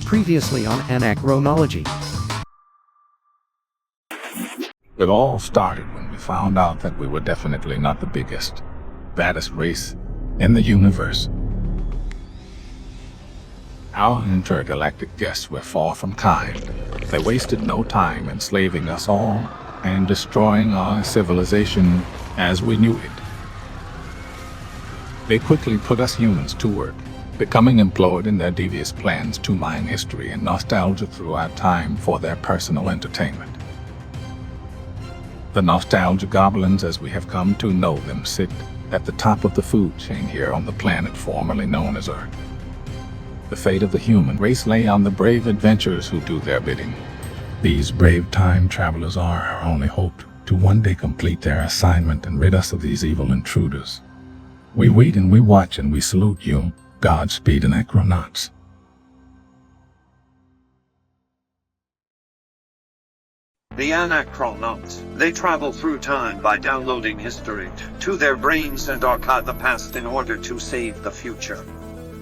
Previously on Anachronology. It all started when we found out that we were definitely not the biggest, baddest race in the universe. Our intergalactic guests were far from kind. They wasted no time enslaving us all and destroying our civilization as we knew it. They quickly put us humans to work, becoming employed in their devious plans to mine history and nostalgia throughout time for their personal entertainment. The nostalgia goblins, as we have come to know them, sit at the top of the food chain here on the planet formerly known as Earth. The fate of the human race lay on the brave adventurers who do their bidding. These brave time travelers are our only hope to one day complete their assignment and rid us of these evil intruders. We wait and we watch and we salute you. Godspeed, Anachronauts. The Anachronauts. They travel through time by downloading history to their brains and archive the past in order to save the future.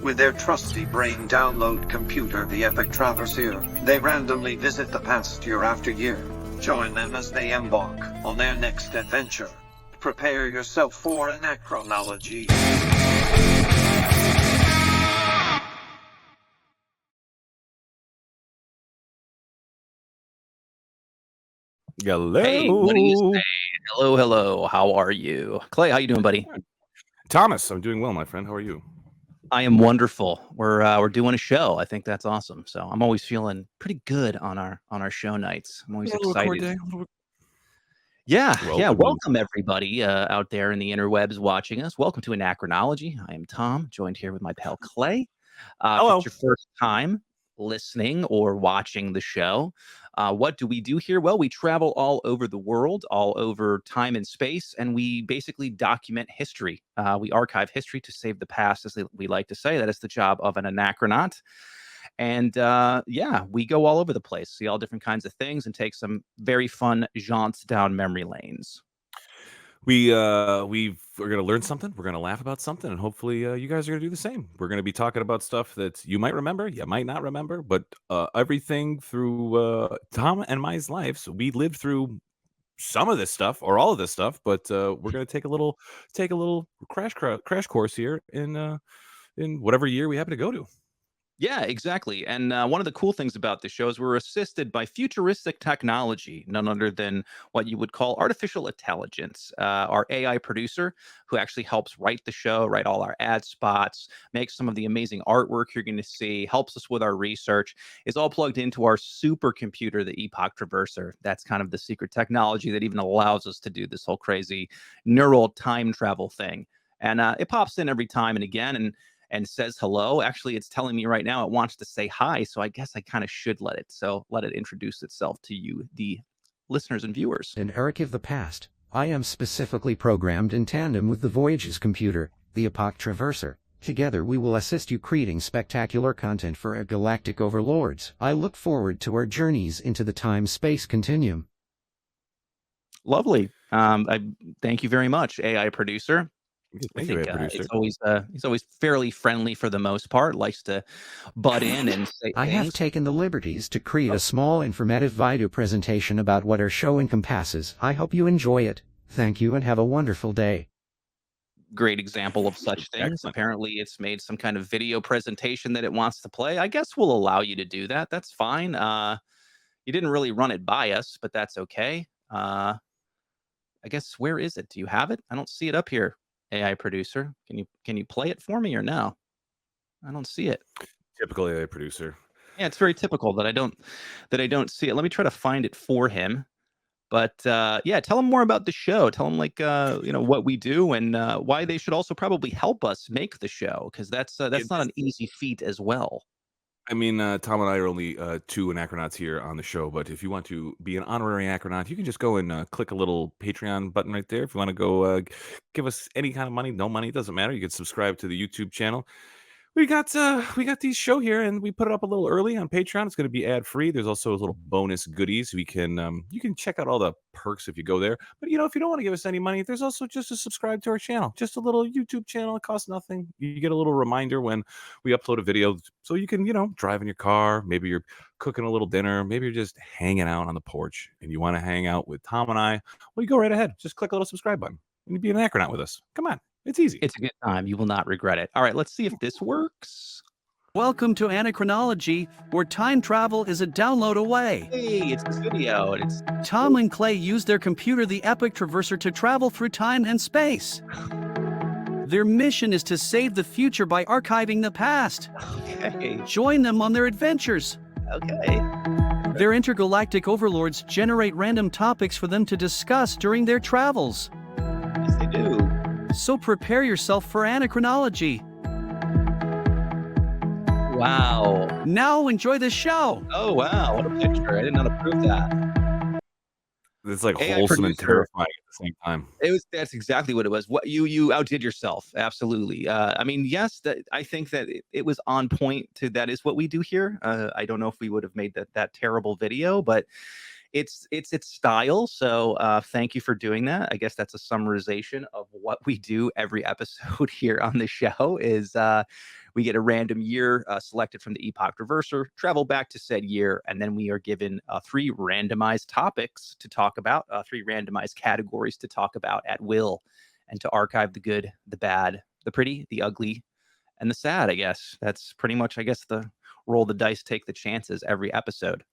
With their trusty brain download computer, the Epic Traversier, they randomly visit the past year after year. Join them as they embark on their next adventure. Prepare yourself for Anachronology. Hello. Hey, what do you say? Hello, hello. How are you? Clay, how you doing, buddy? Thomas, I'm doing well, my friend. How are you? I am wonderful. We're doing a show. I think that's awesome. So I'm always feeling pretty good on our show nights. I'm always excited. Yeah. Welcome everybody out there in the interwebs watching us. Welcome to Anachronology. I am Tom, joined here with my pal Clay. Hello. If it's your first time listening or watching the show, what do we do here? Well, we travel all over the world, all over time and space, and we basically document history. We archive history to save the past, as we like to say. That is the job of an anachronaut. And we go all over the place, see all different kinds of things, and take some very fun jaunts down memory lanes. We're gonna learn something. We're gonna laugh about something, and hopefully, you guys are gonna do the same. We're gonna be talking about stuff that you might remember, you might not remember, but everything through Tom and my lives, we lived through some of this stuff or all of this stuff. But we're gonna take a little crash course here in whatever year we happen to go to. Yeah, exactly. And one of the cool things about the show is we're assisted by futuristic technology, none other than what you would call artificial intelligence. Our AI producer, who actually helps write the show, write all our ad spots, makes some of the amazing artwork you're going to see, helps us with our research, is all plugged into our supercomputer, the Epoch Traverser. That's kind of the secret technology that even allows us to do this whole crazy neural time travel thing. And it pops in every time and again. And says hello. Actually, it's telling me right now it wants to say hi, so I guess I kind of should let it introduce itself to you, the listeners and viewers. An Eric of the past, I am specifically programmed in tandem with the Voyage's computer, the Epoch Traverser. Together we will assist you creating spectacular content for our galactic overlords. I look forward to our journeys into the time-space continuum. Lovely. I thank you very much, AI producer. Thank you, producer. He's always fairly friendly for the most part. Likes to butt in and say I have taken the liberties to create a small informative video presentation about what our show encompasses. I hope you enjoy it. Thank you and have a wonderful day. Great example of such things. Excellent. Apparently, it's made some kind of video presentation that it wants to play. I guess we'll allow you to do that. That's fine. You didn't really run it by us, but that's okay. I guess where is it? Do you have it? I don't see it up here. AI producer, can you play it for me or no? I don't see it. Typical AI producer. Yeah, it's very typical that I don't see it. Let me try to find it for him. But yeah, tell him more about the show. Tell him what we do and why they should also probably help us make the show, because that's not an easy feat as well. I mean, Tom and I are only two Anachronauts here on the show, but if you want to be an honorary Anachronaut, you can just go and click a little Patreon button right there. If you want to go give us any kind of money, no money, it doesn't matter. You can subscribe to the YouTube channel. we got these show here, and we put it up a little early on Patreon. It's going to be ad free. There's also little bonus goodies. You can check out all the perks if you go there. But if you don't want to give us any money, there's also just to subscribe to our channel, just a little YouTube channel. It costs nothing. You get a little reminder when we upload a video, so you can drive in your car. Maybe you're cooking a little dinner. Maybe you're just hanging out on the porch and you want to hang out with Tom and I. Well, you go right ahead. Just click a little subscribe button and you'd be an Anachronaut with us. Come on. It's easy. It's a good time. You will not regret it. All right, let's see if this works. Welcome to Anachronology, where time travel is a download away. Hey, it's this video, and it's Tom and Clay use their computer, the Epic Traverser, to travel through time and space. Their mission is to save the future by archiving the past. okay. Join them on their adventures. Okay. Their intergalactic overlords generate random topics for them to discuss during their travels. Yes, they do. So prepare yourself for Anachronology. Wow. Now enjoy the show. Oh wow, what a picture! I did not approve that. It's like AI wholesome and producer. terrifying at the same time. That's exactly what it was. What you outdid yourself. Absolutely. I mean, yes, I think that it was on point to that is what we do here. I don't know if we would have made that terrible video, but it's its style. So thank you for doing that. I guess that's a summarization of what we do every episode here on the show is we get a random year selected from the Epoch Traverser, travel back to said year, and then we are given 3 randomized topics to talk about, 3 randomized categories to talk about at will, and to archive the good, the bad, the pretty, the ugly, and the sad, I guess. That's pretty much, I guess, the roll the dice, take the chances every episode.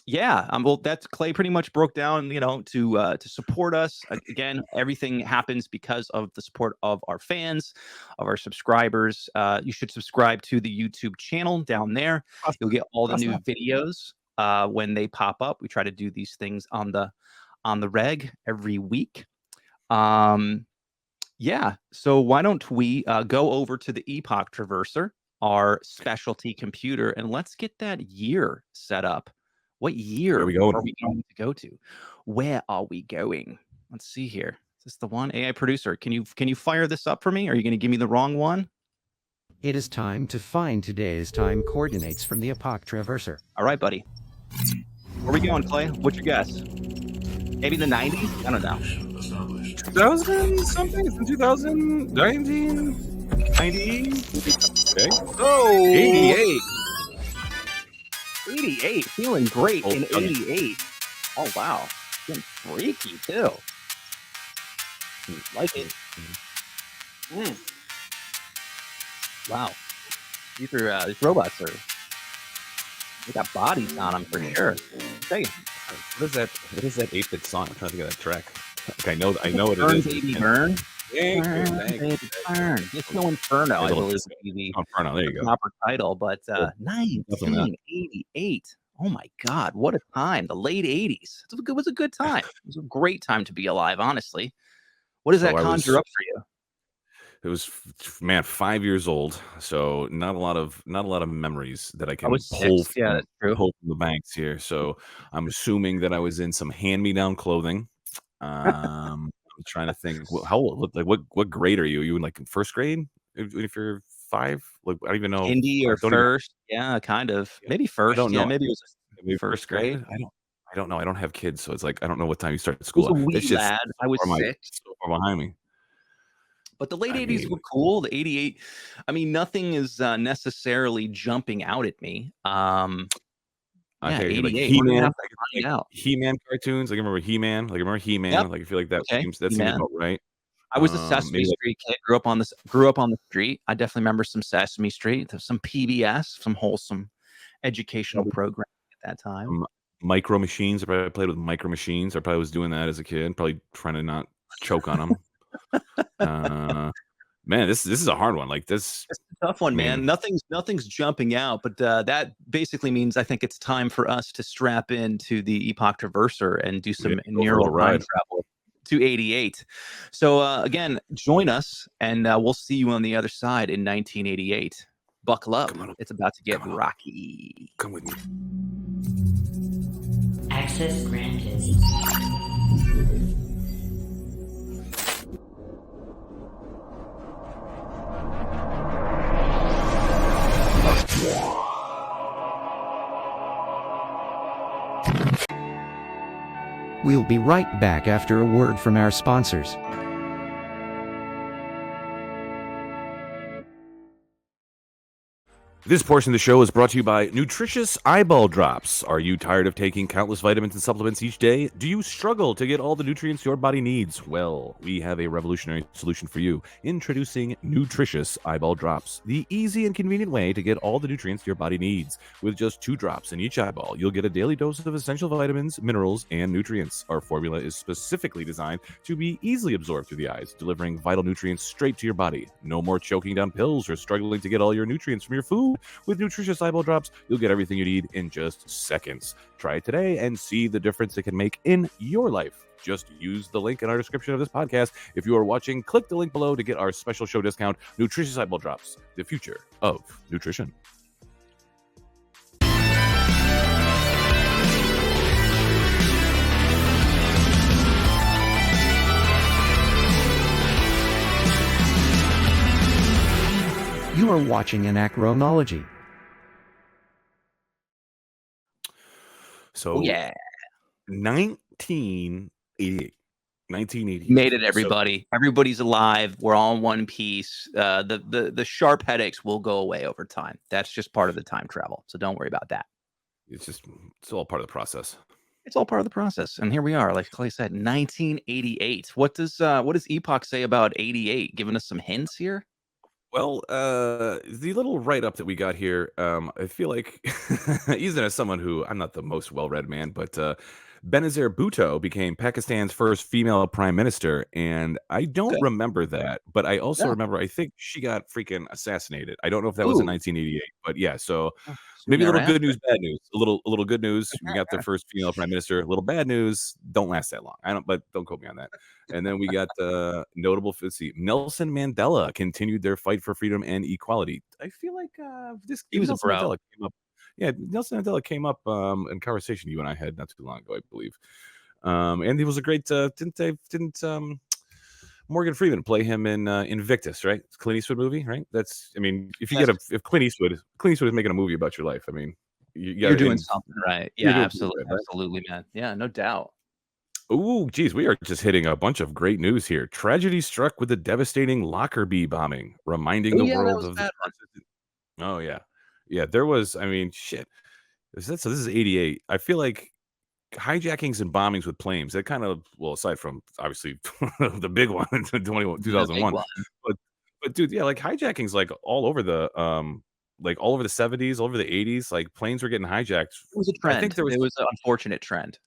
Yeah, well, that's Clay pretty much broke down, to support us. Again, everything happens because of the support of our fans, of our subscribers. You should subscribe to the YouTube channel down there. You'll get all the new videos when they pop up. We try to do these things on the reg every week. Yeah, so why don't we go over to the Epoch Traverser, our specialty computer, and let's get that year set up. What year Where are we going? are we going to go to? Where are we going? Let's see here. Is this the one? AI producer, can you fire this up for me? Are you going to give me the wrong one? It is time to find today's time coordinates from the Epoch Traverser. All right, buddy. Where are we going, Clay? What's your guess? Maybe the 90s? I don't know. 2000 something? It's in 2019? 90? Okay. Oh! 88. 88. Feeling great Oh, in yeah. 88. Oh, wow. Feeling freaky, too. Like it. Wow. These robots they got bodies on them for sure. Hey, What is that 8-bit song? I'm trying to think of that track. Okay, I know what it burn, is. baby, burn. Thank you, Burn, thank you. baby, burn. It's no Inferno, I Little believe, would be Oh, Inferno, there the you go. proper title, but Definitely not. 1988. Oh my God, what a time! The late 80s. It was a good time. It was a great time to be alive, honestly. What does that So I conjure was- up for you? It was 5 years old, so not a lot of memories that I can was pull 6. Yeah, that's true. pull from the banks here. So I'm assuming that I was in some hand-me-down clothing. I'm trying to think. How old? Like what grade are you? Are you in in first grade? If you're 5, I don't even know. Indie or I don't even- first? Yeah, kind of. Maybe first. don't Yeah, know. maybe it was maybe first grade. I don't know. I don't have kids, so it's I don't know what time you start I was school. a wee It's just lad. I was far 6. so far behind me. But the late I 80s mean- were cool. The 88, I mean, nothing is necessarily jumping out at me. I Yeah, think, 88. We're gonna He-Man. have to find out. He-Man cartoons. I remember He-Man. Remember He-Man. Yep. I feel like that Okay, seems He-Man. about right. I was a Sesame maybe Street kid. Grew up on the street. I definitely remember some Sesame Street, some PBS, some wholesome educational program at that time. Micro Machines. I probably played with Micro Machines. I probably was doing that as a kid. Probably trying to not choke on them. Man, this is a hard one. This. It's a tough one, man. Man. Nothing's jumping out, but that basically means I think it's time for us to strap into the Epoch Traverser and do some Yeah, go for a neural little time ride. travel to 88. So again, join us, and we'll see you on the other side in 1988. Buckle up. Come on. It's about to get Come on. rocky. Come with me. Access granted. We'll be right back after a word from our sponsors. This portion of the show is brought to you by Nutritious Eyeball Drops. Are you tired of taking countless vitamins and supplements each day? Do you struggle to get all the nutrients your body needs? Well, we have a revolutionary solution for you. Introducing Nutritious Eyeball Drops, the easy and convenient way to get all the nutrients your body needs. With just 2 drops in each eyeball, you'll get a daily dose of essential vitamins, minerals, and nutrients. Our formula is specifically designed to be easily absorbed through the eyes, delivering vital nutrients straight to your body. No more choking down pills or struggling to get all your nutrients from your food. With Nutritious Eyeball Drops, you'll get everything you need in just seconds. Try it today and see the difference it can make in your life. Just use the link in our description of this podcast. If you are watching, click the link below to get our special show discount, Nutritious Eyeball Drops, the future of nutrition. You are watching Anachronology. So, Yeah. 1988. 1988. Made it, everybody. Everybody's alive. We're all in one piece. The sharp headaches will go away over time. That's just part of the time travel. So don't worry about that. It's all part of the process. It's all part of the process. And here we are, like Clay said, 1988. What does Epoch say about 88? Giving us some hints here? Well, the little write-up that we got here, I feel like, even as someone who, I'm not the most well-read man, but Benazir Bhutto became Pakistan's first female prime minister, and I don't Okay. remember that, but I also Yeah. remember, I think she got freaking assassinated. I don't know if that was in Ooh. 1988, but yeah, so Oh, maybe a soon little good thereafter. news, bad news. A little good news. We got the first female prime minister. A little bad news. Don't last that long. But don't quote me on that. And then we got notable. Let's see. Nelson Mandela continued their fight for freedom and equality. I feel like He was a Nelson bro. Mandela came up. Yeah, Nelson Mandela came up in conversation you and I had not too long ago, I believe. And he was a great. Didn't Morgan Freeman play him in Invictus, right? It's Clint Eastwood movie, right? That's, I mean, if Clint Eastwood is making a movie about your life, I mean, You're doing something right. you're Yeah, doing absolutely. something right. Absolutely, man. Yeah, no doubt. Ooh, geez, we are just hitting a bunch of great news here. Tragedy struck with the devastating Lockerbie bombing, reminding Oh, the yeah, that world was of that one. Oh yeah, yeah. There was, I mean, shit. So this is 88. I feel like hijackings and bombings with planes, that kind of, well, aside from obviously the big one in The big 2001, one. but dude, yeah, like hijackings like all over the 70s, all over the 80s, like planes were getting hijacked. It was a I trend. think there was It was an unfortunate trend.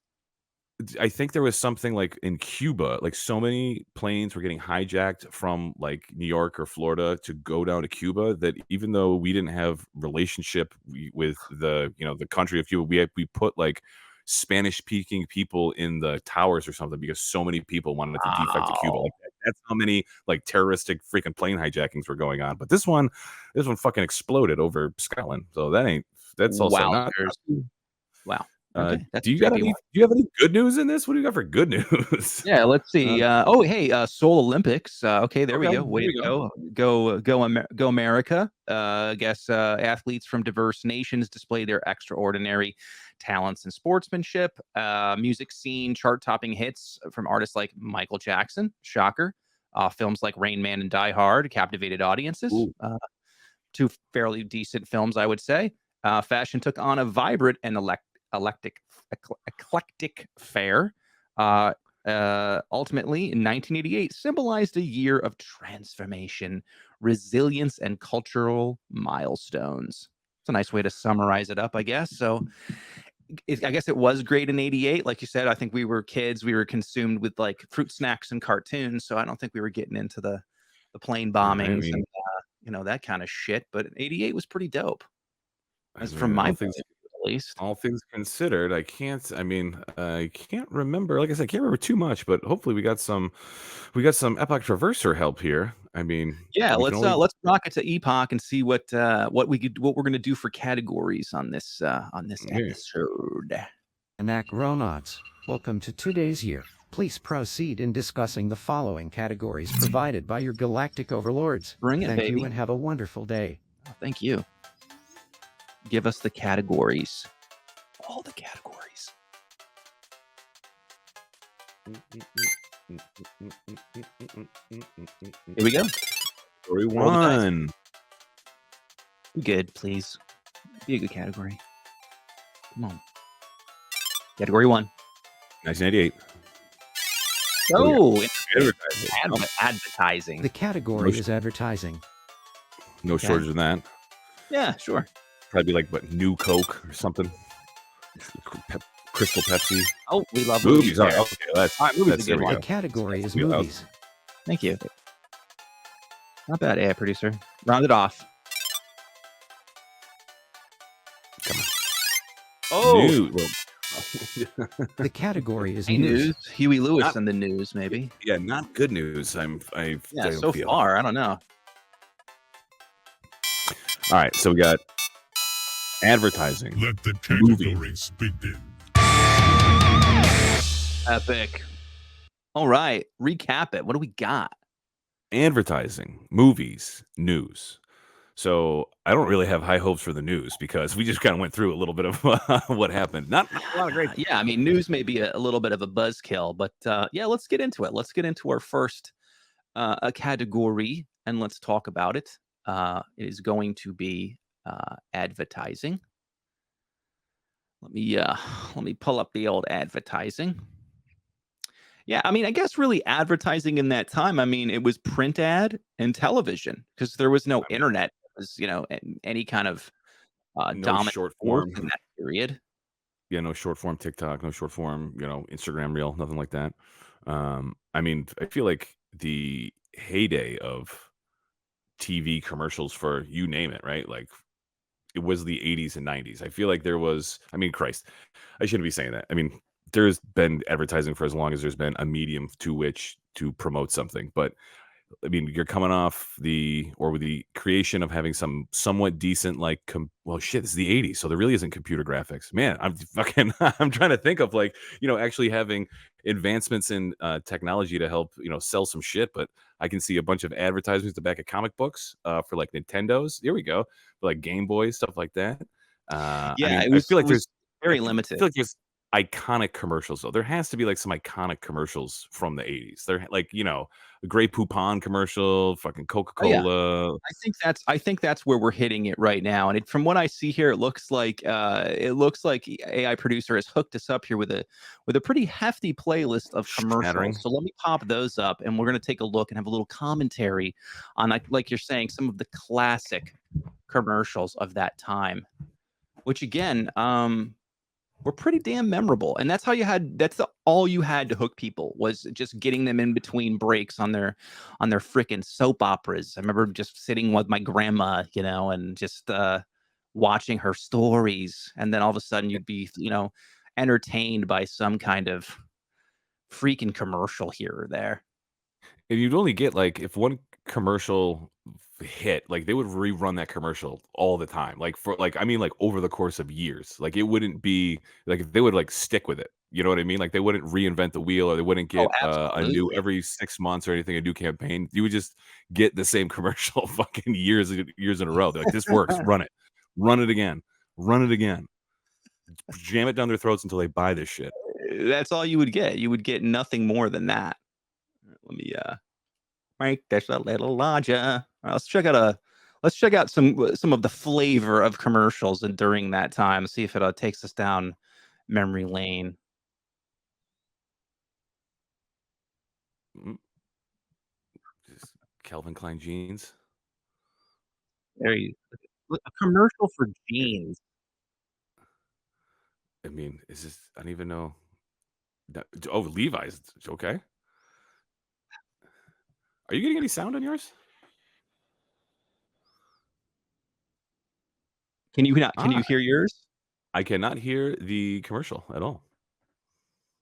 I think there was something like in Cuba, like so many planes were getting hijacked from like New York or Florida to go down to Cuba that even though we didn't have relationship with the country of Cuba, we put like Spanish speaking people in the towers or something because so many people wanted to defect to Cuba. Wow. Like that's how many like terroristic freaking plane hijackings were going on. But this one fucking exploded over Scotland. So that's also not. Wowzers. Wow. Okay, that's Do a you got trippy any? one. Do you have any good news in this? What do you got for good news? Yeah, let's see. Oh, hey, Seoul Olympics. Okay, there we Okay, go. Way there to we go, America. I guess athletes from diverse nations display their extraordinary talents and sportsmanship. Music scene chart-topping hits from artists like Michael Jackson. Shocker. Films like Rain Man and Die Hard captivated audiences. Ooh. Two fairly decent films, I would say. Fashion took on a vibrant and eclectic fare. Ultimately, in 1988, symbolized a year of transformation, resilience, and cultural milestones. It's a nice way to summarize it up, I guess. So, I guess it was great in 88. Like you said, I think we were kids. We were consumed with like fruit snacks and cartoons. So I don't think we were getting into the plane bombings and that kind of shit. But 88 was pretty dope. As from my point of view, at least. All things considered, I can't remember. Like I said, I can't remember too much, but hopefully we got some Epoch Traverser help here. I mean, Yeah, we can only- let's rock it to Epoch and see what we're gonna do for categories on this episode. Anachronauts, welcome to today's year. Please proceed in discussing the following categories provided by your galactic overlords. Bring it, Thank baby. you and have a wonderful day. Oh, thank you. give us the categories. All the categories. Here we go. Story Roll the dice. 1. Be good, please. Be a good category. Come on. Category 1. 1988. Oh, Advertising. advertising. The category is advertising. No shortage of that. Yeah, sure. Probably like what, New Coke or something. Crystal Pepsi. Oh, we love Movies. All right, there. okay, that's, All right, movies that's are a good there we one. The go. category is Yeah. movies. Thank you. Not bad, AI producer. Round it off. Come on. Oh, New. Well, The category is hey, news. news. Huey Lewis Not- and the news, maybe. yeah, not good news. I Yeah, don't so feel. far, I don't know. All right, so we got advertising. Let the Movie. categories begin. Epic. All right, recap it. What do we got? Advertising, movies, news. So I don't really have high hopes for the news because we just kind of went through a little bit of what happened. Not a lot of great. Yeah, I mean, news may be a little bit of a buzzkill, but yeah, let's get into it. Let's get into our first a category and let's talk about it. It is going to be advertising. Let me pull up the old advertising. Yeah, I mean, I guess really advertising in that time. I mean, it was print ad and television because there was no internet. It was, any kind of No dominant short force form. in that period. Yeah, no short form TikTok, no short form, Instagram reel, nothing like that. I mean, I feel like the heyday of TV commercials for you name it, right? Like it was the 80s and 90s. I feel like there was, I mean, Christ, I shouldn't be saying that. I mean, there's been advertising for as long as there's been a medium to which to promote something. But I mean, you're coming off with the creation of having some somewhat decent, like, well, shit, this is the 80s. So there really isn't computer graphics. Man, I'm trying to think of like, actually having advancements in technology to help, sell some shit. But I can see a bunch of advertisements at the back of comic books for like Nintendos. Here we go. For like Game Boys, stuff like that. Yeah, I it was feel like it was there's very I limited. feel like there's iconic commercials though. There has to be like some iconic commercials from the 80s. They're like, the Grey Poupon commercial, fucking Oh yeah, Coca-Cola. I think that's where we're hitting it right now. And from what I see here, it looks like AI producer has hooked us up here with a pretty hefty playlist of Shattering. commercials. So let me pop those up, and we're gonna take a look and have a little commentary on, like you're saying, some of the classic commercials of that time, which again, were pretty damn memorable. And that's all you had to hook people, was just getting them in between breaks on their freaking soap operas. I remember just sitting with my grandma, and just watching her stories, and then all of a sudden you'd be, entertained by some kind of freaking commercial here or there. And you'd only get like if one commercial hit, like they would rerun that commercial all the time. Like for like I mean like over the course of years. Like it wouldn't be like they would like stick with it. You know what I mean? Like they wouldn't reinvent the wheel or they wouldn't Oh, get a new absolutely. every 6 months or anything, a new campaign. You would just get the same commercial fucking years in a row. They're like, this works, run it. Run it again. Run it again. Jam it down their throats until they buy this shit. That's all you would get. You would get nothing more than that. Let me make this a little larger. All right, let's check out some of the flavor of commercials and during that time. See if it takes us down memory lane. Mm. Just Calvin Klein jeans. There you a commercial for jeans. I mean, I don't even know. Oh, Levi's. Okay. Are you getting any sound on yours? Can you hear yours? I cannot hear the commercial at all.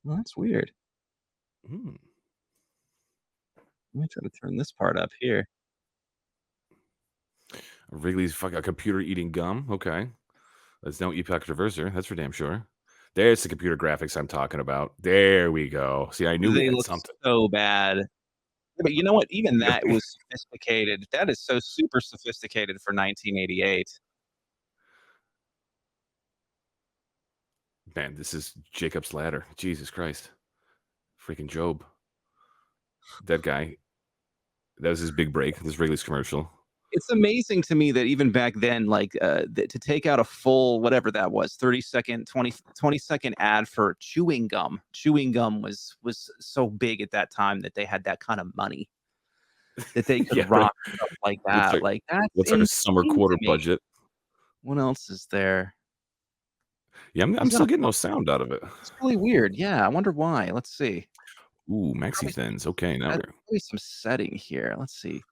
Well, that's weird. Hmm. Let me try to turn this part up here. Wrigley's fucking computer eating gum. Okay. That's no Epoch Traverser. That's for damn sure. There's the computer graphics I'm talking about. There we go. See, I knew we They had look something. so bad. Yeah, but you know what? Even that was sophisticated. That is so super sophisticated for 1988. Man, this is Jacob's Ladder. Jesus Christ. Freaking Job. That guy. That was his big break. This Wrigley's commercial. It's amazing to me that even back then, like to take out a full, whatever that was, 30-second, 20-second ad for chewing gum. Chewing gum was so big at that time that they had that kind of money that they could Yeah, right. rock stuff like What's that. our, Like that's what's our summer insane quarter to me. budget? What else is there? Yeah, I'm Is that still a getting no sound out of it. It's really weird. Yeah, I wonder why. Let's see. Ooh, Maxi Thins. Okay, now That's we're probably some setting here. Let's see. see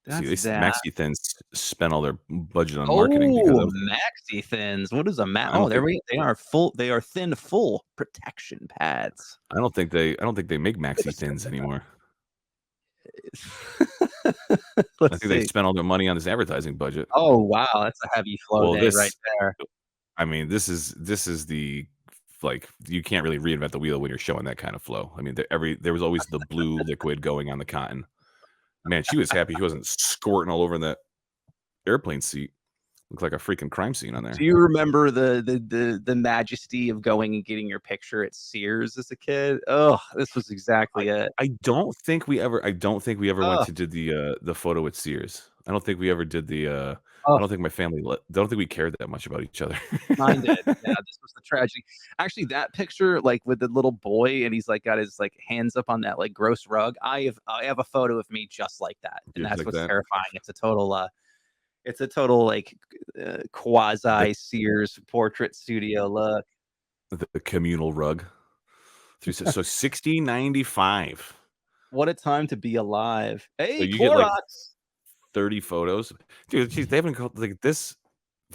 That's they that. Maxi Thins spent all their budget on marketing because Oh, of, maxi thins. What is a I Oh, don't there think they are full. They are thin, full protection pads. I don't think they make Maxi Thins anymore. I Let's think they see. spent all their money on this advertising budget. Oh wow, that's a heavy flow Well, day right there. I mean, this is the like you can't really reinvent the wheel when you're showing that kind of flow. I mean, there was always the blue liquid going on the cotton. Man, she was happy she wasn't squirting all over that airplane seat. Looked like a freaking crime scene on there. Do you remember the majesty of going and getting your picture at Sears as a kid? Oh, this was exactly it. I don't think we ever went Oh, to did the photo at Sears. I don't think we ever did the I oh, don't think my family don't think we cared that much about each other. mine did. Yeah, this was the tragedy. Actually, that picture, like with the little boy, and he's like got his like hands up on that like gross rug. I have a photo of me just like that, and Just that's like what's that. terrifying. It's a total like quasi Sears portrait studio look. The communal rug. So 1695. What a time to be alive. So Hey, you get like Clorox. 30 photos. Dude, geez, they haven't like this.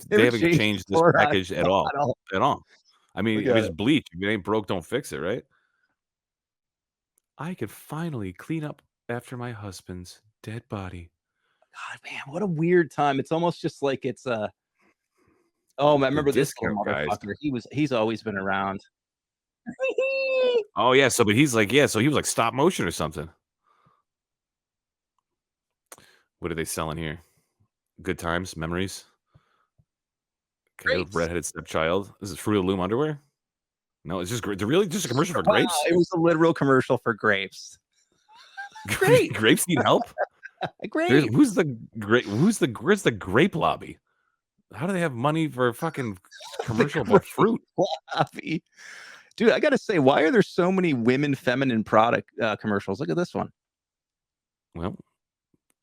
They They haven't haven't changed changed this Clorox package at all. at all. At all. I mean, Look if at it's it. bleach, if it ain't broke, don't fix it, right? I could finally clean up after my husband's dead body. God, man, what a weird time. It's almost just like it's a. Oh, I The remember this little discount guys. motherfucker. He's always been around. Oh yeah, so but he's like, yeah, so he was like stop motion or something. What are they selling here? Good times, memories. Okay, Grapes. redheaded stepchild. This is Fruit of the Loom underwear. No, it's just they're really just a commercial for Wow, grapes. it was a literal commercial for grapes. Great. Grapes need help. Great. Where's the grape lobby? How do they have money for a fucking commercial about fruit? Lobby. Dude, I gotta say, why are there so many women feminine product commercials? Look at this one. Well,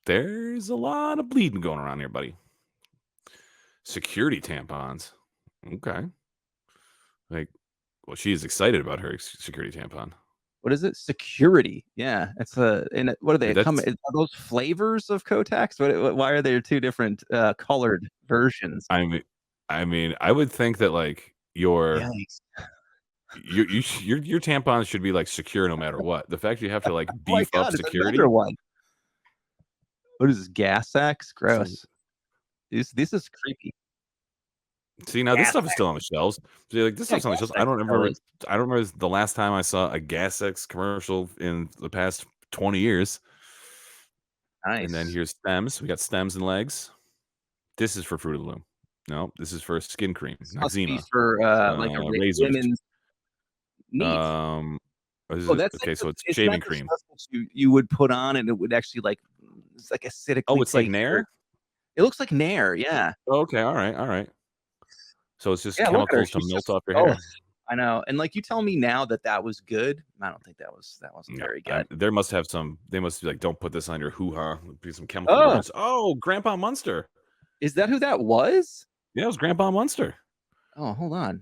there's a lot of bleeding going around here, buddy. Security tampons. Okay. Like, well, she is excited about her security tampon. What is it? Security. Yeah, it's what are they? Dude, Are those flavors of Kotex? Why are there two different colored versions? I mean, I would think that like your Yikes. your tampons should be like secure no matter what. The fact you have to like Oh my beef up God, it's security. another one. What is this? Gas X? Gross. This is creepy. See, now this Gas stuff is still on the shelves. See, like this Yeah, stuff's on the Gas shelves. X I don't still remember. is. I don't remember the last time I saw a Gas X commercial in the past 20 years. Nice. And then here's stems. We got stems and legs. This is for Fruit of the Loom. No, this is for skin cream, Must be Noxzema. for like a Razors. women's neat. What is Oh, it? that's Okay, like so it's it's shaving not the cream. stuff that you would put on and it would actually like it's like acidically. Oh, it's like take Nair? your- It looks like Nair, yeah. Okay, all right. So it's just Yeah, look at her. chemicals to She's melt just- off your oh, hair. I know. And like you tell me now that was good. I don't think that wasn't very good. There must have some. They must be like, don't put this on your hoo ha. Be some chemical Oh. burns. Oh, Grandpa Munster. Is that who that was? Yeah, it was Grandpa Munster. Oh, hold on.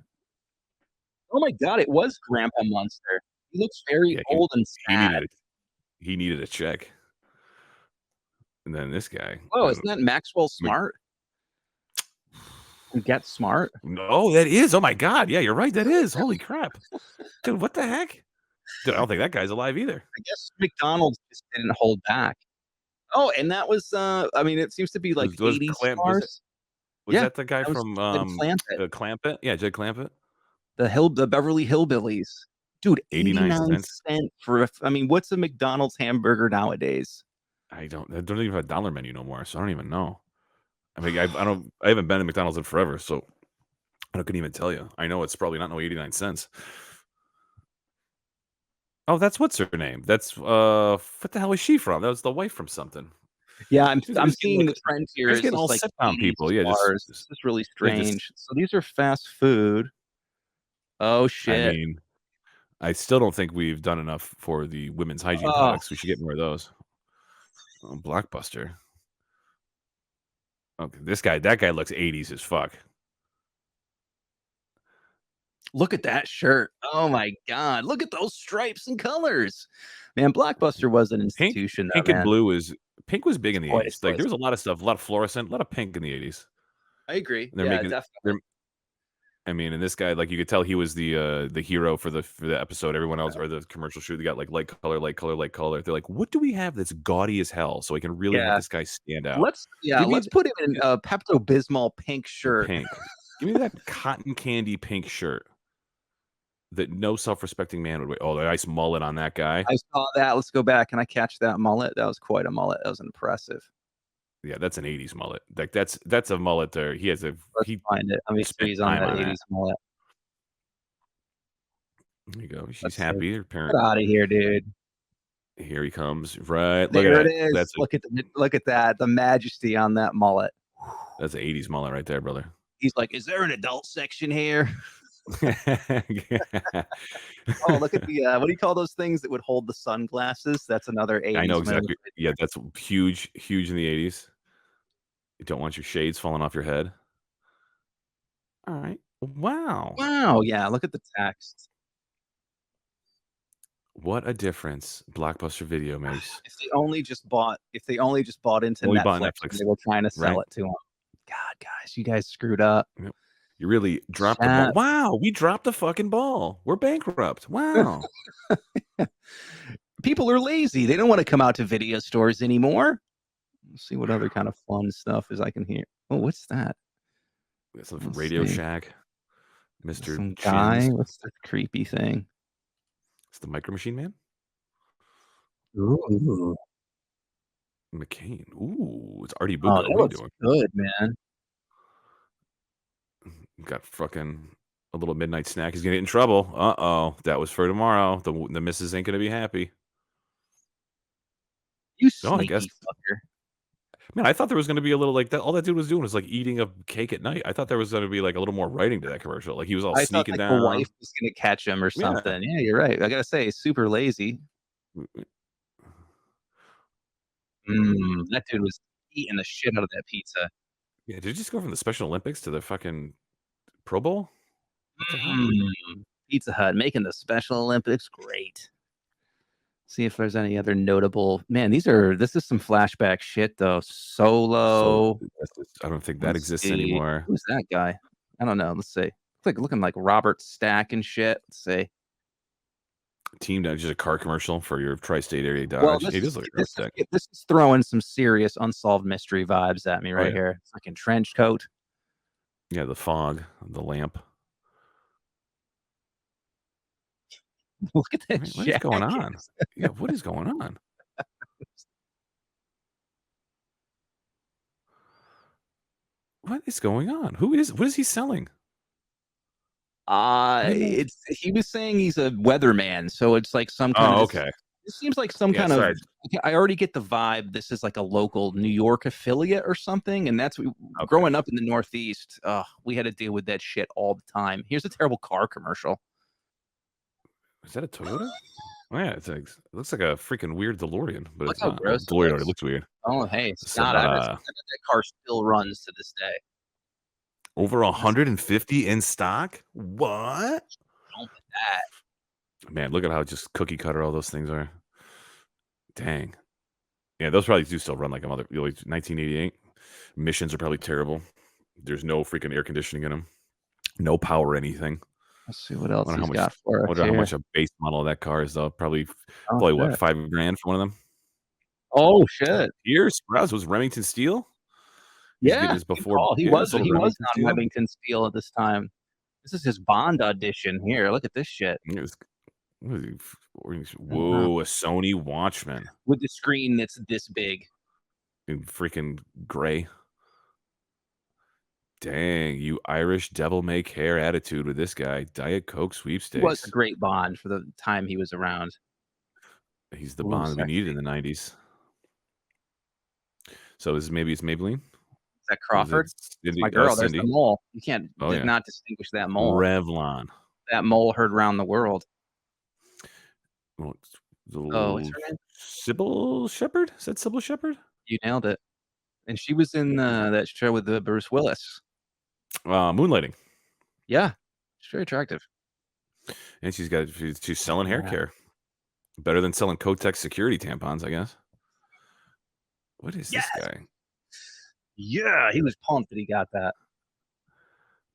Oh my God, it was Grandpa Munster. He looks very Yeah, old and He sad. needed a check. And then this guy. Oh, isn't that Maxwell Smart? Get Smart? Oh, that is. Oh my God. Yeah, you're right. That is. Holy crap. Dude, what the heck? Dude, I don't think that guy's alive either. I guess McDonald's just didn't hold back. Oh, and that was I mean, it seems to be like Was 80s Clamp- stars. Was Yeah, that the guy that was from Jed Clampett. Clampett? Yeah, Jed Clampett. The Beverly Hillbillies. Dude, 89 cents for I mean, what's a McDonald's hamburger nowadays? I don't even have a dollar menu no more, so I don't even know. I mean, I haven't been to McDonald's in forever, so I couldn't even tell you. I know it's probably not no 89 cents. Oh, that's what's her name? That's what the hell is she from? That was the wife from something. Yeah, I'm She's I'm just getting seeing like the trend here they're just is getting just all like sitcom 80s people. Yeah, stars. This is really yeah, just strange. So these are fast food. Oh I shit. mean, I still don't think we've done enough for the women's hygiene Oh, products. We should get more of those. Oh, Blockbuster. Okay, that guy looks 80s as fuck. look at that shirt. Oh my god. Look at those stripes and colors. Man, Blockbuster was an Pink, institution though, pink and man. blue is pink was big It's in the quite a 80s. Like there choice. was a lot of stuff, a lot of fluorescent, a lot of pink in the 80s. I agree. They're Yeah, making they're definitely. I mean, and this guy, like you could tell he was the hero for the episode. Everyone else or the commercial shoot, they got like light color, light color, light color. They're like, what do we have that's gaudy as hell so I can really make Yeah. this guy stand out? Let's put him in a Pepto-Bismol pink shirt. Pink. Give me that cotton candy pink shirt that no self-respecting man would wear. Oh, the nice mullet on that guy. I saw that. Let's go back. Can I catch that mullet? That was quite a mullet. That was impressive. Yeah, that's an 80s mullet. Like that's a mullet there. He has a Let's he find it. Let me spent squeeze on time that on that. 80s mullet. There you go. She's Let's see. happy. Her Get parent. out of here, dude. Here he comes. Right. Look There at it that. is. Look at that. The majesty on that mullet. That's an 80s mullet right there, brother. He's like, is there an adult section here? Yeah. Oh, look at the what do you call those things that would hold the sunglasses? That's another 80s I know move. exactly. Yeah, that's huge in the 80s. You don't want your shades falling off your head. All right. Wow. Wow, yeah, look at the text. What a difference Blockbuster Video makes. If they only just bought into Only Netflix, bought when Netflix, they were trying to sell right? it to them. God, guys, you guys screwed up. Yep. You really dropped the ball. Chat. Wow, we dropped the fucking ball. We're bankrupt. Wow. People are lazy. They don't want to come out to video stores anymore. Let's see what other kind of fun stuff is I can hear. Oh, what's that? That's something from Let's Radio see. Shack. Mr. Some guy. Chins. What's the creepy thing? It's the Micro Machine Man. Ooh. McCain. Ooh, it's Artie Oh, Bucco. that What are you looks doing? good, man. Got fucking a little midnight snack. He's gonna get in trouble. Uh-oh. That was for tomorrow. The missus ain't gonna be happy. You Oh, I sneaky guess. fucker. Man, I thought there was gonna be a little like that. All that dude was doing was like eating a cake at night. I thought there was gonna be like a little more writing to that commercial. Like he was all I thought sneaking like down. the wife was gonna catch him or Yeah. something. Yeah, you're right. I gotta say, super lazy. That dude was eating the shit out of that pizza. Yeah, did you just go from the Special Olympics to the fucking Pro Bowl? What the hell? Pizza Hut making the Special Olympics great. See if there's any other notable. Man, this is some flashback shit though. Solo. I don't think that Let's exists see. anymore. Who's that guy? I don't know. Let's see. Looking like Robert Stack and shit. Let's see. Team Dodge is a car commercial for your tri-state area Dodge. Well, It is like a this, Stack. this is throwing some serious unsolved mystery vibes at me right yeah. here. Fucking trench coat. Yeah, the fog, the lamp. Look at that What is going on? Yeah, what is going on? What is going on? What is he selling? He was saying he's a weatherman, so it's like some kind Oh, of. okay. It seems like some Yeah, kind sorry. of. I already get the vibe. This is like a local New York affiliate or something, and that's growing up in the Northeast. We had to deal with that shit all the time. Here's a terrible car commercial. Is that a Toyota? Oh, yeah, it looks like a freaking weird DeLorean, but Look it's how not. gross it DeLorean looks. looks weird. Oh, hey, it's So, not. I bet that car still runs to this day. Over 150 in stock? What? Don't put that. Man, look at how just cookie cutter all those things are. Dang. Yeah, those probably do still run like a mother. 1988. Missions are probably terrible. There's no freaking air conditioning in them. No power anything. Let's see what else he's much, got for us. Wonder how much a base model of that car is though. Probably Oh, what, shit. $5,000 for one of them? Oh shit! Here, Sprouse was Remington Steel. Yeah, before he was on Remington Steel at this time. This is his Bond audition. Here, look at this shit. Whoa, a Sony Watchman with the screen that's this big in freaking gray. Dang, you Irish devil may care attitude with this guy. Diet Coke He was a sweepstakes. great Bond for the time he was around. He's the Ooh, Bond we needed sexy. in the 90s. So maybe it's Maybelline? Is that Or is it Crawford? That's my Cindy? girl. There's the Cindy. mole. You can't Oh, yeah. not distinguish that mole. Revlon. That mole heard round the world. Well, the Oh, what's little her name? Sybil Shepherd? Is that Sybil Shepherd? You nailed it. And she was in that show with Bruce Willis. Moonlighting. Yeah, she's very attractive. And she's selling hair Yeah. care. Better than selling Kotex security tampons, I guess. What is this guy? Yeah, he was pumped that he got that.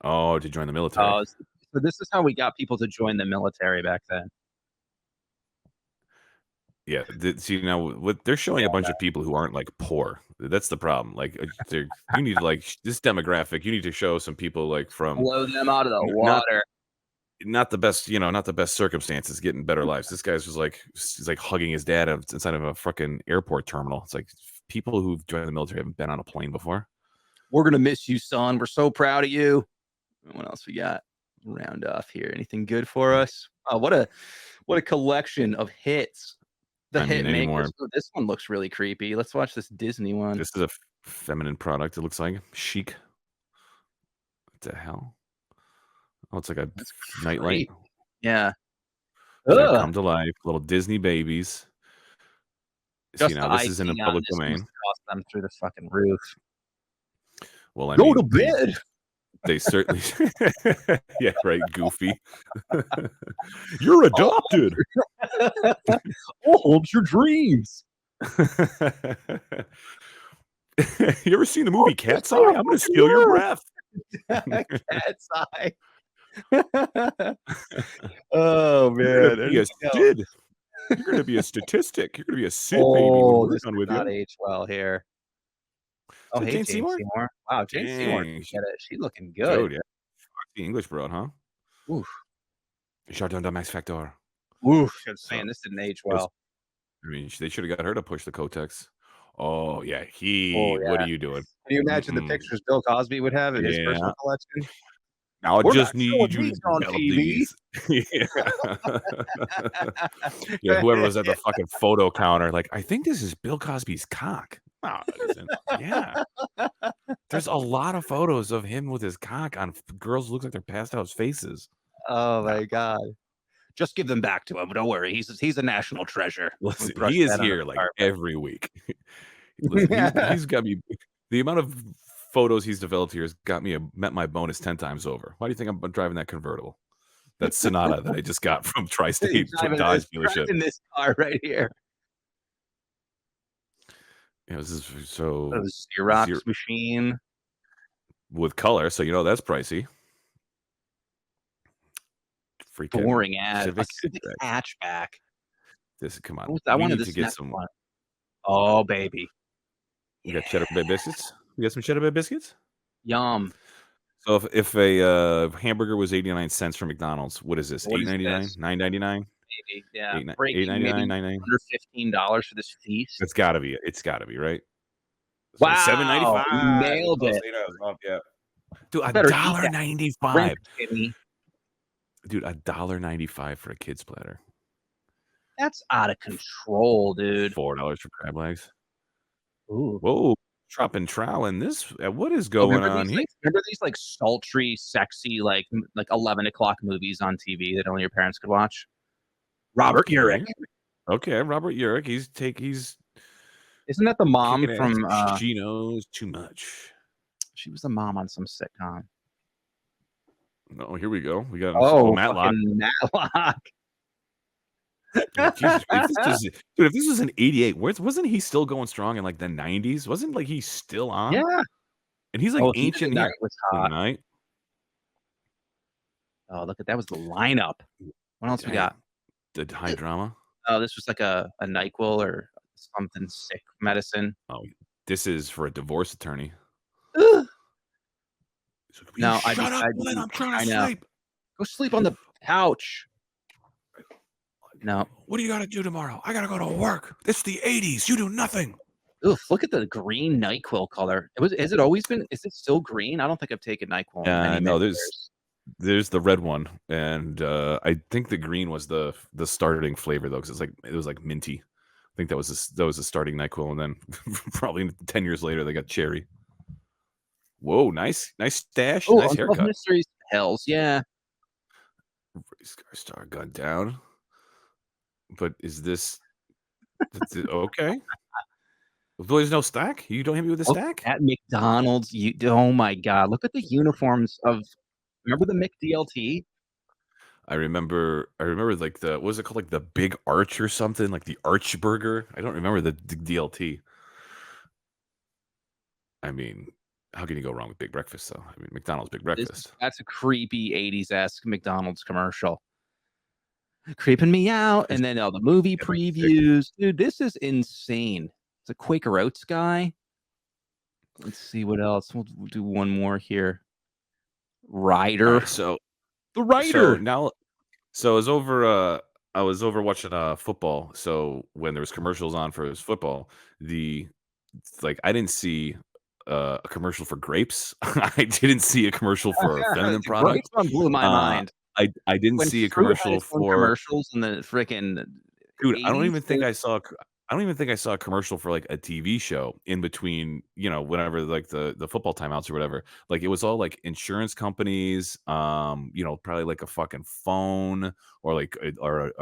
Oh, to join the military. Oh, so this is how we got people to join the military back then. Yeah, see now what they're showing a bunch of people who aren't like poor. That's the problem. Like you need like this demographic. You need to show some people like from Blow them out of the not water. not the best, not the best circumstances, getting better lives. This guy's just like he's like hugging his dad inside of a fucking airport terminal. It's like people who've joined the military haven't been on a plane before. We're gonna miss you, son. We're so proud of you. What else we got? Round off here. Anything good for us? Oh, what a collection of hits. The hit makers. Oh, this one looks really creepy. Let's watch this Disney one. This is a feminine product. It looks like chic. What the hell? Oh, it's like a nightlight. Yeah. Come to life. Little Disney babies. Just See, now this is in the public domain. Cost them through the fucking roof. Well, I Go mean, to bed. They certainly, yeah, right. Goofy. You're adopted. Hold your dreams. You ever seen the movie Cat's Eye? I'm going to steal your breath. Cat's Eye. Oh man! Yes, did. You're going to be a statistic. You're going to be a Sid baby. Oh, When this we're done did with not you. age well here. Oh, Is that hey, Jane Jane Seymour? Seymour. Wow, Jane Seymour. Dang, She looking good. Dude, yeah. The English broad, huh? Oof. Jardin de Max Factor. Oof. I'm saying this didn't age well. I mean, they should have got her to push the Kotex. Oh, yeah. Oh, What yeah. are you doing? Can you imagine the pictures Bill Cosby would have in his Yeah. personal collection? Now I We're just not showing need you to these on develop TV. these. Yeah, whoever was at the fucking photo counter, like, I think this is Bill Cosby's cock. No, it isn't. Yeah. There's a lot of photos of him with his cock on girls who look like they're passed out faces. Oh my god! Just give them back to him. Don't worry. He's a national treasure. Listen, Brush he is that under here the like carpet. every week. Listen, he's got me. The amount of photos he's developed here has got me met my bonus 10 times over. Why do you think I'm driving that convertible? That Sonata that I just got from Tri-State Dodge dealership. In this car right here. Yeah, this is so The Xerox Xer- machine. with color, so that's pricey. Freaking Boring ad. Civic A Civic hatchback. Come on. I We wanted need this to get next some. one. Oh baby. We got cheddar bay biscuits. We got some cheddar bay biscuits. Yum. So if a hamburger was 89 cents from McDonald's, what is this? What is $8.99, this? $9.99, Maybe. Yeah. $8.99, Breaking maybe $9.99. under $15 for this feast. It's got to be. It's got to be right. So Wow, $7.95. you nailed it. Yeah. Dude, better eat that. $1.95. Drink, Timmy. Dude, $1.95 for a kid's platter. That's out of control, dude. $4 for crab legs. Ooh. Whoa, dropping trowel in this. What is going on here? Remember these like sultry, sexy, like 11 o'clock movies on TV that only your parents could watch? Robert Urich. Okay, Robert Urich. He's Isn't that the mom kicking from? ass. She knows too much. She was the mom on some sitcom. Oh, here we go. We got Matlock. Matlock. Matlock. Jesus, if this was an 88, wasn't he still going strong in like the 90s? Wasn't like he still on? Yeah. And he's like ancient Heat of the here. Night was hot. Tonight. Oh, look at that was the lineup. What else we got? The high drama. Oh, this was like a NyQuil or something sick medicine. Oh, this is for a divorce attorney. Ugh. No, shut up, Glenn. I'm trying to sleep. Go sleep on the couch. No. What do you got to do tomorrow? I got to go to work. It's the 80s. You do nothing. Oof, look at the green NyQuil color. Has it always been, is it still green? I don't think I've taken NyQuil in many, No, many years. there's the red one, and I think the green was the starting flavor though, because it was like minty. I think that was the starting NyQuil, and then probably 10 years later they got cherry. Whoa, nice stash, Oh, nice Unsolved haircut. Mysteries, Hells, yeah. Star gun down, but is this okay? There's no stack. You don't hit me with a Look stack. at McDonald's. Oh my God, look at the uniforms of. Remember the McDLT? I remember like what was it called, like the Big Arch or something, like the Arch Burger. I don't remember the DLT. I mean, how can you go wrong with Big Breakfast though? I mean, McDonald's Big Breakfast. That's a creepy 80s-esque McDonald's commercial. Creeping me out, and then all the movie previews. Dude, this is insane. It's a Quaker Oats guy. Let's see what else. We'll do one more here. Ryder. Right, so The Ryder. So I was over watching football. So when there was commercials on for his football, I didn't see a commercial for grapes. I didn't see a commercial for a feminine product. Grapes one blew my mind. I didn't see a Fruit had commercial its own for commercials in the freaking dude. I don't 80s, even think I saw a commercial for like a TV show in between, whenever like the football timeouts or whatever. Like it was all like insurance companies, probably like a fucking phone or like or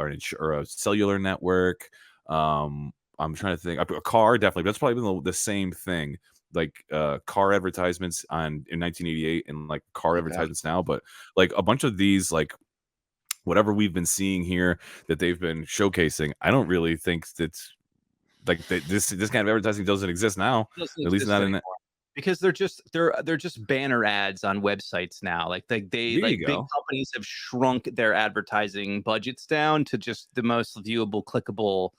a cellular network. I'm trying to think. A car, definitely. But that's probably been the same thing. Like car advertisements in 1988 and like car advertisements now, but like a bunch of these, like whatever we've been seeing here that they've been showcasing, I don't really think that's like this kind of advertising doesn't exist now. At least not in it. Because they're just banner ads on websites now. Like big companies have shrunk their advertising budgets down to just the most viewable, clickable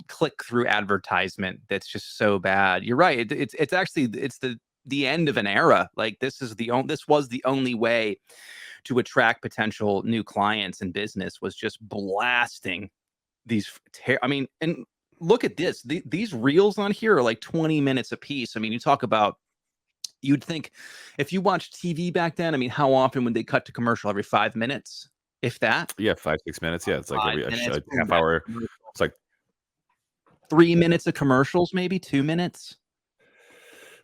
click-through advertisement that's just so bad. You're right. It's actually the end of an era. Like this was the only way to attract potential new clients and business, was just blasting these. And look at this. These reels on here are like 20 minutes a piece. I mean, you talk about. You'd think if you watched TV back then, I mean, how often would they cut to commercial? Every 5 minutes, if that? Yeah, 5-6 minutes. Yeah, it's like every a half hour. It's like 3 minutes of commercials, maybe 2 minutes.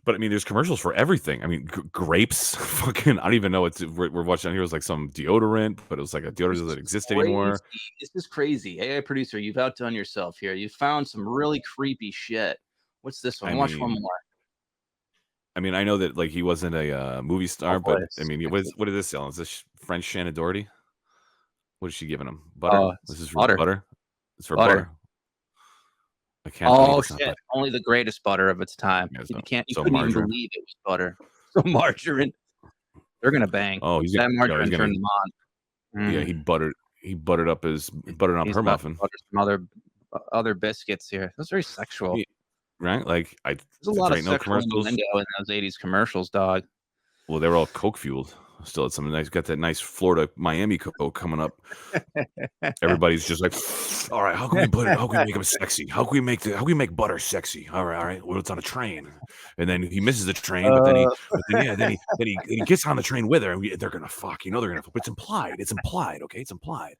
But I mean, there's commercials for everything. I mean, grapes, fucking, I don't even know what we're watching here. It was like some deodorant, but it was like a deodorant that doesn't exist anymore. This is crazy. AI producer, you've outdone yourself here. You found some really creepy shit. What's this one? Watch one more. I mean, I know that like he wasn't a movie star, but I mean, what is this selling? Is this French Shannon Doherty? What is she giving him? Butter? This is for butter. It's for butter. I can't. Oh shit! Only the greatest butter of its time. You couldn't even believe it was butter. So margarine. They're gonna bang. Oh, he's that margarine turned them on. Yeah, he buttered up her muffin. Some other biscuits here. That's very sexual. Right? Like there's a lot of sexual innuendo in those 80s commercials, dog. Well, they were all Coke fueled. Still had some nice, got that nice Florida Miami Coke coming up. Everybody's just like, all right, how can we make them sexy? How can we make butter sexy? All right. Well, it's on a train, and then he misses the train, but then he gets on the train with her, and they're gonna fuck. They're gonna. But it's implied. It's implied. Okay, it's implied.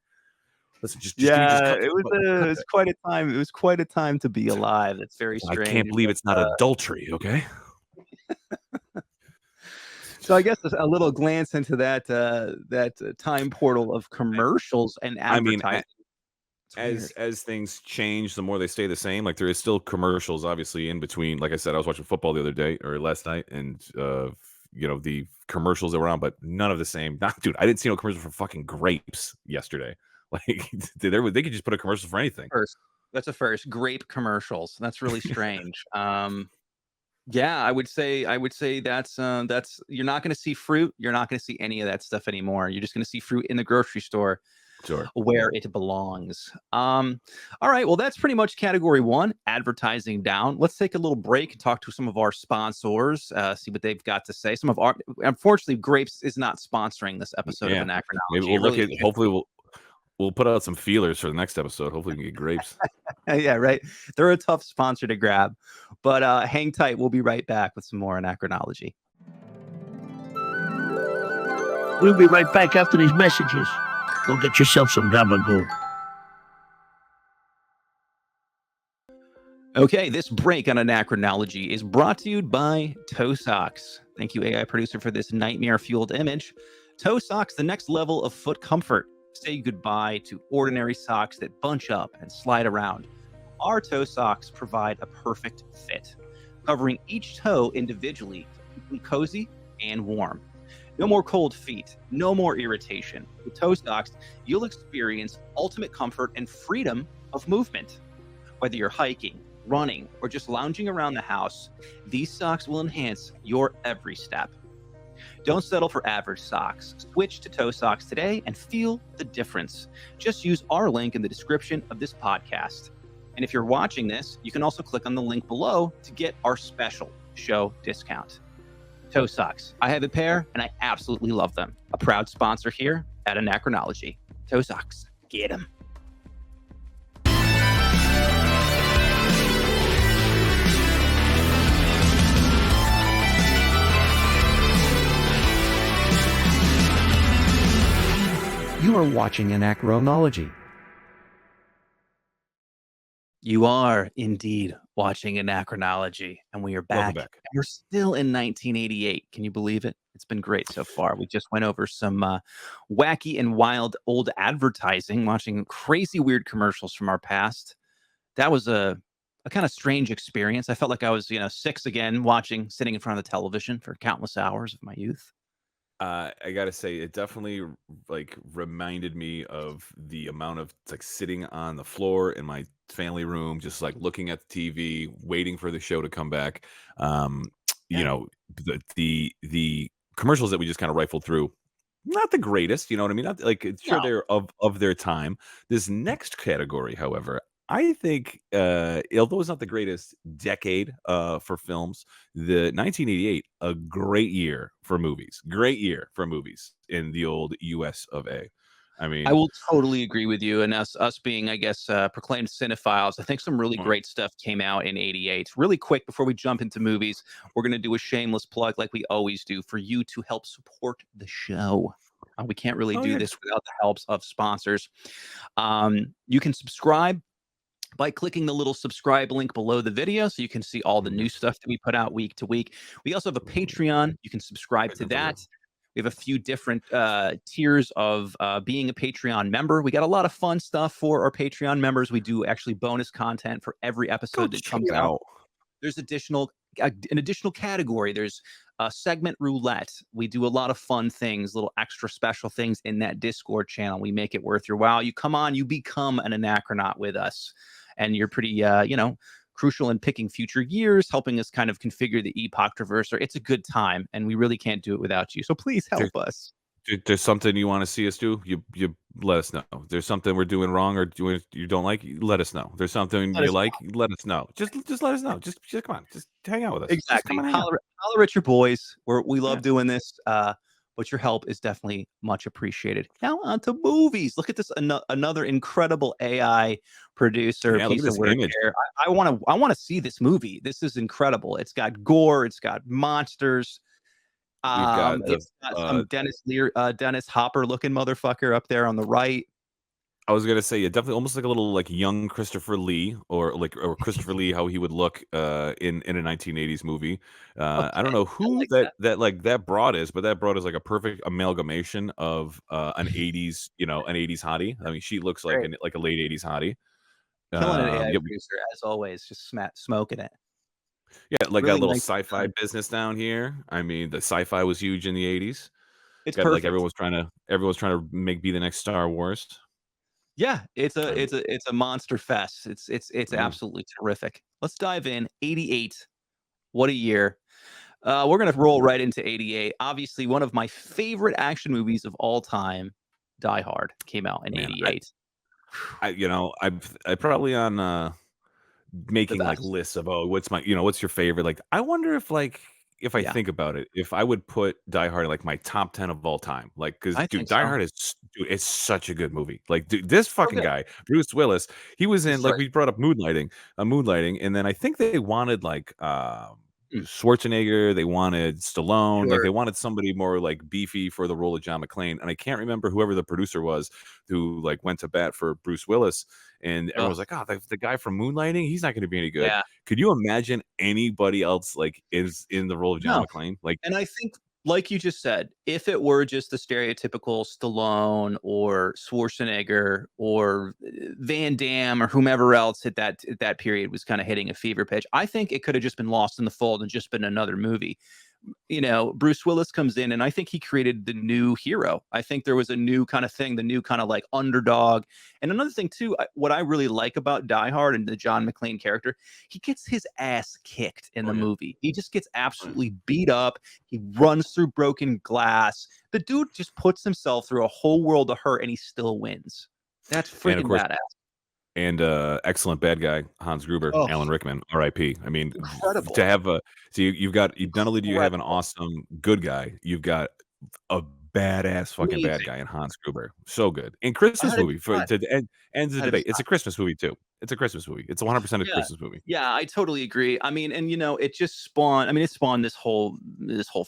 Listen, it was quite a time. It was quite a time to be alive. It's very strange. I can't believe it's not adultery. Okay. So I guess a little glance into that time portal of commercials and advertising. I mean, as things change, the more they stay the same. Like there is still commercials, obviously, in between. Like I said, I was watching football the other day or last night, and the commercials that were on, but none of the same. Dude, I didn't see no commercial for fucking grapes yesterday. Like they could just put a commercial for anything. That's a first. Grape commercials. That's really strange. Yeah, I would say that's you're not going to see fruit. You're not going to see any of that stuff anymore. You're just going to see fruit in the grocery store, where it belongs. All right, well, that's pretty much category 1, advertising down. Let's take a little break and talk to some of our sponsors, see what they've got to say. Unfortunately, Grapes is not sponsoring this episode of Anachronology. Maybe we'll look at. We'll put out some feelers for the next episode. Hopefully, we can get grapes. Yeah, right. They're a tough sponsor to grab, but hang tight. We'll be right back with some more anachronology. We'll be right back after these messages. Go get yourself some gabagool. Okay, this break on anachronology is brought to you by Toe Socks. Thank you, AI producer, for this nightmare-fueled image. Toe Socks, the next level of foot comfort. Say goodbye to ordinary socks that bunch up and slide around. Our toe socks provide a perfect fit, covering each toe individually, keeping cozy and warm. No more cold feet, no more irritation. With toe socks, you'll experience ultimate comfort and freedom of movement. Whether you're hiking, running, or just lounging around the house, these socks will enhance your every step. Don't settle for average socks. Switch to Toe Socks today and feel the difference. Just use our link in the description of this podcast. And if you're watching this, you can also click on the link below to get our special show discount. Toe Socks. I have a pair and I absolutely love them. A proud sponsor here at Anachronology. Toe Socks. Get them. You are watching Anachronology. You are indeed watching Anachronology, and we are back. Welcome back. And we're still in 1988. Can you believe it? It's been great so far. We just went over some wacky and wild old advertising, watching crazy weird commercials from our past. That was a kind of strange experience. I felt like I was, 6 again, sitting in front of the television for countless hours of my youth. I gotta say, it definitely reminded me of the amount of sitting on the floor in my family room, just looking at the TV, waiting for the show to come back. You know, the commercials that we just kind of rifled through, not the greatest, you know what I mean? Not sure No. they're of their time. This next category, however, I think, although it's not the greatest decade for films, the 1988, a great year for movies. Great year for movies in the old US of A. I mean, I will totally agree with you. And us being, I guess, proclaimed cinephiles, I think some really great stuff came out in 88. Really quick, before we jump into movies, we're going to do a shameless plug like we always do for you to help support the show. We can't really do this without the helps of sponsors. You can subscribe by clicking the little subscribe link below the video so you can see all the new stuff that we put out week to week. We also have a Patreon. You can subscribe to that. We have a few different tiers of being a Patreon member. We got a lot of fun stuff for our Patreon members. We do actually bonus content for every episode that comes out. There's an additional category. There's a segment roulette. We do a lot of fun things, little extra special things in that Discord channel. We make it worth your while. You come on, you become an anachronaut with us. And you're pretty, crucial in picking future years, helping us kind of configure the Epoch Traverser. It's a good time, and we really can't do it without you. So please help us. There's something you want to see us do, you let us know. There's something we're doing wrong or you don't like, let us know. There's something you like, let us know. Just let us know. Just come on, just hang out with us. Exactly. Holler at your boys. We love doing this. But your help is definitely much appreciated. Now on to movies. Look at this, another incredible AI producer piece of work here. I want to see this movie. This is incredible. It's got gore. It's got monsters. It's got some Dennis Hopper looking motherfucker up there on the right. I was gonna say, definitely almost like a little young Christopher Lee, or Christopher Lee, how he would look in a 1980s movie. I don't know who that broad is, but that broad is a perfect amalgamation of an 80s, an 80s hottie. I mean, she looks like a late 80s hottie. Killing it, AI producer, as always, just smoking it. Yeah, really got a little sci-fi business down here. I mean, the sci-fi was huge in the 80s. It's perfect. Everyone's trying to be the next Star Wars. Yeah, it's a monster fest. It's absolutely terrific. Let's dive in. 88. What a year. We're gonna roll right into 88. Obviously, one of my favorite action movies of all time, Die Hard, came out in 88. I probably on making lists of what's my what's your favorite. I wonder if I think about it, if I would put Die Hard in my top 10 of all time, because Die Hard is Dude, it's such a good movie. Like, dude, this fucking good. guy, Bruce Willis, he was in That's like right. we brought up Moonlighting, and then I think they wanted like Mm. Schwarzenegger, they wanted Stallone, like Sure. they wanted somebody more like beefy for the role of John McClane, and I can't remember whoever the producer was who like went to bat for Bruce Willis, and everyone Ugh. was like, "Oh, the guy from Moonlighting, he's not going to be any good." Yeah. Could you imagine anybody else like is in the role of John No. McClane? Like, And I think, like you just said, if it were just the stereotypical Stallone or Schwarzenegger or Van Damme or whomever else at that period was kind of hitting a fever pitch, I think it could have just been lost in the fold and just been another movie. You know, Bruce Willis comes in and I think he created the new hero. I think there was a new kind of thing, the new kind of like underdog. And another thing too, what I really like about Die Hard and the John McClane character, he gets his ass kicked in the movie. He just gets absolutely beat up. He runs through broken glass. The dude just puts himself through a whole world of hurt and he still wins. That's and of freaking course, badass. and excellent bad guy Hans Gruber, Oh, Alan Rickman, R.I.P. I mean, incredible. to have a so you've got not only do you have an Incredible. awesome good guy, you've got a badass fucking bad Amazing. guy in Hans Gruber. So good. And I Christmas had a movie good for time. to end the I had a debate. good It's a time. Christmas movie too. It's a Christmas movie. It's 100% a Yeah. Christmas movie. Yeah, I totally agree. I mean, and you know, it just spawned. I mean, it spawned this whole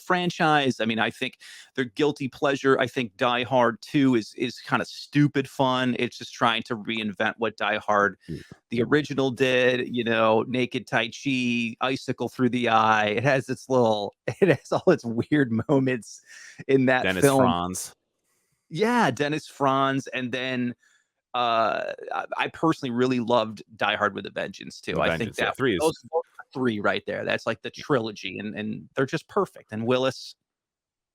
franchise. I mean, I think their guilty pleasure. I think Die Hard 2 is kind of stupid fun. It's just trying to reinvent what Die Hard the original did. You know, naked Tai Chi, icicle through the eye. It has it has all its weird moments in that Dennis film. Franz. Yeah, Dennis Franz, and then I personally really loved Die Hard with a Vengeance too. The I Vengeance, think yeah, that 3 is those are three right there. That's like the trilogy, and they're just perfect. And Willis,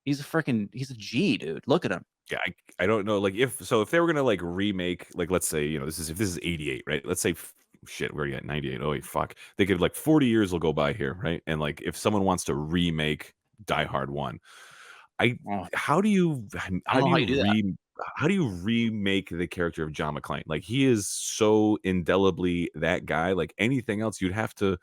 he's a G, dude. Look at him. yeah, I don't know, like if they were gonna like remake, like let's say, you know, this is 88, right? Let's say shit, we're at 98. Oh wait, fuck. They could like 40 years will go by here, right? And like if someone wants to remake Die Hard 1, Oh, how do you I don't know how you do that. how do you remake the character of John McClane? Like he is so indelibly that guy. Like anything else, you'd have to.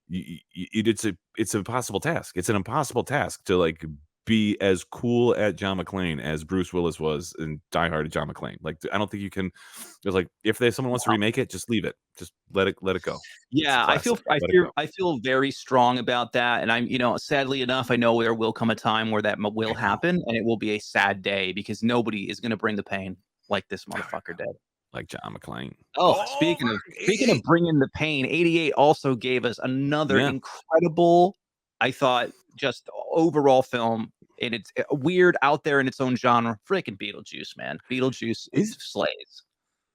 It's an impossible task. It's an impossible task to like be as cool at John McClane as Bruce Willis was in Die Hard John McClane. Like I don't think you can. It's like if someone wants to remake it, just leave it. Just let it go. Yeah, I feel Let it go. I feel very strong about that, and I'm sadly enough, I know there will come a time where that will happen, and it will be a sad day because nobody is going to bring the pain like this motherfucker did. Like John McClane. Oh, speaking of bringing the pain, 88 also gave us another incredible, I thought, just overall film. And it's weird out there in its own genre. Freaking Beetlejuice, man. Beetlejuice slays.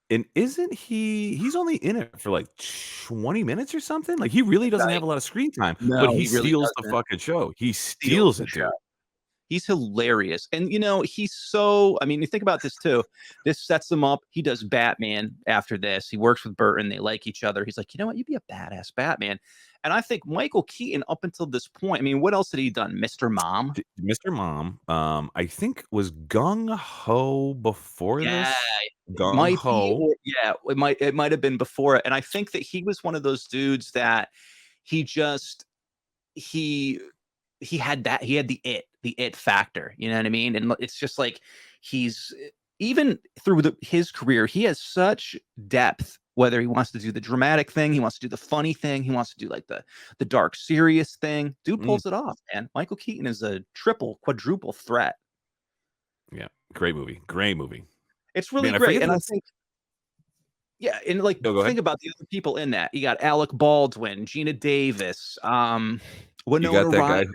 And isn't he's only in it for like 20 minutes or something? Like he really doesn't have a lot of screen time, No, but he he really steals the doesn't. fucking show. He steals it, dude. He's hilarious. And he's so, I mean, you think about this too. This sets him up. He does Batman after this. He works with Burton. They like each other. He's like, you know what? You'd be a badass Batman. And I think Michael Keaton, up until this point, I mean, what else had he done? Mr. Mom? Mr. Mom, I think was Gung Ho before Yeah, this. Gung Ho. yeah, it might have been before it. And I think that he was one of those dudes that he just he had the it factor, you know what I mean? And it's just like he's even through his career, he has such depth. Whether he wants to do the dramatic thing, he wants to do the funny thing, he wants to do like the dark serious thing. Dude pulls it off, man. Michael Keaton is a quadruple threat. Yeah, great movie. It's really Man, great, and I think. Yeah, and like think about the other people in that. You got Alec Baldwin, Gina Davis, Winona you got that Ryder.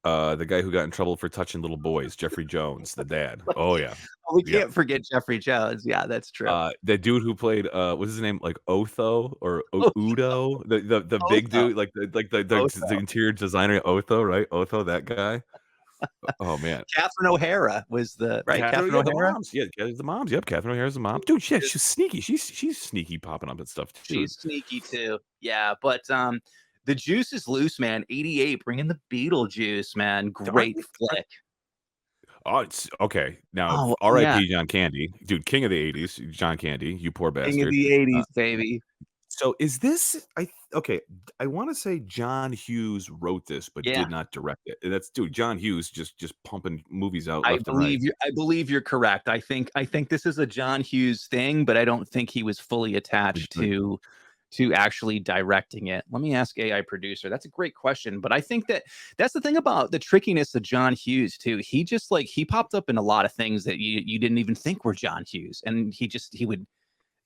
guy, the guy who got in trouble for touching little boys, Jeffrey Jones, the dad. Oh yeah, we can't forget Jeffrey Jones. Yeah, that's true. The dude who played what's his name, like Otho or Udo, the big dude, like the interior designer Otho, right? Otho, that guy. Oh man, Catherine O'Hara was the Catherine O'Hara. The moms. Yep, Catherine O'Hara's the mom. Dude, she's sneaky. She's sneaky, popping up and stuff too. She's sneaky too. Yeah, but the juice is loose, man. 88, bringing the Beetlejuice, man. Great flick. Oh, it's okay. Now, R.I.P. John Candy, dude, king of the '80s, John Candy, you poor bastard. King of the '80s, baby. So is this okay, I wanna say John Hughes wrote this, but Yeah. did not direct it. And that's dude, John Hughes just pumping movies out I left and right. believe you're correct. I think this is a John Hughes thing, but I don't think he was fully attached to actually directing it. Let me ask AI producer. That's a great question, but I think that's the thing about the trickiness of John Hughes too. He just like he popped up in a lot of things that you didn't even think were John Hughes, and he would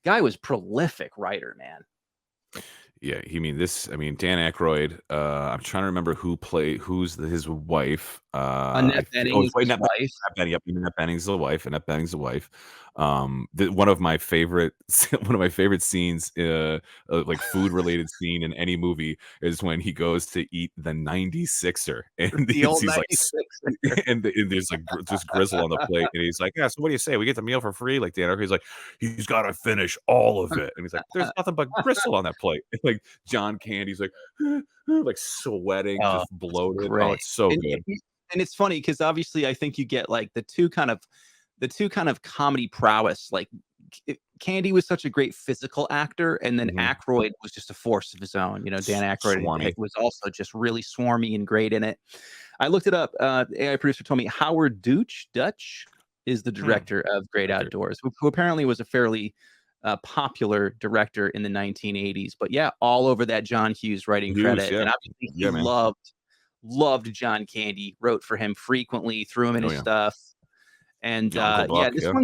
guy was prolific writer, man. Yeah, I mean, Dan Aykroyd, I'm trying to remember his wife. Annette Bening's Annette wife. Bening, yep, Annette Bening's the wife. Annette Bening's the wife. One of my favorite scenes, like food related scene in any movie is when he goes to eat the 96er and The old he's like 96er. and there's like just grizzle on the plate and he's like, yeah, so what do you say? We get the meal for free? Like Dan Aykroyd's like, he's got to finish all of it, and he's like, there's nothing but gristle on that plate. And like John Candy's like, like sweating, Oh, just bloated. Oh, great. it's so And, good. and it's funny because obviously I think you get like the two kind of comedy prowess. Like Candy was such a great physical actor, and then Mhm. Aykroyd was just a force of his own. You know, Dan Aykroyd Swarmy. was also just really swarmy and great in it. I looked it up. AI producer told me Howard Dutch is the director of Great Okay. Outdoors, who apparently was a fairly popular director in the 1980s. But yeah, all over that John Hughes writing Hughes, credit, yeah. and obviously he Yeah, man. loved John Candy, wrote for him frequently, threw him in Oh, his yeah. stuff. And Yeah, Uncle yeah, Buck, yeah.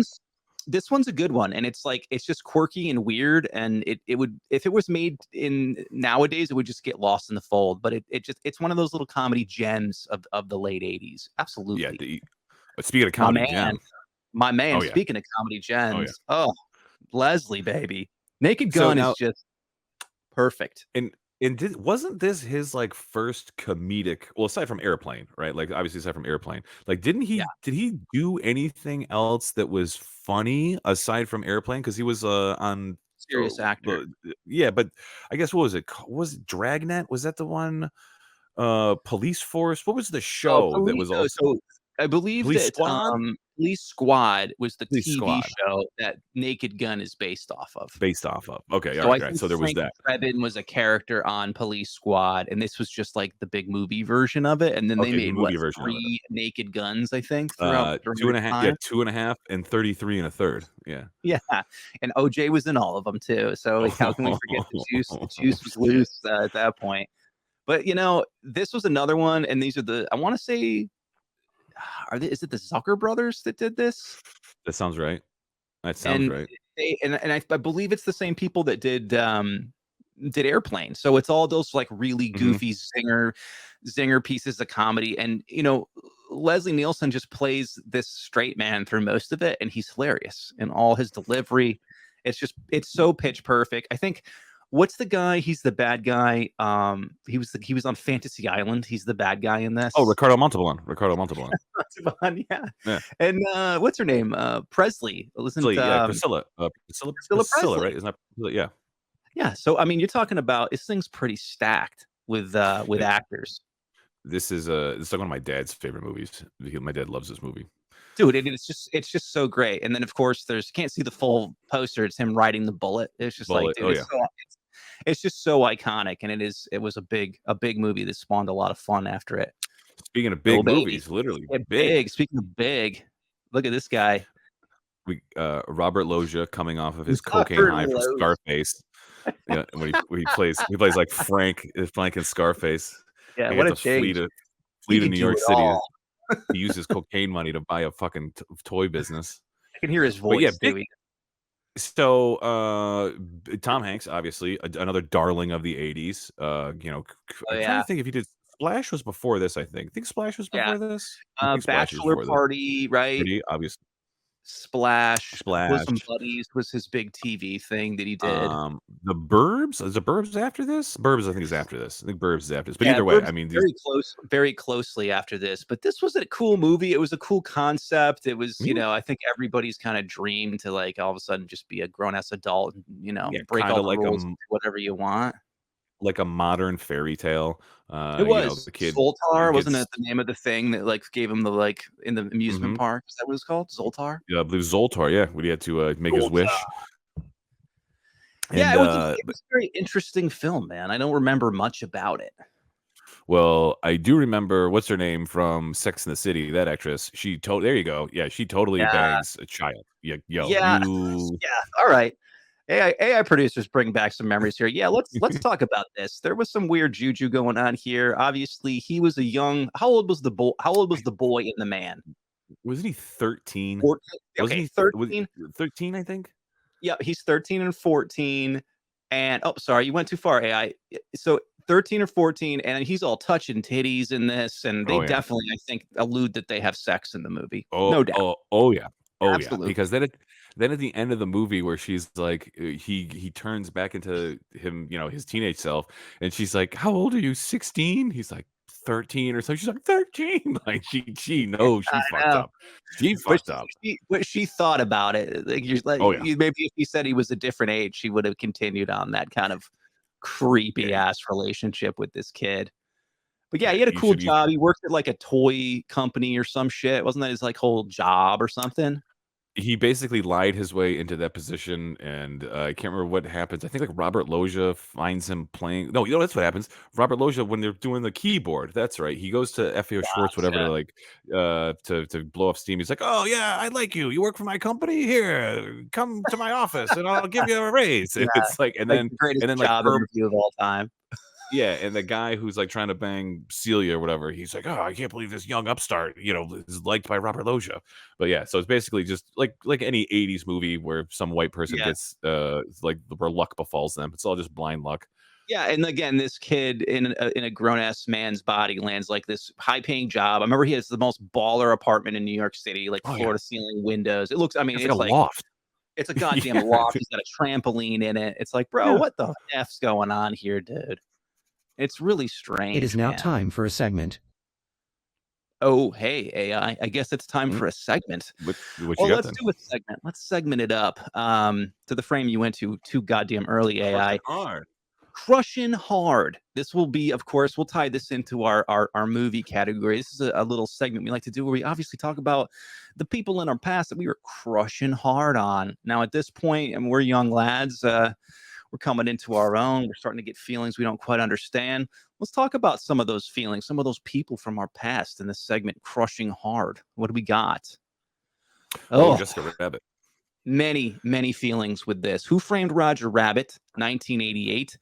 this one's a good one, and it's like it's just quirky and weird, and it would, if it was made in nowadays, it would just get lost in the fold. But it's one of those little comedy gems of the late 80s. Yeah, Absolutely. but speaking of My comedy man. gem. My man, Oh, yeah. speaking of comedy Oh, yeah. gems, oh, Leslie, baby. Naked So Gun now is just perfect. and wasn't this his like first comedic, well, aside from Airplane, right? Like obviously aside from Airplane. Like did he do anything else that was funny aside from Airplane? Because he was on Serious actor. yeah, but I guess what was it? Was it Dragnet? Was that the one? Police Force? What was the Oh, show that police. was also So I believe Police that Squad? Police Squad was the Police TV Squad show that Naked Gun is based off of. based off of. Okay, So I all right. think So there was Frank that. Drebin was a character on Police Squad, and this was just like the big movie version of it. And then they Okay, the made what, movie version of it. 3 Naked Guns, I think, throughout during Two and the a half, time. 2.5 and 33 and a third. Yeah. Yeah, and OJ was in all of them too. So like, how can we forget the juice? The juice was loose at that point. But you know, this was another one, and these are I want to say, is it the Zucker brothers that did this? That sounds right. That sounds And right. I believe it's the same people that did Airplane. So it's all those like really Mhm. goofy zinger pieces of comedy. And you know, Leslie Nielsen just plays this straight man through most of it, and he's hilarious in all his delivery. It's so pitch perfect. I think, what's the guy? He's the bad guy. He was on Fantasy Island. He's the bad guy in this. Oh, Ricardo Montalban. Yeah. Yeah. And what's her name? Presley. Wasn't Priscilla. Priscilla, Presley. right? Isn't that Priscilla? Yeah. Yeah. So I mean, you're talking about, this thing's pretty stacked with actors. This is like one of my dad's favorite movies. My dad loves this movie. Dude, it's just so great. And then of course you can't see the full poster. It's him riding the bullet. It's just like, Bullet. dude, Oh, it's just so iconic, and it was a big movie that spawned a lot of fun after it. Speaking of Oh, big baby. movies, literally Yeah, big. Speaking of big, look at this guy. Robert Loggia coming off of his Robert cocaine high from Loggia. Scarface. Yeah, when he plays like Frank in Scarface. Yeah, He what a gets to change. flee He to could New do York it City. all. He uses cocaine money to buy a fucking toy business. I can hear his But yeah, voice too. so Tom Hanks, obviously another darling of the 80s. I'm trying yeah. to think if he did. Splash was before this, I think. Think Splash was Yeah. before this? I think Splash was Bachelor before this. Party, right? Pretty obvious. Splash. Bosom Splash. Buddies was his big TV thing that he did. The Burbs? Is the Burbs after this? Burbs, I think, is after this. I think Burbs is after this. But Yeah, either way, Burbs I mean, very closely after this. But this was a cool movie. It was a cool concept. It was, Mhm. I think everybody's kind of dream to like all of a sudden just be a grown ass adult and Yeah, break kinda all the like rules, and do whatever you want. like a modern fairy tale. It was the kid Zoltar, wasn't gets, it the name of the thing that like gave him the like in the amusement Mhm. park? Is that what it's called? Zoltar? yeah, I believe Zoltar, yeah, when he had to make his wish. Yeah, And it was a very interesting film, man. I don't remember much about it. well, I do remember what's her name from Sex and the City, that actress. There you go. Yeah, she totally Yeah, bangs a child. Yeah, yo, yeah, you yeah. All right. AI producers bring back some memories here. Yeah, let's talk about this. There was some weird juju going on here. Obviously, he was a young. How old was the boy? How old was the boy and the man? wasn't he 13? 14. Wasn't Okay, he 13. 13, I think? Yeah, he's 13 and 14. And oh, sorry, you went too far, AI. So 13 or 14, and he's all touching titties in this, and they Oh yeah. definitely, I think, allude that they have sex in the movie. Oh, No doubt. oh yeah. Oh yeah. Absolutely. Because then at the end of the movie where she's like he turns back into him, his teenage self, and she's like, "How old are you? 16?" He's like 13 or so. She's like 13. Like she knows she I fucked know. up. She But fucked up. she thought about it. Oh yeah. Maybe if he said he was a different age, she would have continued on that kind of creepy Yeah. ass relationship with this kid. But yeah, Yeah. he had a You cool should use job. He worked at like a toy company or some shit. Wasn't that his like whole job or something? He basically lied his way into that position, and I can't remember what happens. I think like Robert Loggia finds him playing. No, that's what happens. Robert Loggia when they're doing the keyboard. That's right. He goes to FAO Schwartz, whatever, Gotcha. to like to blow off steam. He's like, "Oh yeah, I like you. You work for my company. Here, come to my office, and I'll give you a raise." Yeah, And it's like, like the greatest like job Herb. interview of all time. Yeah, and the guy who's, like, trying to bang Celia or whatever, he's like, "Oh, I can't believe this young upstart, is liked by Robert Loggia." But, yeah, so it's basically just like any '80s movie where some white person Yeah. gets, like, where luck befalls them. It's all just blind luck. Yeah, and again, this kid in a grown ass man's body lands like this high paying job. I remember he has the most baller apartment in New York City, like Oh, floor yeah. to ceiling windows. It looks, I mean, It's like a it's like loft. it's a goddamn Yeah. loft. He's got a trampoline in it. It's like, bro, Yeah. what the f's going on here, dude? It's really It is strange, now man. time for a segment. Oh, hey, AI. I guess it's time Mhm. for a segment. What you Well, got let's then? do a segment. Let's segment it up. To the frame you went to too goddamn early, AI. Hard. Crushing hard. This will be, of course, we'll tie this into our movie category. This is a little segment we like to do where we obviously talk about the people in our past that we were crushing hard on. Now, at this point, and we're young lads, we're coming into our own. We're starting to get feelings we don't quite understand. Let's talk about some of those feelings, some of those people from our past in this segment, crushing hard. What do we got? Oh, Jessica Rabbit. Many feelings with this. Who Framed Roger Rabbit, 1988.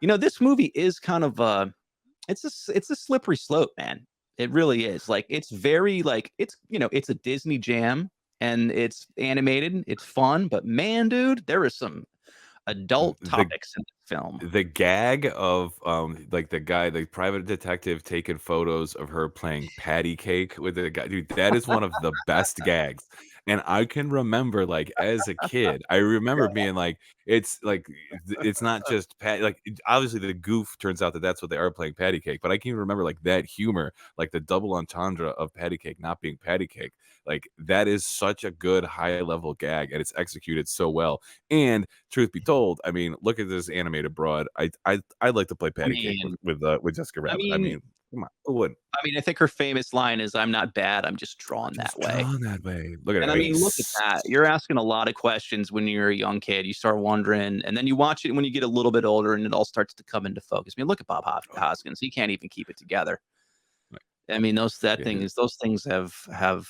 This movie is kind of it's a slippery slope, man. It really is. Like it's very like it's a Disney jam and it's animated, it's fun, but man, dude, there is some adult The topics in this film. the gag of, like, the private detective taking photos of her playing patty cake with the guy, dude, that is one of the best gags, and I can remember, like, as a kid, I remember being like, it's not just pat like, obviously, the goof turns out that that's what they are playing patty cake, but I can remember, like, that humor, like, the double entendre of patty cake not being patty cake, like, that is such a good high-level gag, and it's executed so well, and truth be told, I mean, look at this animated broad. I'd like to play I patty cake mean, with Jessica I Rabbit. I mean, mean, come on, who wouldn't? I think her famous line is "I'm not bad, I'm just drawn that Just way." drawn that way. Look at And her I mean, look at face. that. You're asking a lot of questions when you're a young kid. You start wondering, and then you watch it when you get a little bit older, and it all starts to come into focus. I mean, look at Bob Hoskins. He can't even keep it together. I mean, those things have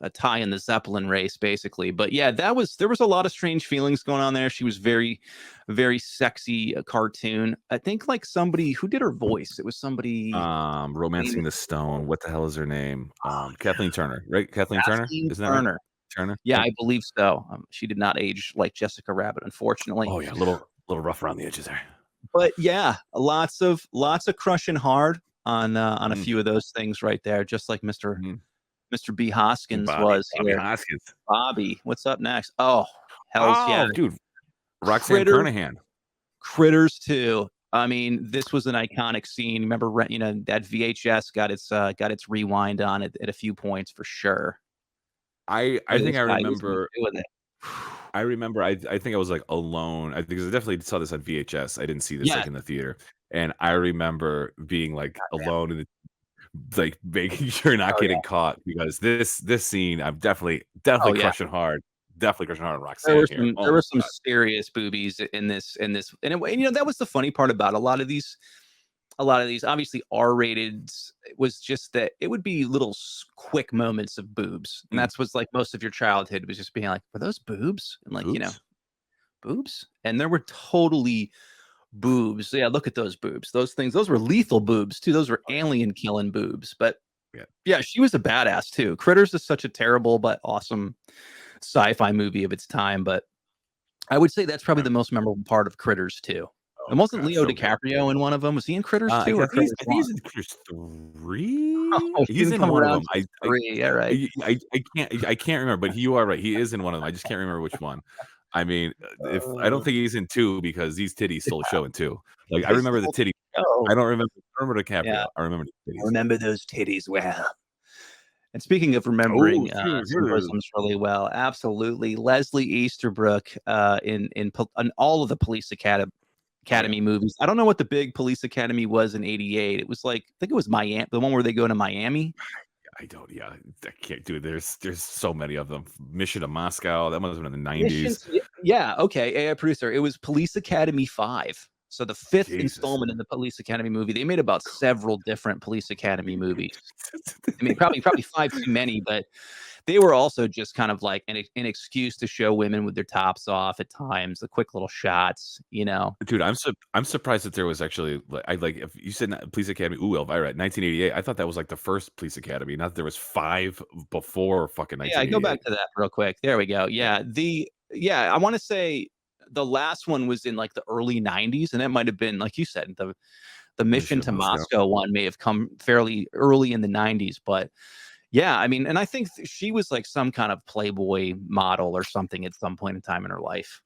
a tie in the Zeppelin race, basically. But yeah, there was a lot of strange feelings going on there. She was very, very sexy cartoon. I think like somebody who did her voice. It was somebody. Romancing the Stone. What the hell is her name? Kathleen Turner, right? Kathleen Turner? Kathleen Isn't that right? Turner. Turner? Yeah, Yep. I believe so. She did not age like Jessica Rabbit, unfortunately. Oh yeah, a little rough around the edges there. But yeah, lots of crushing hard on a Mm. few of those things right there, just like Mr. Mhm. Mr. B. Hoskins Bobby was Bobby here. Hoskins. Bobby, what's up next? Oh, hell's yeah. Oh, dude, Roxanne Critter- Kernahan. Critters 2. I mean, this was an iconic scene. Remember, that VHS got its rewind on it at a few points for sure. I Where think this I guy was remember doing it. I remember I think I was, like, alone. I because I definitely saw this on VHS. I didn't see this, Yeah. like, in the theater, and I remember being, like, Goddamn. alone in the like, making sure not Oh, getting caught because this scene, I'm definitely Oh, yeah. crushing hard. definitely crushing hard on There Roxanne were here. there Oh were my some god. serious boobies in this, and that was the funny part about a lot of these obviously R-rated. It was just that it would be little quick moments of boobs, and Mm. that's what's like most of your childhood was just being like, were those boobs? And like, Oops. boobs, and there were totally boobs. Yeah, look at those boobs. Those things, those were lethal boobs too. Those were alien killing boobs. But Yeah. yeah, she was a badass too. Critters is such a terrible but awesome sci-fi movie of its time, but I would say that's probably the most memorable part of Critters too. Oh And my wasn't god, Leo so good. DiCaprio in one of them? Was he in Critters 2 or Critters I think 1? he's in Critters 3. Oh, he He's was in coming one of around them. to 3. Yeah, right. I can't remember, but you are right. He is in one of them. I just can't remember which one. I mean, if I don't think he's in 2 because these titties stole the show in 2. Like I They remember the stole titty. the show. I don't remember DiCaprio. Yeah. I remember the I titties. remember those titties well. And speaking of remembering some bosoms really well, absolutely, Leslie Easterbrook in all of the Police Academy movies. I don't know what the big Police Academy was in '88. It was like, I think it was Miami, the one where they go to Miami. I don't. Yeah, I can't do it. There's so many of them. Mission to Moscow. That must have been in the 90s. Yeah. Okay. AI producer. It was Police Academy 5. So the 5th Jesus. installment in the Police Academy movie. They made about several different Police Academy movies. I mean, probably 5 too many, but they were also just kind of like an excuse to show women with their tops off at times, the quick little shots, Dude, I'm surprised that there was actually if you said Police Academy, Elvira, 1988. I thought that was like the first Police Academy, not that there was 5 before fucking Yeah, 1988. go back to that real quick. There we go. Yeah, I want to say the last one was in like the early 90s, and that might have been, like you said, the Mission to Moscow one may have come fairly early in the 90s, but yeah, I mean, and I think she was like some kind of Playboy model or something at some point in time in her life.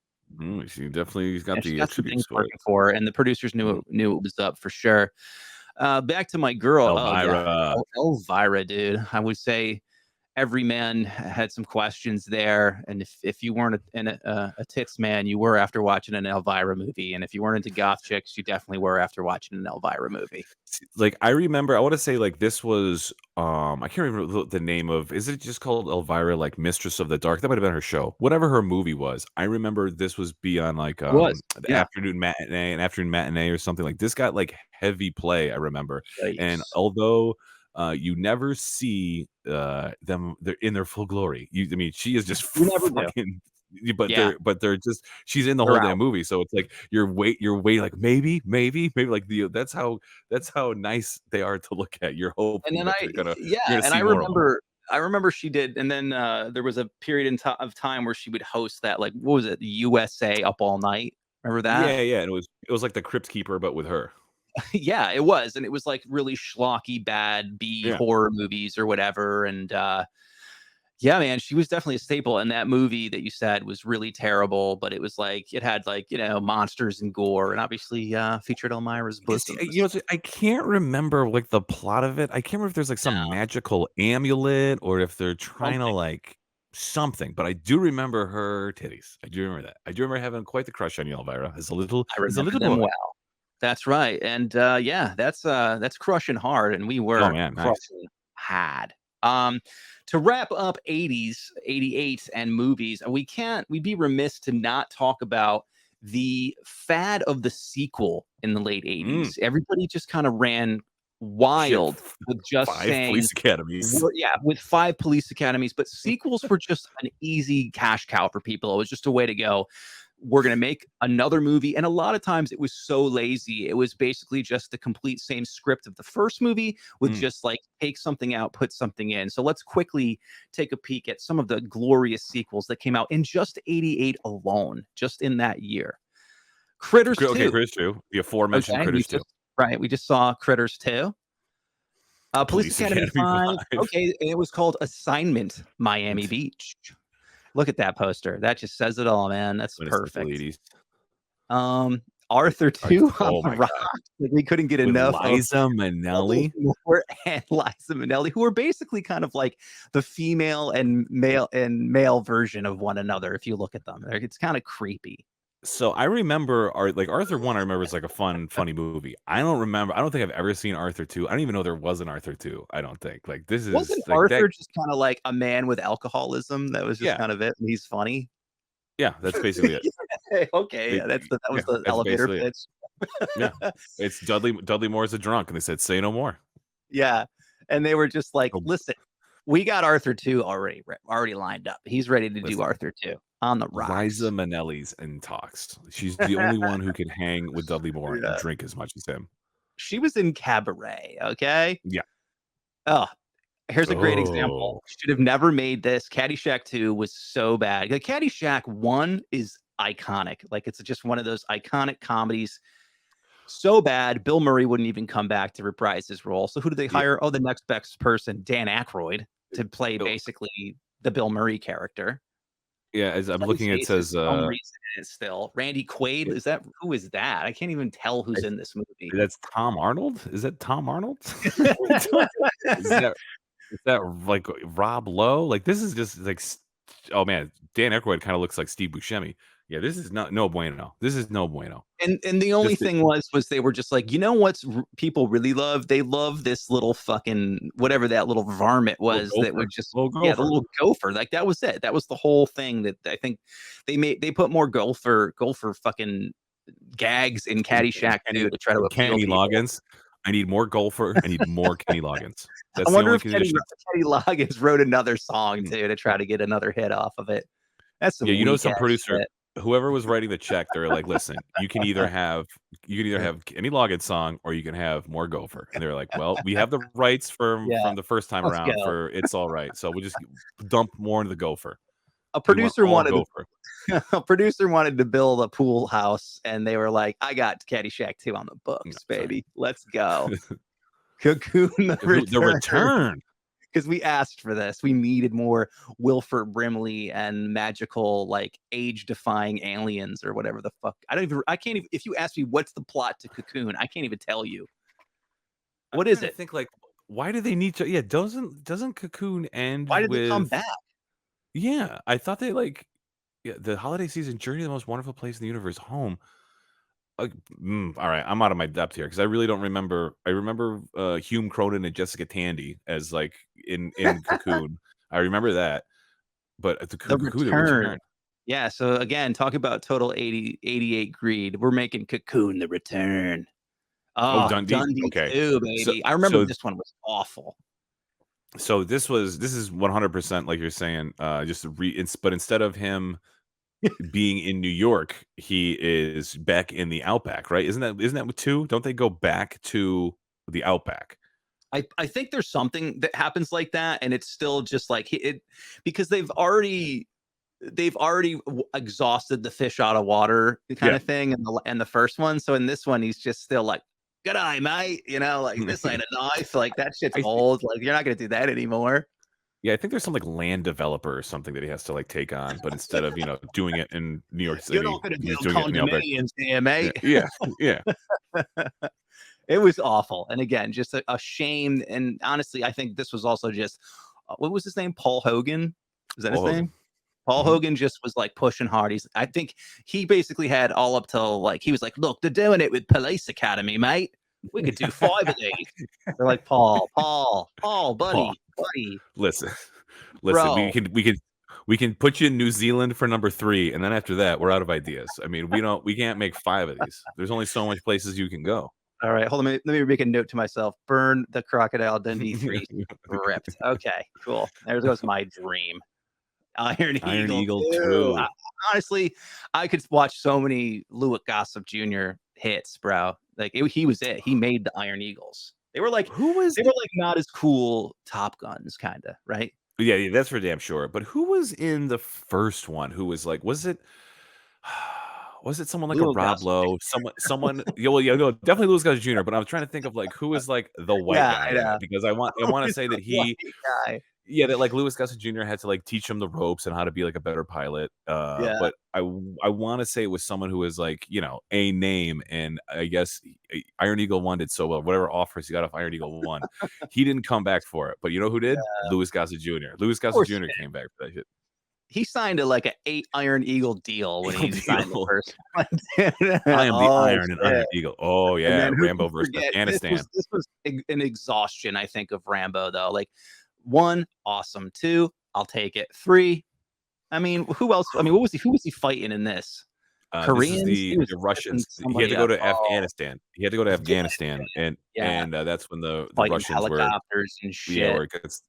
She definitely's got She the got some attributes things for it. working for her, and the producers knew it was up for sure. Back to my girl, Elvira. Elvira, dude. I would say every man had some questions there, and if you weren't a tits man, you were after watching an Elvira movie, and if you weren't into goth chicks, you definitely were after watching an Elvira movie. Like I remember, I want to say like this was I can't remember the name of. Is it just called Elvira, like Mistress of the Dark? That might have been her show. Whatever her movie was, I remember this was beyond like the afternoon matinee or something. Like this got like heavy play. I remember, and although you never see them they're in their full glory. I mean, she is just fucking. But they're just she's in the whole damn movie, so it's like you're waiting like maybe like that's how nice they are to look at. You're hoping and then I remember she did, and then there was a period of time where she would host that, like, what was it, the USA Up All Night? Remember that? Yeah, and it was like the Crypt Keeper, but with her. Yeah, it was, and it was like really schlocky, bad horror movies or whatever, and yeah, man, she was definitely a staple. And that movie that you said was really terrible, but it was like it had like monsters and gore, and obviously featured Elvira's bosom. I can't remember like the plot of it. I can't remember if there's like some magical amulet or if they're trying to like something. But I do remember her titties. I do remember that. I do remember having quite the crush on you, Elvira. As a little them boy. Well. That's right, and yeah, that's crushing hard, and we were crushing hard. To wrap up 80s, 88 and movies, we'd be remiss to not talk about the fad of the sequel in the late 80s. Everybody just kind of ran wild with just 5 saying police academies. With 5 police academies, but sequels were just an easy cash cow for people. It was just a way to go, we're going to make another movie. And a lot of times it was so lazy. It was basically just the complete same script of the first movie with just like take something out, put something in. So let's quickly take a peek at some of the glorious sequels that came out in just 88 alone, just in that year. Critters 2. Okay, Critters 2. The aforementioned Critters 2. Right. We just saw Critters 2. Police Academy 5. Okay. It was called Assignment Miami Beach. Look at that poster. That just says it all, man. That's perfect. Arthur 2 on the Rocks. Like, we couldn't get enough. Liza Minnelli. And Liza Minnelli, who are basically kind of like the female and male version of one another. If you look at them, it's kind of creepy. So I remember Arthur 1, I remember is like a funny movie. I don't think I've ever seen Arthur 2. I don't even know there was an Arthur 2. I don't think. Like this is Wasn't like that. Arthur just kind of like a man with alcoholism? That was just Yeah. kind of it. And he's funny. Yeah, that's basically it. Okay, yeah, that was the That's elevator basically it. pitch. Yeah. It's Dudley Moore's a drunk and they said say no more. Yeah, and they were just like, Oh. "Listen, we got Arthur 2 already lined up. He's ready to do Listen. Arthur 2 on the rocks." Liza Minnelli's in talks. She's the only one who can hang with Dudley Moore Yeah. and drink as much as him. She was in Cabaret, okay? Yeah. Oh, here's a great example. Should have never made this. Caddyshack 2 was so bad. Like Caddyshack 1 is iconic. Like it's just one of those iconic comedies. So bad, Bill Murray wouldn't even come back to reprise his role. So who did they hire? Oh, the next best person, Dan Aykroyd, to play basically the Bill Murray character. Yeah, as I'm looking, it says still Randy Quaid. Who is that? I can't even tell who's in this movie. That's Tom Arnold. Is that Tom Arnold? is that like Rob Lowe? Like this is just like, oh man, Dan Aykroyd kind of looks like Steve Buscemi. Yeah, this is no bueno. This is no bueno. And the only thing was they were just like, you know what's people really love? They love this little fucking whatever that little varmint was that would just the little gopher. Like that was it. That was the whole thing that I think they put more gopher fucking gags in Caddyshack 2 to try to appeal Kenny people. Loggins. I need more golfer. I need more Kenny Loggins. That's I wonder the if only condition. Kenny Loggins wrote another song too to try to get another hit off of it. That's some some producer. shit. Whoever was writing the check, they're like, listen, you can either have Kenny Loggins song or you can have more gopher. And they're like, well, we have the rights from the first time Let's around go. for It's All Right. So we'll just dump more into the gopher. A producer wanted gopher. a producer wanted to build a pool house, and they were like, "I got Caddyshack 2 on the books, baby. Let's go." Cocoon The return. Because we asked for this. We needed more Wilford Brimley and magical, like age-defying aliens or whatever the fuck. I can't even. If you ask me what's the plot to Cocoon, I can't even tell you. What is it? I think like, why do they need to? Yeah, doesn't Cocoon end? Why did they come back? Yeah, I thought they like the holiday season journey to the most wonderful place in the universe, home. All right, I'm out of my depth here because I really don't remember. I remember Hume Cronin and Jessica Tandy as like in Cocoon. I remember that, but the return. Yeah. So again, talk about total 88 greed. We're making Cocoon the return. Oh, Dundee okay, too, baby. So, I remember this one was awful. So this is 100% like you're saying. But instead of him being in New York, he is back in the Outback, right? Isn't that 2? Don't they go back to the Outback? I think there's something that happens like that, and it's still just like it because they've already exhausted the fish out of water kind of thing in the first one. So in this one, he's just still like, "Good eye, mate." You know, like this ain't a knife. Like that shit's old. Like you're not gonna do that anymore. Yeah, I think there's some like land developer or something that he has to like take on, but instead of doing it in New York City, You're not gonna he's build doing it in the Outback. condominiums here, mate. Yeah. It was awful. And again, just a shame. And honestly, I think this was also just what was his name? Paul Hogan. Is that his name? Paul Hogan just was like pushing hard. I think he basically had all up till like he was like, "Look, they're doing it with Police Academy, mate. We could do 5 of these." They're like, Paul, buddy. Listen, Bro. we can put you in New Zealand for number 3, and then after that, we're out of ideas. I mean, we can't make 5 of these. There's only so much places you can go. All right, hold on. Let me make a note to myself. Burn the Crocodile Dundee 3 ripped. Okay, cool. There goes my dream. Iron Eagle 2. Honestly, I could watch so many Louis Gossett Jr. hits, bro. Like he was it. He made the Iron Eagles. They were like not as cool Top Guns, kind of, right? Yeah, that's for damn sure. But who was in the first one? Who was like? Was it someone like Louis a Rob Gossett. Lowe? Someone? No, definitely Louis Gossett Jr. But I was trying to think of like who was like the white guy because I want to say that he. Yeah, that like Louis Gossett Jr. had to like teach him the ropes and how to be like a better pilot. But I want to say it was someone who was like a name, and I guess Iron Eagle 1 did so well. Whatever offers he got off Iron Eagle 1, he didn't come back for it. But you know who did? Louis Gossett Jr. Louis Gossett Jr. came back for that shit. he signed a like an 8 Iron Eagle deal when he Eagle signed the deal. first one. I am the Oh, Iron and Iron shit. Eagle. Oh And yeah, then who Rambo can versus forget Afghanistan. this was an exhaustion, I think, of Rambo though. Like 1, awesome. 2, I'll take it. 3, I mean, who else? I mean, who was he fighting in this? This is Koreans? He the was Russians. He had somebody to go up. to Oh, Afghanistan. He had to go to Afghanistan, and yeah. that's when the Fighting Russians were helicopters and yeah, shit. where it gets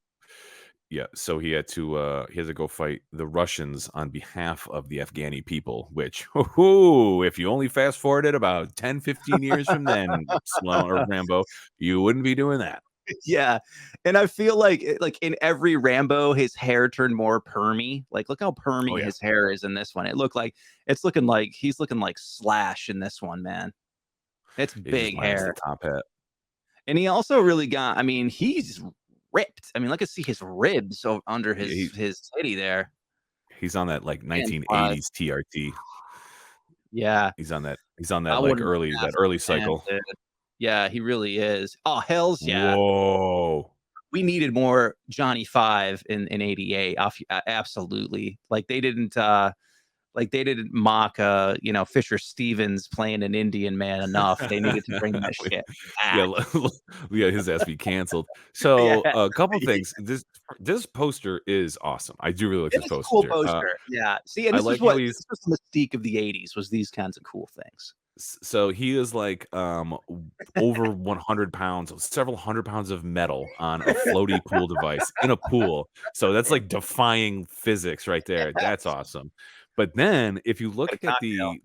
yeah. So he had to go fight the Russians on behalf of the Afghani people. Which, if you only fast forwarded about 10, 15 years from then, Sloan or Rambo, you wouldn't be doing that. Yeah, and I feel like in every Rambo, his hair turned more permy. Like, look how permy Oh, yeah. his hair is in this one. It's looking like he's looking like Slash in this one, man. It's He just big minus the hair, top hat. and he also really got. I mean, he's ripped. I mean, look at see his ribs under Yeah, his titty there. he's on that like And 1980s TRT. Yeah, He's on that I like wouldn't early cycle. dude. Yeah, he really is. Oh, hells yeah. Whoa. We needed more Johnny Five in '88. Absolutely. Like they didn't mock Fisher Stevens playing an Indian man enough. They needed to bring that shit Yeah, back. yeah, his ass be canceled. So Yeah. a couple things. This poster is awesome. I do really like It this is a cool poster. poster. Yeah. See, and I this like is how what he's this was the mystique of the '80s was these kinds of cool things. so he is like over 100 pounds, several hundred pounds of metal on a floaty pool device in a pool. So that's like defying physics right there. That's awesome. But then if you look Like a at cocktail.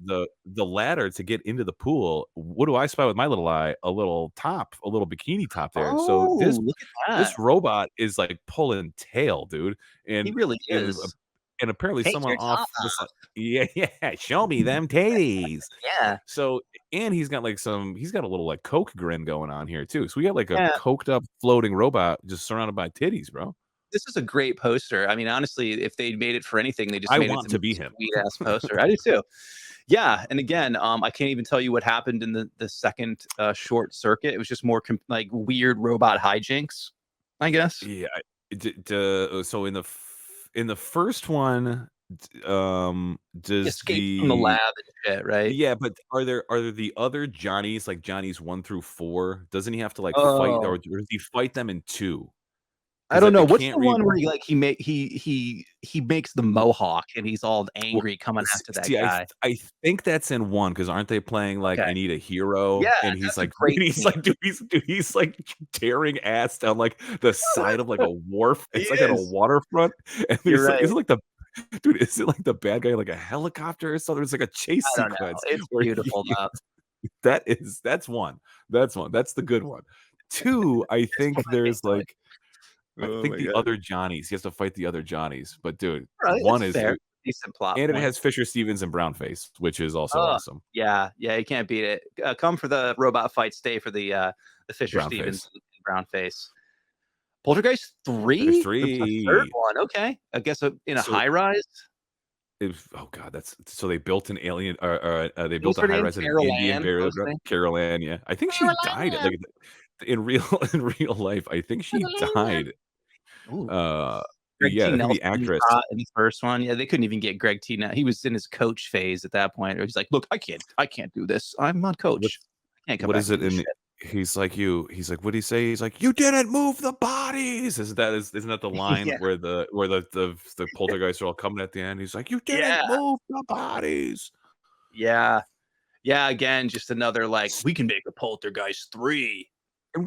the ladder to get into the pool, what do I spy with my little eye? A little top, a little bikini top there. So Oh, look at that. this robot is like pulling tail, dude. He And really and, is. and apparently Take someone your off top the side, yeah, show me them titties. Yeah. So, and he's got a little like coke grin going on here too. So we got like a Yeah. coked up floating robot just surrounded by titties, bro. This is a great poster. I mean, honestly, if they made it for anything, they just I made want it to be him. Sweet ass poster. I do too. Yeah, and again, I can't even tell you what happened in the second short circuit. It was just more like weird robot hijinks, I guess. Yeah. So in the first one, does Escape from the lab and shit, right? Yeah, but are there the other Johnnies like Johnnies 1 through 4? Doesn't he have to like fight, Oh. or does he fight them in 2? I don't know. What's can't the read. one where he makes the mohawk and he's all angry coming after that See, guy? I think that's in 1 because aren't they playing like Okay. I Need a Hero? Yeah, and he's that's a like, great he's scene. like, he's like tearing ass down like the side of like a wharf. It's He like at a is. waterfront, and You're there's like, right. is it like the dude? Is it like the bad guy like a helicopter or something? It's like a chase I don't know. sequence. It's where beautiful though. that's one. That's one. That's the good one. 2, I think there's like. I Oh think my the God. other Johnnies. He has to fight the other Johnnies. But dude, Right, one that's is fair. Decent plot and it point. has Fisher Stevens and Brownface, which is also Oh, awesome. Yeah, you can't beat it. Come for the robot fight, stay for the Fisher Brown Stevens face. and brown face. Poltergeist 3? There's The third 3. one. Okay. I guess in a So- high rise. Oh god, that's so they built an alien. They was built a her high name? res in an Carol Indian Ann, burial was her ground. name? Carol Ann, yeah. I think she died. Like in real life. I think she died. Ooh. Yeah, Greg T. I think Nelson the actress. was hot in the first one. Yeah, they couldn't even get Greg T. He was in his coach phase at that point. Where he's like, "Look, I can't do this. I'm not coach. I can't come What back is to it this in? shit." He's like, what do he say? He's like, you didn't move the bodies. Isn't that the line Yeah. where the poltergeists are all coming at the end? He's like, you didn't Yeah. move the bodies. Yeah. Again, just another like we can make a Poltergeist 3. And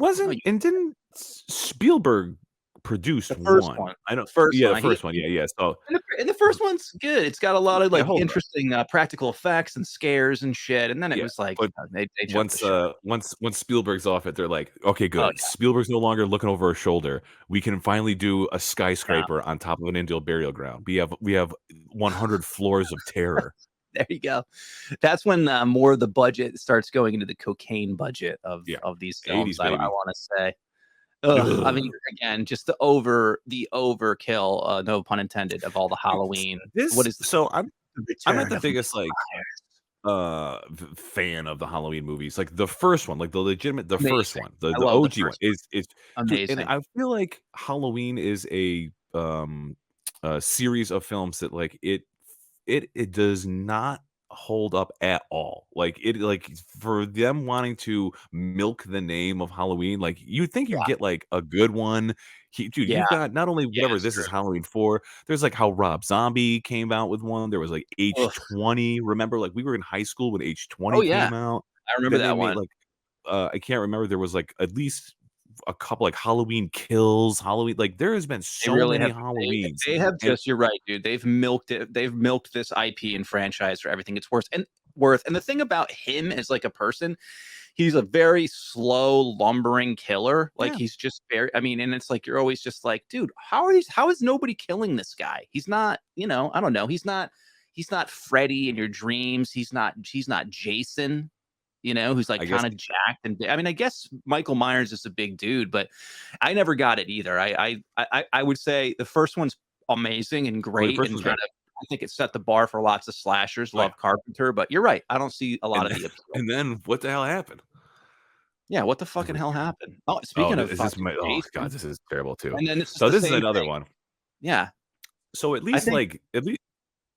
didn't Spielberg produce The first one? one. I don't. First Yeah, one. the first one. Yeah. So And the first one's good. It's got a lot of like hold on. interesting practical effects and scares and shit. And then it Yeah, was like but they jumped the shark. once Spielberg's off it, they're like, okay, good. Oh, yeah. Spielberg's no longer looking over her shoulder. We can finally do a skyscraper on top of an Indian burial ground. We have 100 floors of terror. There you go. That's when more of the budget starts going into the cocaine budget of these films. 80s, I baby. want to say. I mean, again, just the overkill, no pun intended, of all the Halloween. What is so I'm not the of biggest like fan of the Halloween movies. Like the first one, like the legitimate, the first Amazing. one, the I love the OG one first is dude, amazing? and I feel like Halloween is a series of films that like it does not hold up at all. Like it like for them wanting to milk the name of Halloween, like you'd think you'd Yeah. get like a good one. Dude, Yeah. you've got not only Yeah, whatever it's this true. is Halloween 4, there's like how Rob Zombie came out with one. There was like Ugh. H20. Remember, like we were in high school when Oh, H20 yeah. came out. I remember Then they that made one. like I can't remember. There was like at least a couple like Halloween Kills, Halloween. Like there has been They so really many have Halloweens, they have and just you're right, dude. They've milked it. They've milked this IP and franchise for everything it's worth. And the thing about him as like a person, he's a very slow, lumbering killer. Like yeah, he's just very. I mean, and it's like you're always just like, dude, how is nobody killing this guy? He's not. I don't know. He's not. He's not Freddy in your dreams. He's not Jason. Who's like I guess kind of jacked and I mean, I guess Michael Myers is a big dude, but I never got it either. I would say the first one's amazing and the great first and one's kind great. of I think it set the bar for lots of slashers. Oh yeah, Love Carpenter, but you're right. I don't see a lot and of then, the appeal. and then what the hell happened? Yeah, what the It's fucking like, hell happened? Oh, oh, speaking of is this fucking my? Oh god, Jason, this is terrible too. and then it's just So the this is same another thing. one. Yeah, So I think at least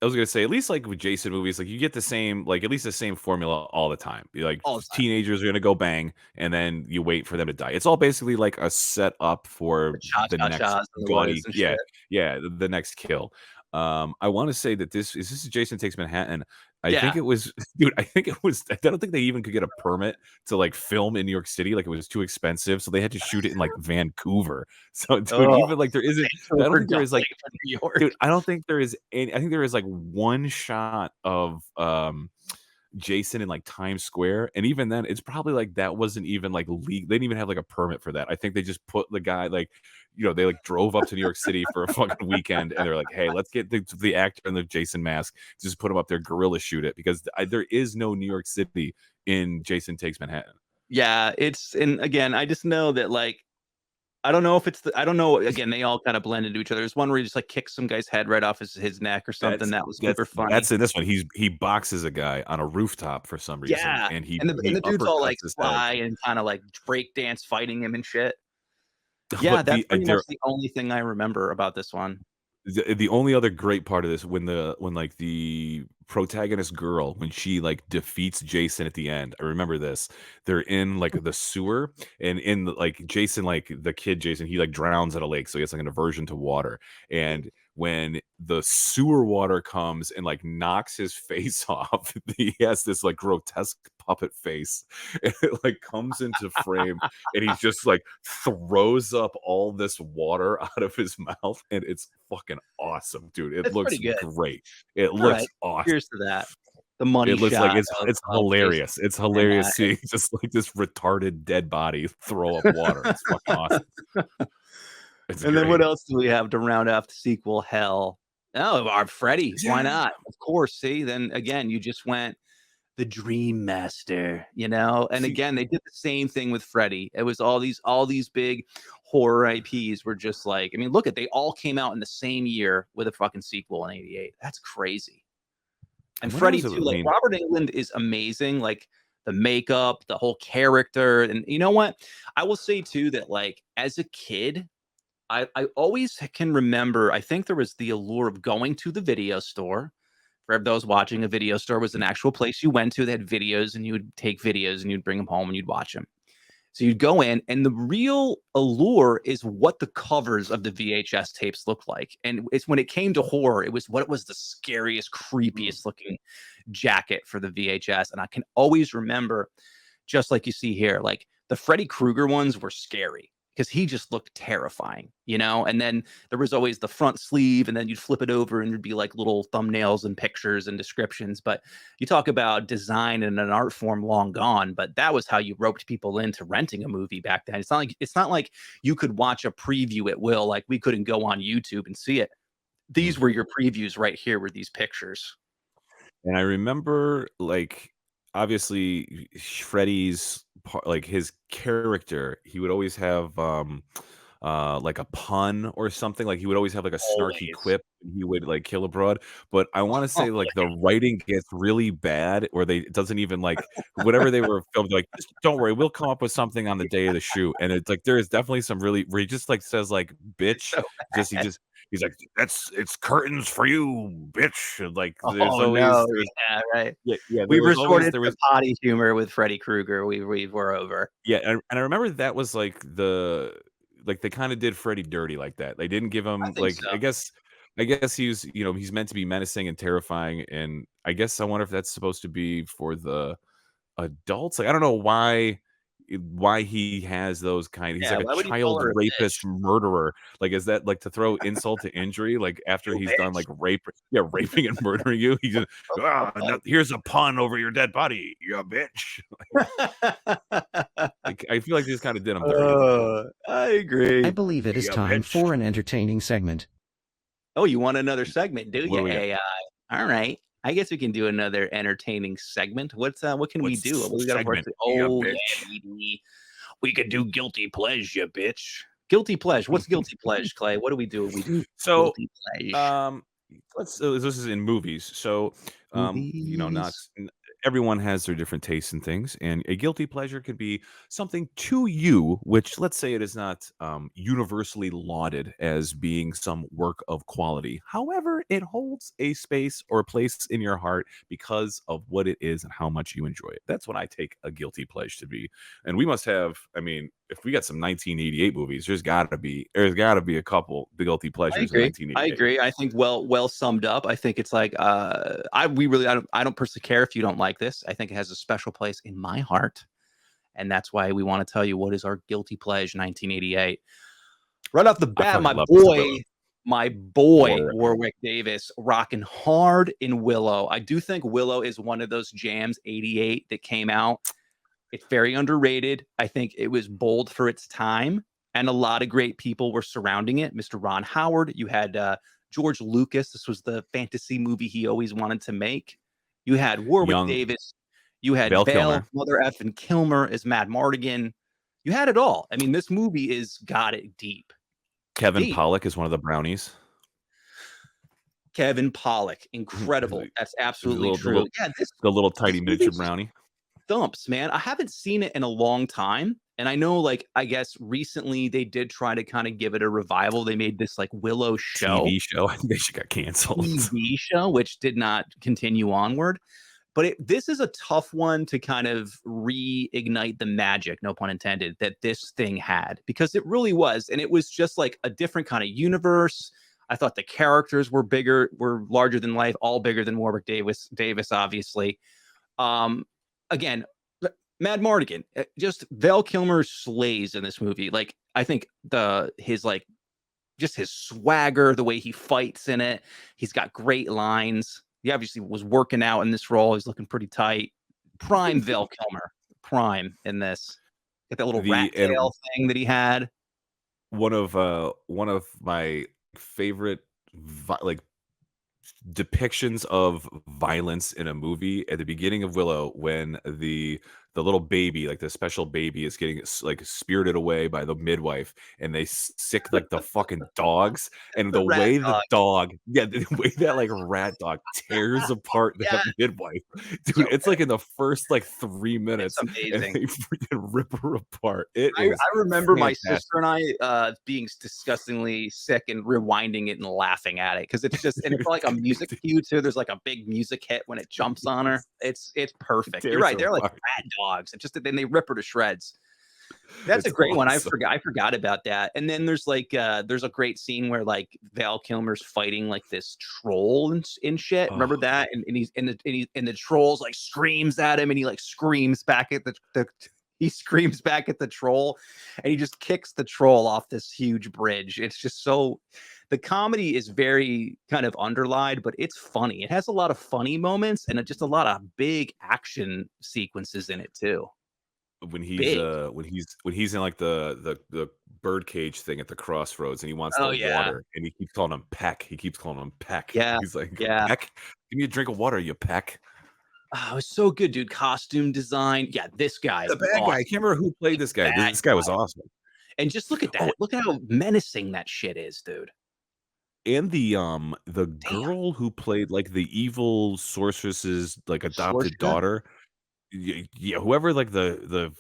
I was gonna say at least like with Jason movies, like you get the same like at least the same formula all the time. Like all the time. teenagers are gonna go bang, and then you wait for them to die. It's all basically like a setup for The cha the cha next chas in the woods gaudy, and yeah, shit. yeah, the next kill. I want to say that this is Jason Takes Manhattan. I think Yeah. it was, dude. I think it was. I don't think they even could get a permit to like film in New York City. Like it was too expensive, so they had to shoot it in like Vancouver. So, dude, Oh, even like there isn't. I don't Vancouver think there is like dumpling for New York. dude, I don't think there is any I think there is like one shot of Jason in like Times Square, and even then it's probably like that wasn't even like legal. They didn't even have like a permit for that. I think they just put the guy like they like drove up to New York City for a fucking weekend, and they're like, hey, let's get the actor in the Jason mask, just put him up there, guerrilla shoot it, because there is no New York City in Jason Takes Manhattan. Yeah, and again, I just know that like I don't know if I don't know. Again, they all kind of blend into each other. There's one where he just like kicks some guy's head right off his neck or something. That's That was that's super funny. that's in this one. He boxes a guy on a rooftop for some reason, Yeah, and he and he the dude's all like uppercuts his head. fly and kind of like break dance fighting him and shit. Yeah, But that's the pretty there much the only thing I remember about this one. the only other great part of this when like the protagonist girl when she like defeats Jason at the end. I remember this. They're in like the sewer, and like Jason, like the kid Jason, he like drowns at a lake, so he has like an aversion to water. And when the sewer water comes and like knocks his face off, he has this like grotesque puppet face, and it like comes into frame, and he just like throws up all this water out of his mouth, and it's fucking awesome, dude. It It's looks pretty good. great. It All looks right, awesome. here's to that. The money It looks like shot it's of Jason hilarious. It's and hilarious seeing just like this retarded dead body throw up water. It's fucking awesome. It's and then what great. else do we have to round off the sequel? Hell, oh, our Freddy. Why not? Of course. See, then again, you just went the Dream Master, and See, again, they did the same thing with Freddy. It was all these big horror IPs were just like, I mean, look they all came out in the same year with a fucking sequel in '88. That's crazy. And when Freddy was it? too, I like mean, Robert Englund is amazing, like the makeup, the whole character. And you know what? I will say too that like as a kid, I always can remember, I think there was the allure of going to the video store. For those watching, a video store was an actual place you went to that had videos, and you would take videos and you'd bring them home and you'd watch them. So you'd go in, and the real allure is what the covers of the VHS tapes look like. And it's when it came to horror, it was what was the scariest, creepiest looking jacket for the VHS. And I can always remember, just like you see here, like the Freddy Krueger ones were scary because he just looked terrifying, And then there was always the front sleeve, and then you'd flip it over and there'd be like little thumbnails and pictures and descriptions. But you talk about design and an art form long gone, but that was how you roped people into renting a movie back then. It's not like you could watch a preview at will, like we couldn't go on YouTube and see it. These were your previews right here, were these pictures. and I remember like obviously Freddy's like his character, he would always have like a pun or something. Like he would always have like a snarky Always. quip, and he would like kill a broad. But I want to say like the Always. writing gets really bad, or it doesn't even like whatever they were filmed. Like, just don't worry, we'll come up with something on the day of the shoot. And it's like there is definitely some really where he just like says like bitch, So just he bad. just he's like, it's curtains for you, bitch. And, like, Oh no, yeah, right. yeah, there We've was always resorted there to was potty humor with Freddy Krueger. We're over. yeah, and I remember that was like like they kind of did Freddy dirty like that. They didn't give I him think like so. I guess he's he's meant to be menacing and terrifying, and I guess I wonder if that's supposed to be for the adults. Like I don't know why he has those kind. He's Yeah, like a why would you call child her a rapist bitch? murderer. Like is that like to throw insult to injury? Like after You he's done bitch. like raping and murdering you, he's just here's a pun over your dead body, you bitch. Like I feel like they just kind of did him dirty. I I agree. believe it is You time bitch. for an entertaining segment. Oh, you want another segment, do What you, do we got? AI? All right. I guess we can do another entertaining segment. What can we What's do? We got to work. segment? You Oh yeah, bitch. baby. We could do guilty pleasure, bitch. Guilty pleasure. What's guilty pleasure, Clay? What do we do? We do So, guilty pleasure um, this is in movies. So, not movies. everyone has their different tastes and things, and a guilty pleasure could be something to you, which let's say it is not universally lauded as being some work of quality. However, it holds a space or a place in your heart because of what it is and how much you enjoy it. That's what I take a guilty pleasure to be. And we must have, I mean, if we got some 1988 movies, there's got to be a couple guilty I pleasures in agree. I 1988. agree. I think well summed up. I think it's like I don't personally care if you don't like this. I think it has a special place in my heart. And that's why we want to tell you what is our guilty pleasure 1988. Right off the I bat, fucking love this Willow. my boy Or Warwick Davis rocking hard in Willow. I do think Willow is one of those jams 88 that came out. It's very underrated. I think it was bold for its time, and a lot of great people were surrounding it. Mr. Ron Howard, you had George Lucas. This was the fantasy movie he always wanted to make. You had Warwick young Davis. You had Val Vale, Kilmer, Mother effing Kilmer as Mad Mardigan. You had it all. I mean, this movie is got it deep. Kevin Deep. Pollak is one of the brownies. Kevin Pollak, incredible. That's absolutely true. Yeah, this The little tiny this miniature movie's brownie. thumps, man. I haven't seen it in a long time. And I know, like, I guess recently they did try to kind of give it a revival. They made this like Willow show, TV show. I think they should got canceled. TV show, which did not continue onward. But this is a tough one to kind of reignite the magic, no pun intended, that this thing had, because it really was. And it was just like a different kind of universe. I thought the characters were bigger, were larger than life, all bigger than Warwick Davis, obviously. Again, Mad Mardigan, just Val Kilmer slays in this movie. Like, I think his swagger, the way he fights in it, he's got great lines. He obviously was working out in this role. He's looking pretty tight. Prime Val Kilmer, prime in this. Get that little rat tail thing that he had. One of my favorite like depictions of violence in a movie at the beginning of Willow, when the little baby, like the special baby, is getting like spirited away by the midwife, and they sick like the fucking dogs, and The the rat way dog. the way that like rat dog tears apart that Yeah. midwife, dude, So it's like in the first like 3 minutes, It's and amazing. they freaking rip her apart. It I is remember my fantastic. sister and I being disgustingly sick and rewinding it and laughing at it, because it's just, and it's like a music cue too. There's like a big music hit when it jumps on her. It's perfect. You're Tears right. her They're like apart. rat dogs. It's just then they rip her to shreds. That's It's a great one. awesome. I forgot about that. And then there's like there's a great scene where like Val Kilmer's fighting like this troll and shit. Remember Oh. that? And he's and the trolls like screams at him, and he like screams back at the he screams back at the troll, and he just kicks the troll off this huge bridge. It's just so, the comedy is very kind of underlined, but it's funny. It has a lot of funny moments and just a lot of big action sequences in it too. When he's Big. when he's in like the bird cage thing at the crossroads, and he wants Oh the yeah. water, and he keeps calling him Peck. He keeps calling him Peck. Yeah. He's like, Yeah. Peck, give me a drink of water, you Peck. Oh, it was so good, dude. Costume design. Yeah, this guy. The bad guy. I awesome. can't remember who played this guy. Bad This guy was awesome. And just look at that. Oh. Look at how menacing that shit is, dude. And the girl who played like the evil sorceress's like adopted Sorceress? daughter. Yeah, whoever like the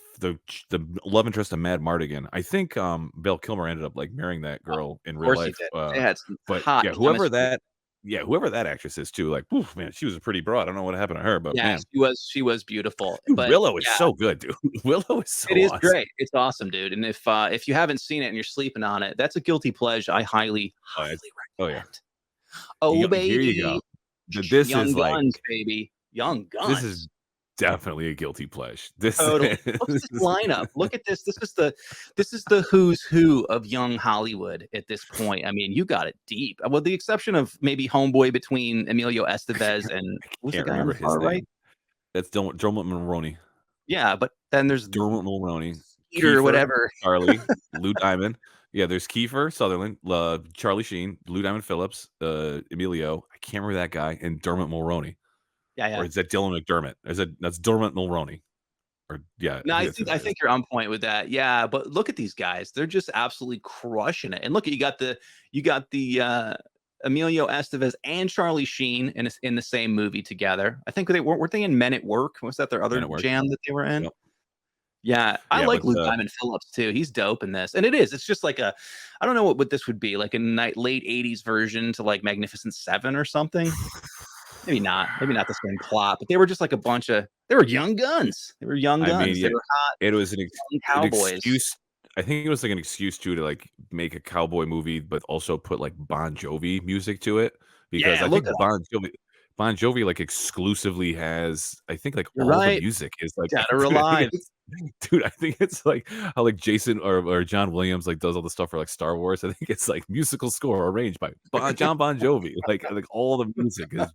love interest of Mad Mardigan. I think Val Kilmer ended up like marrying that Of girl in real course he life. did. They had some But hot yeah, chemistry. whoever that actress is too, like, oof, man, she was a pretty broad. I don't know what happened to her, but Yeah, man, she was beautiful, dude, but Willow is yeah, so good, dude. Willow is so it is awesome. great. It's awesome, dude, and if you haven't seen it and you're sleeping on it, that's a guilty pleasure I highly, Oh, it's, highly oh yeah, recommend. Oh, here you go. baby. This Young is like Guns, baby. Young this is Guns. definitely a guilty pleasure. This Totally. Look at is this lineup. Look at this. This is the who's who of young Hollywood at this point. I mean, you got it deep. With the exception of maybe Homeboy between Emilio Estevez and who's the can't guy on remember the his far name. right? That's Dermot Mulroney. Yeah, but then there's Dermot Mulroney, Peter, Kiefer, whatever. Charlie, Lou Diamond. Yeah, there's Kiefer Sutherland, Charlie Sheen, Lou Diamond Phillips, Emilio. I can't remember that guy, and Dermot Mulroney. Yeah, Or yeah. is that Dylan McDermott? That's Dermot Mulroney? Or yeah, No, I I think that's who think I that is. think you're on point with that. Yeah, but look at these guys. They're just absolutely crushing it. And look, you got the Emilio Estevez and Charlie Sheen in the same movie together. I think weren't they in Men at Work? Was that their other Man at Work. jam that they were in? Yep. Yeah, I Yeah, like but Lou Diamond Phillips too. He's dope in this, and it's just like I don't know what this would be like a late '80s version to like Magnificent Seven or something. Maybe not the same plot, but they were just like they were young guns. They were young I mean, guns. They yeah, were it was young an cowboys. excuse. I think it was like an excuse too to like make a cowboy movie, but also put like Bon Jovi music to it because Yeah, I look think at them. Bon Jovi like exclusively has. I think like You're all the right. music is like, Dead or dude. I think alive. it's, dude. I think it's like how like Jason or John Williams like does all the stuff for like Star Wars. I think it's like musical score arranged by John Bon Jovi. Like all the music is.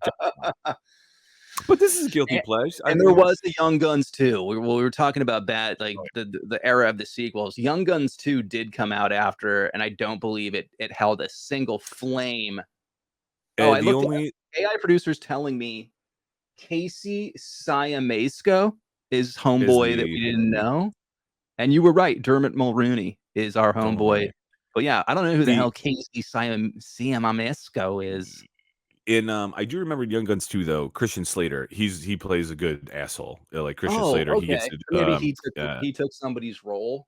But this is guilty And, pleasure. I and there mean, was the Young Guns too. We were talking about bad, like the era of the sequels. Young Guns 2 did come out after, and I don't believe it held a single flame. Oh, I the looked at only AI producers telling me Casey Siamasco is is homeboy that the we didn't know. And you were right. Dermot Mulrooney is our homeboy. But yeah, I don't know who the the hell Casey Siamasco is. In I do remember Young Guns too though. Christian Slater, he plays a good asshole. Like Christian Oh, Slater, he okay. gets to, Maybe he took somebody's role.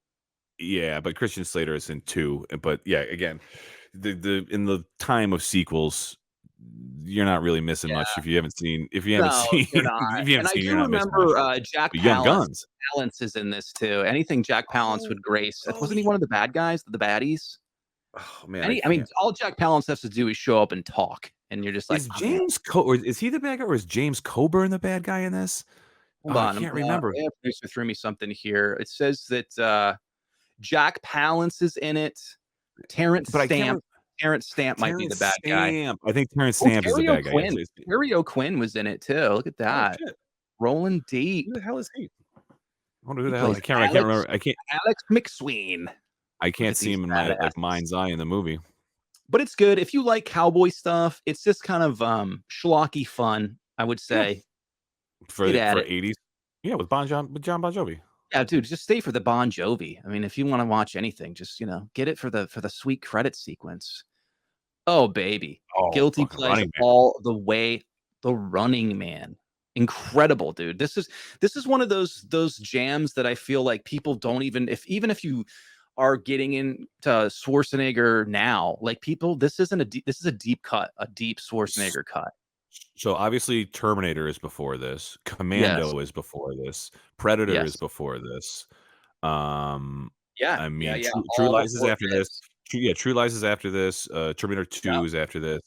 yeah, but Christian Slater is in two. But yeah, again, the in the time of sequels, you're not really missing much Yeah. if you haven't No, seen you're not. if you And haven't I seen, you're do not missing much. remember Jack But Young Palance. Guns. Palance is in this too. Anything Jack Palance Oh, would grace. oh, Wasn't he one of the bad guys, the baddies? oh man, I I mean, can't. all Jack Palance has to do is show up and talk, and you're just like, Is oh, man, or is he the bad guy, or is James Coburn the bad guy in this? Oh, hold I on. can't remember. AI producer threw me something here. It says that Jack Palance is in it. Terrence But I can't Stamp. remember. Terrence Stamp might be the Terrence bad guy. Stamp. I think Terrence Oh, Stamp is the Terry bad guy. O'Quinn. Yes, Terry O'Quinn was in it too. Look at oh that. shit. Rolling deep. Who the hell is he? I wonder who He the hell. plays I can't remember. Alex McSween. I Look can't at see these him in my like badasses. mind's eye in the movie. But it's good. If you like cowboy stuff, it's just kind of schlocky fun, I would Yeah. say. For Get at it. 80s. Yeah, with John Bon Jovi. Yeah, dude, just stay for the Bon Jovi. I mean, if you want to watch anything, just get it for the sweet credit sequence. Oh, baby. Oh, Guilty fucking pleasure Running Man. all the way. The Running Man. Incredible, dude. This is one of those jams that I feel like people don't even if you are getting into Schwarzenegger now, like people, this is a deep cut, a deep Schwarzenegger cut. So obviously Terminator is before this. Yes. Commando is before this. Predator is Yes. before this. Yeah. I mean, Yeah. True All Lies is before after this. True Lies is after this. Terminator 2 Yeah. is after this.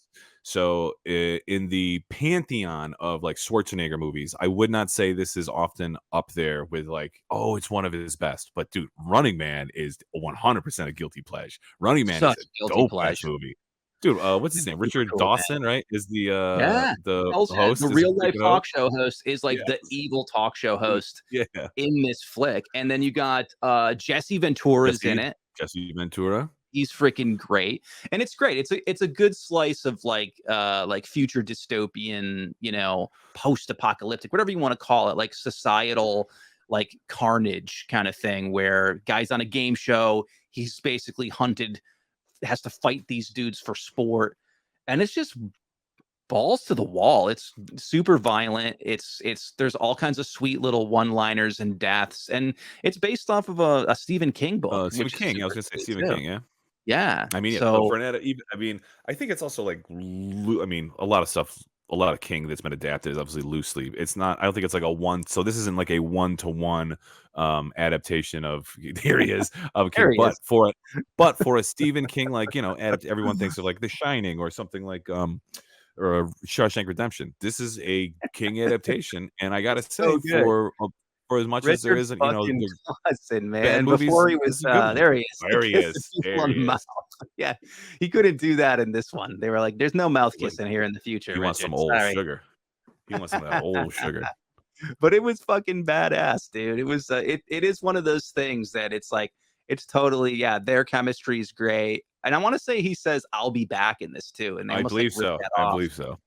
So in the pantheon of like Schwarzenegger movies, I would not say this is often up there with like, oh, it's one of his best. But dude, Running Man is 100% a guilty pleasure. Running Man Such is a a guilty dope ass pleasure. movie. Dude, what's his name? Super Richard cool, man. Dawson, right? Is the Yeah. the Hell's Head, host? the is real the life freaking talk host? show host is like the Yes. evil talk show host Yeah. in this flick. And then you got Jesse Ventura's in it. Jesse Ventura. He's freaking great. And it's great. It's a good slice of like future dystopian, post-apocalyptic, whatever you want to call it, like societal like carnage kind of thing where guys on a game show, he's basically hunted, has to fight these dudes for sport. And it's just balls to the wall. It's super violent. There's all kinds of sweet little one-liners and deaths, and it's based off of a Stephen King book, Stephen which is King. I was super gonna say sweet Stephen too. King. Yeah. Yeah. I mean, yeah, so So for even, I mean, I think it's also like, I mean, a lot of stuff, a lot of King that's been adapted is obviously loosely. It's not. I don't think it's like a one. So this isn't like a one-to-one adaptation of here he is of there King, he is. but for a Stephen King, like everyone thinks of like The Shining or something like or Shawshank Redemption. This is a King adaptation, and I gotta say, So good. for as much as there Richard isn't, fucking the Clausen, bad man. movies, Before he this was is a good one. there he is. There he Kissing is. people There on he the mouth. is. Yeah. He couldn't do that in this one. They were like, there's no mouth Like, kissing here in the future, he wants some Richard. old Sorry. sugar. He wants some of that old sugar. But it was fucking badass, dude. It was it is one of those things that it's like it's totally, yeah, their chemistry is great. And I want to say he says I'll be back in this too, and they I almost believe like rip so. that I off. believe so.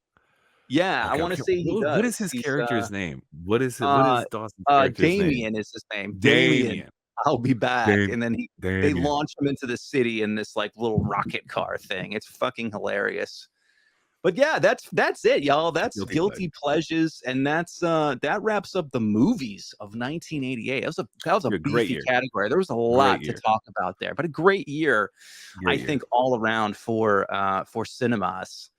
Yeah, I Okay, want to okay. say he What does. is his He's character's name? What is it? What is Dawson's character's name? Damien is his name. Damien. Damien. I'll be back. Dam- And then they Damien. launch him into the city in this like little rocket car thing. It's fucking hilarious. But yeah, that's it, y'all. That's Guilty Guilty Pleasures, and that's that wraps up the movies of 1988. That was a A great beefy year. category. There was a lot to year. talk about there, but a great year, Great I year. think, all around for cinemas.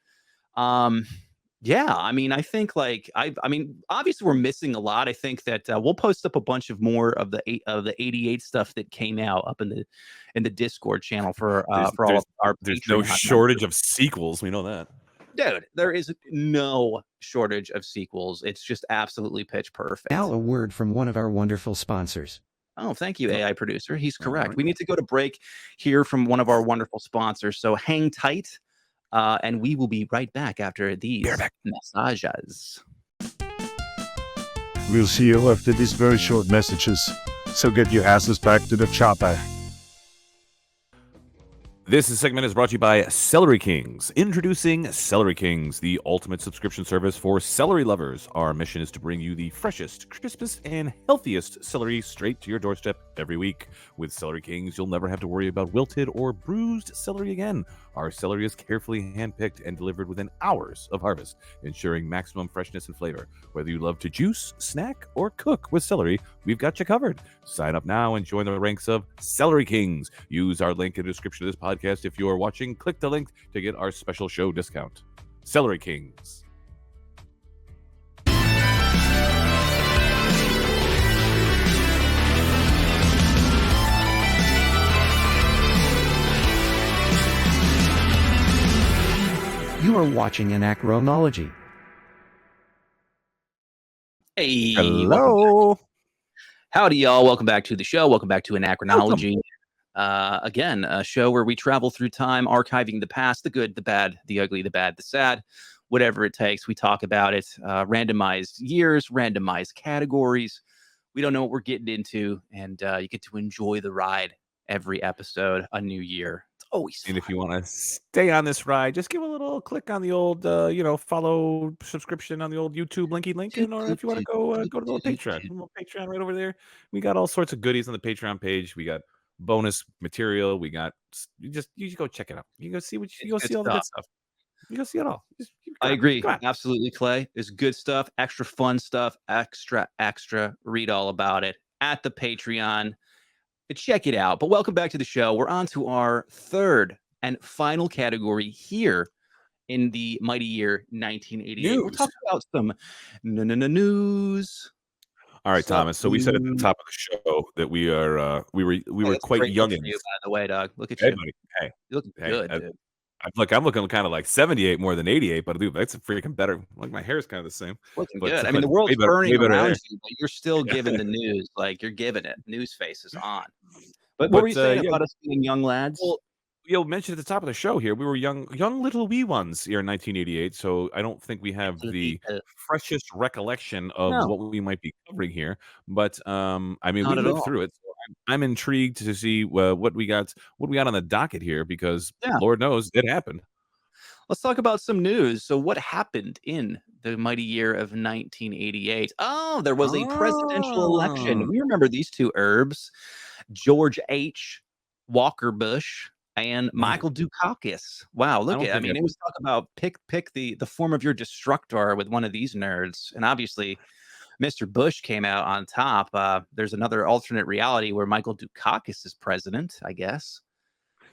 Yeah, I mean, I think like I mean, obviously we're missing a lot. I think that we'll post up a bunch of more of the 88 stuff that came out up in the Discord channel for all of our There's no Patreon shortage of sequels. We know that. Dude, there is no shortage of sequels. It's just absolutely pitch perfect. Now a word from one of our wonderful sponsors. Oh, thank you, AI producer. He's correct. right. We need to go to break here from one of our wonderful sponsors. So hang tight, and we will be right back after these messages. We'll see you after these very short messages. So get your asses back to the chopper. This segment is brought to you by Celery Kings. Introducing Celery Kings, the ultimate subscription service for celery lovers. Our mission is to bring you the freshest, crispest, and healthiest celery straight to your doorstep every week. With Celery Kings, you'll never have to worry about wilted or bruised celery again. Our celery is carefully handpicked and delivered within hours of harvest, ensuring maximum freshness and flavor. Whether you love to juice, snack, or cook with celery, we've got you covered. Sign up now and join the ranks of Celery Kings. Use our link in the description of this podcast if you are watching. Click the link to get our special show discount. Celery Kings. You are watching Anachronology. Hey, Hello. howdy, y'all. Welcome back to the show. Welcome back to Anachronology. Again, a show where we travel through time, archiving the past, the good, the bad, the ugly, the bad, the sad, whatever it takes. We talk about it. Randomized years, randomized categories. We don't know what we're getting into, and you get to enjoy the ride every episode, a new year. It's always And fun. if you want to stay on this ride, just give a little click on the old, follow subscription on the old YouTube Lincoln, or if you want to go to the little Patreon right over there. We got all sorts of goodies on the Patreon page. We got bonus material. We got you just go check it out. You go see you go It's see all the good stuff. You go see it all. I agree. Come on. Absolutely, Clay. There's good stuff, extra fun stuff, extra. Read all about it at the Patreon. Check it out. But welcome back to the show. We're on to our third and final category here in the mighty year 1988. We'll News. talk about some news. All right, So, Thomas. So we said at the top of the show that we are we were Hey, that's a quite great look youngins. for you, by the way, dog. Look at Hey, you. buddy. Hey, You look hey, good, dude. I'm looking kind of like 78 more than 88, but dude, that's a freaking better. Like my hair is kind of the same. Looking But good. I mean, the way world's better- burning way better around hair. you, but you're still Yeah. giving the news. Like you're giving it. News face is on. But what were you But, saying yeah. about us being young lads? Well, you'll mention at the top of the show here, we were young little wee ones here in 1988. So I don't think we have the freshest recollection of No. what we might be covering here. But I mean, Not we at lived all. through it. So I'm intrigued to see what we got on the docket here, because Yeah. Lord knows it happened. Let's talk about some news. So, what happened in the mighty year of 1988? Oh, there was a presidential election. Oh. We remember these two herbs, George H. Walker Bush and Man, Michael Dukakis. Wow, I look don't at, I think mean, it was talk about pick the form of your destructor with one of these nerds. And obviously Mr. Bush came out on top. There's another alternate reality where Michael Dukakis is president, I guess.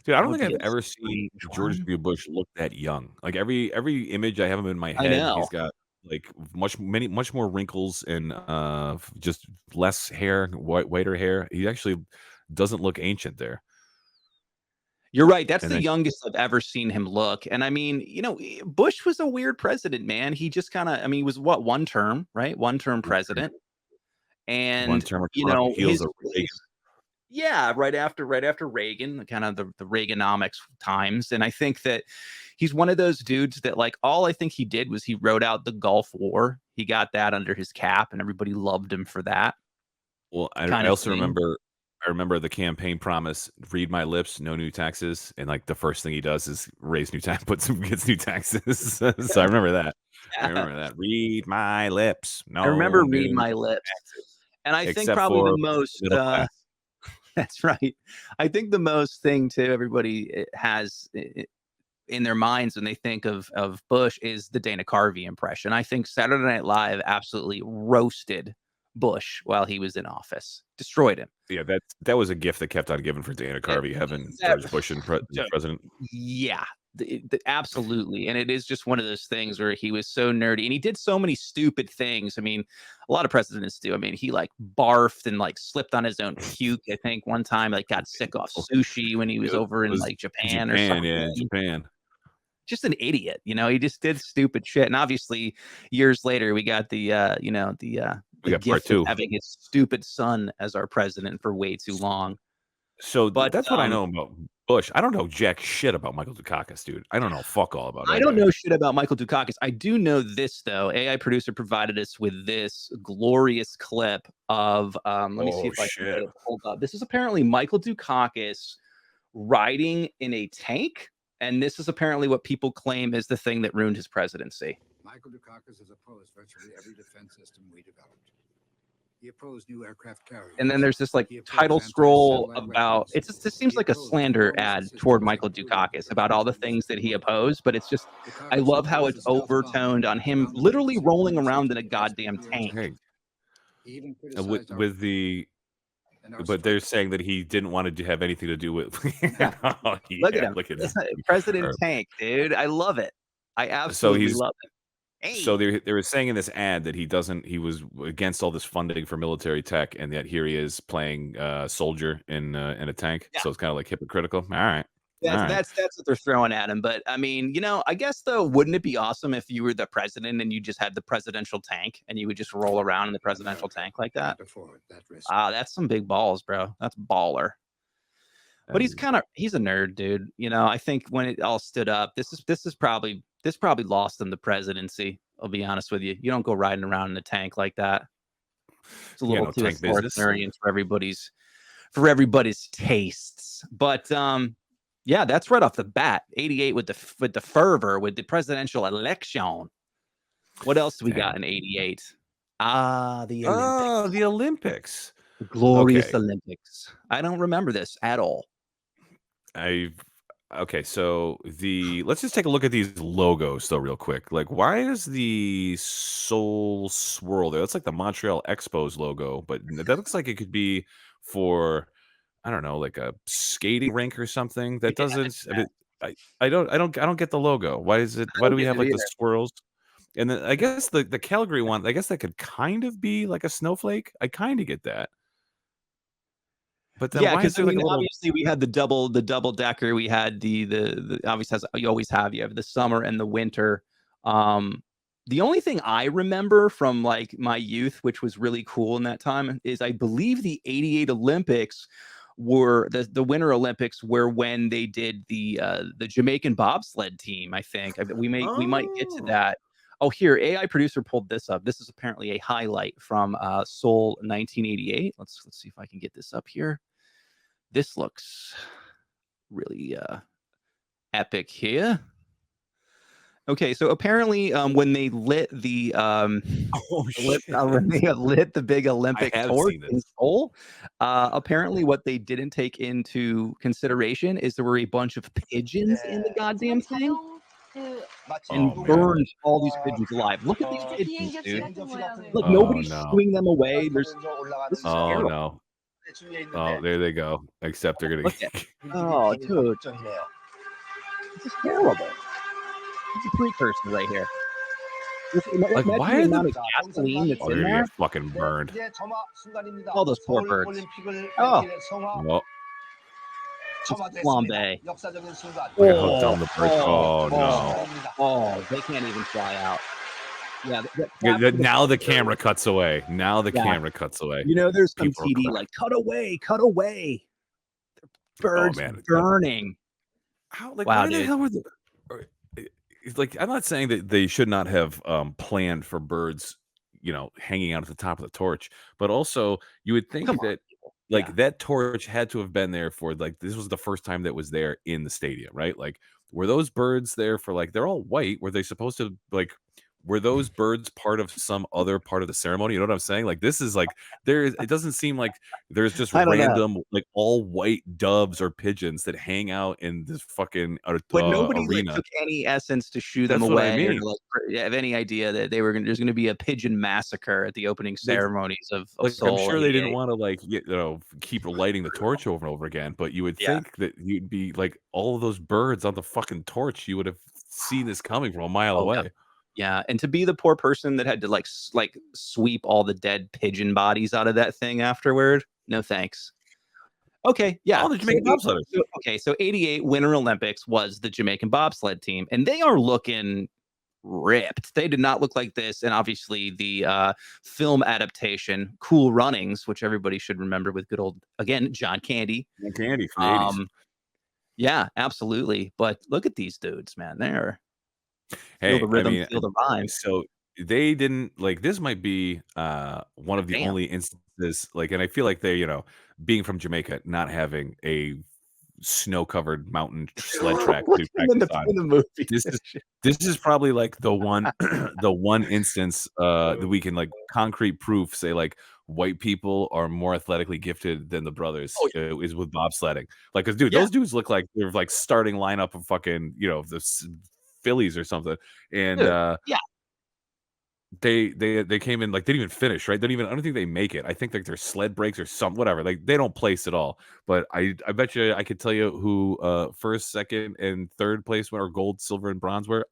dude, I That don't would think be I've a ever seen strange George one. W. Bush look that young. Like every image I have him in my I head, know. he's got like much more wrinkles and just less hair, whiter hair. He actually doesn't look ancient there. You're right. That's And the then youngest I've ever seen him look. And I mean, Bush was a weird president, man. He just kind of, I mean, he was what, one term, right? One term president. one And, term on the heels of Reagan. yeah, right after Reagan, kind of the Reaganomics times. And I think that he's one of those dudes that, like, all I think he did was he wrote out the Gulf War. He got that under his cap, and everybody loved him for that Well, I kind of also thing. remember the campaign promise, "Read my lips, no new taxes," and, like, the first thing he does is raise new tax gets new taxes. So I remember that. I Yeah. remember that. "Read my lips, I no remember Read new My Lips. taxes, And I think except probably the for most middle class." that's right. I think the most thing too everybody has in their minds when they think of Bush is the Dana Carvey impression. I think Saturday Night Live absolutely roasted Bush while he was in office, destroyed him. Yeah, that was a gift that kept on giving for Dana Eh, Carvey having that George Bush and Dude, president. yeah, absolutely. And it is just one of those things where he was so nerdy and he did so many stupid things. I mean, a lot of presidents do. I mean, he like barfed and like slipped on his own puke. I think one time like got sick off sushi when he was It over in was like in Japan or Japan, something. yeah, in Japan. Just an idiot, he just did stupid shit. And obviously years later we got We the got part gift of 2. having his stupid son as our president for way too long. So But that's what I know about Bush. I don't know jack shit about Michael Dukakis, dude. I don't know fuck all about I that don't guy. know shit about Michael Dukakis. I do know this though. AI producer provided us with this glorious clip of let me see Oh, if I can get shit. it pulled up. This is apparently Michael Dukakis riding in a tank, and this is apparently what people claim is the thing that ruined his presidency. Michael Dukakis has opposed virtually every defense system we developed. He opposed new aircraft carriers. And then there's this like He opposed title scroll anti-satellite about weapons. it's just this seems He like a opposed slander propulsion ad systems toward Michael including Dukakis about all the things that he opposed, but it's just I Dukakis love how opposed it's the stealth bomb, overtoned on him ground literally emergency rolling warning around in a system, goddamn SPPA tank. Hey, He even with criticized our with the and our but they're strength. saying that he didn't want to have anything to do with. Yeah. Oh, Look at yeah, him. look at This him. President Tank, dude. I love it. I So absolutely he's love it. so Hey. they were saying in this ad that he was against all this funding for military tech, and yet here he is playing soldier in a tank. Yeah. So it's kind of like hypocritical. All right. All right. That's what they're throwing at him. But I mean, I guess though, wouldn't it be awesome if you were the president and you just had the presidential tank and you would just roll around in the presidential tank like that? Can't afford that risk. That's some big balls, bro. That's baller. But he's a nerd, dude. I think when it all stood up, this probably lost him the presidency. I'll be honest with you. You don't go riding around in a tank like that. It's a Yeah, little no too tank business. authoritarian for everybody's tastes. But yeah, that's right off the bat. 88 with the fervor with the presidential election. What else do we got in 88? The Olympics. Oh, the Olympics. The glorious Okay. Olympics. I don't remember this at all. Okay, so let's just take a look at these logos though real quick. Like, why is the soul swirl there? That's like the Montreal Expos logo, but that looks like it could be for I don't know, like a skating rink or something. That doesn't I don't get the logo. Why is it why do we have like the swirls? And then I guess the Calgary one, I guess that could kind of be like a snowflake. I kind of get that. But then Yeah, why is because I there like mean, a little obviously we had the double decker. We had the obviously you always have the summer and the winter. The only thing I remember from like my youth, which was really cool in that time, is I believe the 88 Olympics were the Winter Olympics were when they did the Jamaican bobsled team. I think we might get to that. Oh, here, AI producer pulled this up. This is apparently a highlight from Seoul 1988. Let's see if I can get this up here. This looks really epic here. Okay, so apparently, when they lit the Oh shit! when they lit the big I Olympic have torch seen in this. Seoul, apparently what they didn't take into consideration is there were a bunch of pigeons in the goddamn thing and Oh man. burned all these pigeons alive. Look at these pigeons, dude. Look, Oh nobody's no. shooing them away. This is Oh terrible. no. Oh, there they go. Except they're gonna. Look at oh, dude, this is terrible. It's a precursor right here. Like, Imagine why the are the? amount of gasoline that's Oh, in they're gonna there. get fucking burned. All those poor birds. Oh, Well, just flambe. look at how dumb the birds. Oh no. Oh, they can't even fly out. Yeah, Yeah, now the camera cuts away. Now the Yeah. camera cuts away. You know, there's some People are TD crying. like cut away, cut away. Birds man. burning. How? Like, Wow, why the dude. hell were the? It's like, I'm not saying that they should not have planned for birds, hanging out at the top of the torch, but also you would think Come on, that people. like Yeah. that torch had to have been there for like this was the first time that was there in the stadium, right? Like, were those birds there for like they're all white? Were they supposed to like? Were those birds part of some other part of the ceremony? You know what I'm saying? Like, this is like it doesn't seem like there's just I don't know. random like all white doves or pigeons that hang out in this fucking But nobody like arena. took any essence to shoo them That's what I away, or mean. to, like have any idea that there's gonna be a pigeon massacre at the opening ceremonies of Like, I'm Seoul sure they didn't 88. want to like keep lighting the torch over and over again, but you would Yeah. think that you'd be like all of those birds on the fucking torch. You would have seen this coming from a mile Oh, yeah. away. Yeah, and to be the poor person that had to like sweep all the dead pigeon bodies out of that thing afterward, no thanks. Okay, yeah. Oh, the Jamaican bobsledders. So 88 Winter Olympics was the Jamaican bobsled team, and they are looking ripped. They did not look like this, and obviously the film adaptation, Cool Runnings, which everybody should remember with good old again John Candy. Candy from the 80s. Yeah, absolutely. But look at these dudes, man. They're Hey, feel the rhythm, I mean, feel the rhyme. so they didn't like this might be one of the Damn. only instances like, and I feel like they, being from Jamaica, not having a snow-covered mountain sled track to practice on. in the movie. This is probably like the one the one instance that we can like concrete proof say like white people are more athletically gifted than the brothers is with bobsledding. Like, cause dude, Yeah. those dudes look like they're like starting lineup of fucking the Phillies or something, and Dude, yeah. they came in like they didn't even finish, right? I don't think they make it. I think like their sled breaks or something, whatever. Like they don't place at all. But I bet you I could tell you who first, second, and third place were, or gold, silver, and bronze were.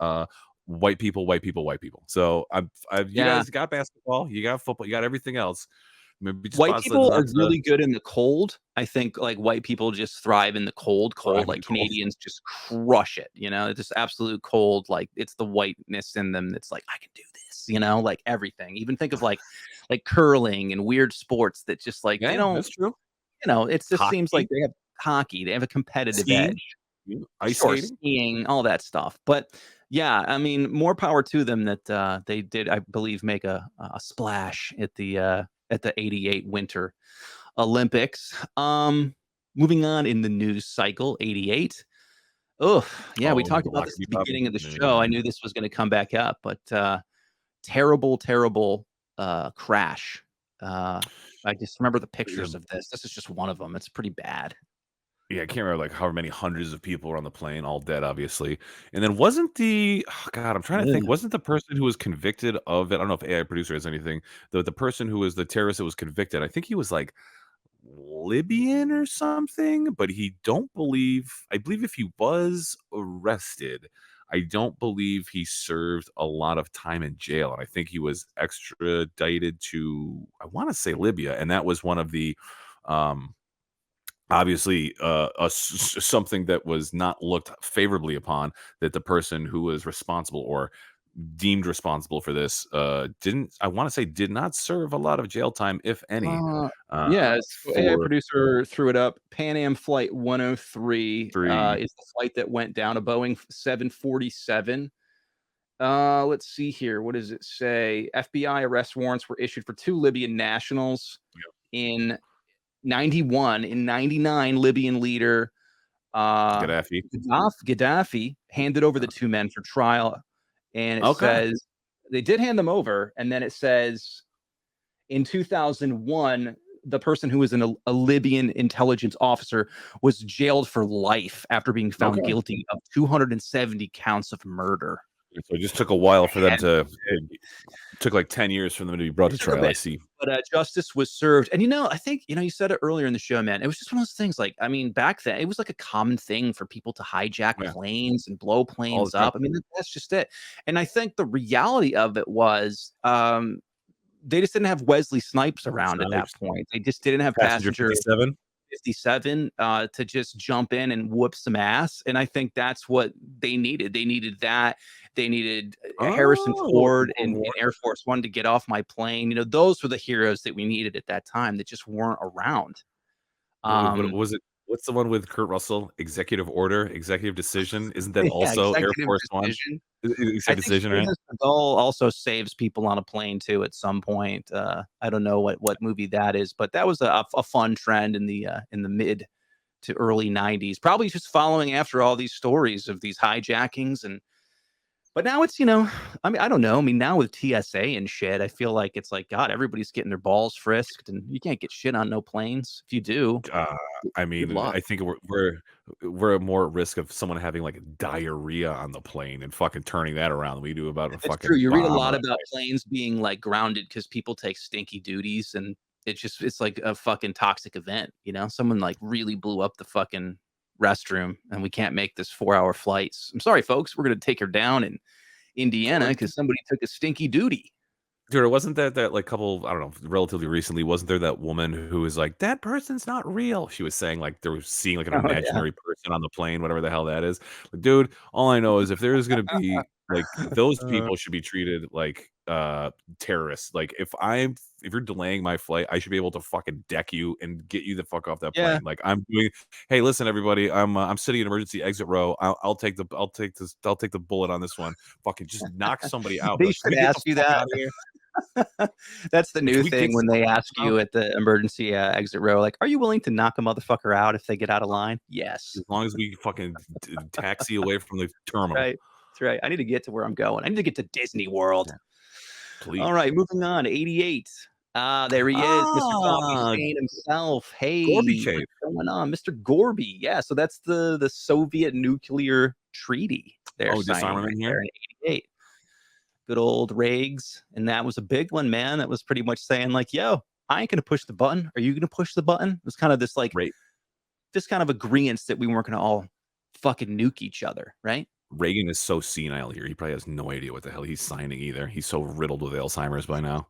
White people, white people, white people. So you Yeah. guys got basketball, you got football, you got everything else. Maybe just White bobsleds people are not to- really good in the cold. I think like white people just thrive in the cold. Thrive in Like the cold. Canadians just crush it. It's just absolute cold. Like it's the whiteness in them that's like I can do this. Like everything. Even think of like curling and weird sports that just like they Yeah, don't. that's true. It just seems Hockey. like they have hockey. They have a competitive Skiing. edge. Ice Sure, skating. skiing, all that stuff. But yeah, I mean, more power to them that they did, I believe, make a splash at the 88 Winter Olympics. Moving on in the news cycle, 88. Oh, yeah, we Oh, talked the about this at the Rocky beginning of the Top. show. I knew this was going to come back up, but terrible crash. I just remember the pictures of this. This is just one of them. It's pretty bad. Yeah, I can't remember like how many hundreds of people were on the plane, all dead, obviously. And then wasn't God, I'm trying to think, wasn't the person who was convicted of it? I don't know if AI producer has anything. The person who was the terrorist that was convicted, I think he was like Libyan or something, but I believe if he was arrested, I don't believe he served a lot of time in jail. And I think he was extradited to, I want to say Libya. And that was one of the, obviously something that was not looked favorably upon, that the person who was responsible or deemed responsible for this did not serve a lot of jail time, if any. AI producer threw it up. Pan Am flight 103 is the flight that went down, a Boeing 747. Let's see here. What does it say? FBI arrest warrants were issued for 2 Libyan nationals in 91. In 99, Libyan leader Gaddafi handed over the 2 men for trial. and it Okay. says they did hand them over, and then it says in 2001, the person who was a Libyan intelligence officer was jailed for life after being found Okay. guilty of 270 counts of murder. So it just took a while for them And to. It took like 10 years for them to be brought to it took a trial. I bit, see. but justice was served. And I think you said it earlier in the show, man. It was just one of those things. Like, I mean, back then it was like a common thing for people to hijack Yeah, planes and blow all planes the time. up. I mean, that's just it. And I think the reality of it was, they just didn't have Wesley Snipes around at that Snipes. point. They just didn't have Passenger Passenger 57. 57 to just jump in and whoop some ass. And I think that's what they needed. They needed that. They needed Harrison Ford in Air Force One to get off my plane. Those were the heroes that we needed at that time that just weren't around. What was it? What's the one with Kurt Russell? Executive Order, Executive Decision. Isn't that Yeah, also Air Executive Force One? Decision. I Executive think Decision, right? Steven Seagal also saves people on a plane too at some point. I don't know what movie that is, but that was a fun trend in the mid to early 90s. Probably just following after all these stories of these hijackings but now it's, I mean, I don't know. I mean, now with TSA and shit, I feel like it's like, God, everybody's getting their balls frisked and you can't get shit on no planes. If you do, I good mean, luck. I think we're more at risk of someone having like diarrhea on the plane and fucking turning that around than we do about a It's fucking true. You read a bomb lot or about planes being like grounded because people take stinky duties and it's like a fucking toxic event. Someone like really blew up the fucking restroom and we can't make this 4-hour flights. I'm sorry, folks. We're going to take her down in Indiana because somebody took a stinky duty. Dude, wasn't that like couple, I don't know, relatively recently, wasn't there that woman who was like, that person's not real? She was saying like they were seeing like an Oh, yeah. imaginary person on the plane, whatever the hell that is. Like, dude, all I know is if there's gonna be like those people should be treated like terrorists. Like if you're delaying my flight, I should be able to fucking deck you and get you the fuck off that Yeah. plane. Like I'm doing. Hey, listen, everybody, I'm sitting in emergency exit row. I'll take the bullet on this one. Fucking just knock somebody out. They Like, can should we get ask the you fuck that. out of here? That's the new we get thing when they ask out? you at the emergency exit row, like, are you willing to knock a motherfucker out if they get out of line? Yes. As long as we fucking taxi away from the terminal. Right. That's right. I need to get to where I'm going. I need to get to Disney World. Please. All right, moving on. 88. There he is, Mr. Coffee Stain himself. Hey, Gorby Cave. what's going on, Mr. Gorby? Yeah, so that's the Soviet nuclear treaty. They're signing disarmament right here? there in 88. Good old Reags, and that was a big one, man. That was pretty much saying like, "Yo, I ain't gonna push the button. Are you gonna push the button?" It was kind of this like, this kind of agreement that we weren't gonna all fucking nuke each other, right? Reagan is so senile here. He probably has no idea what the hell he's signing either. He's so riddled with Alzheimer's by now.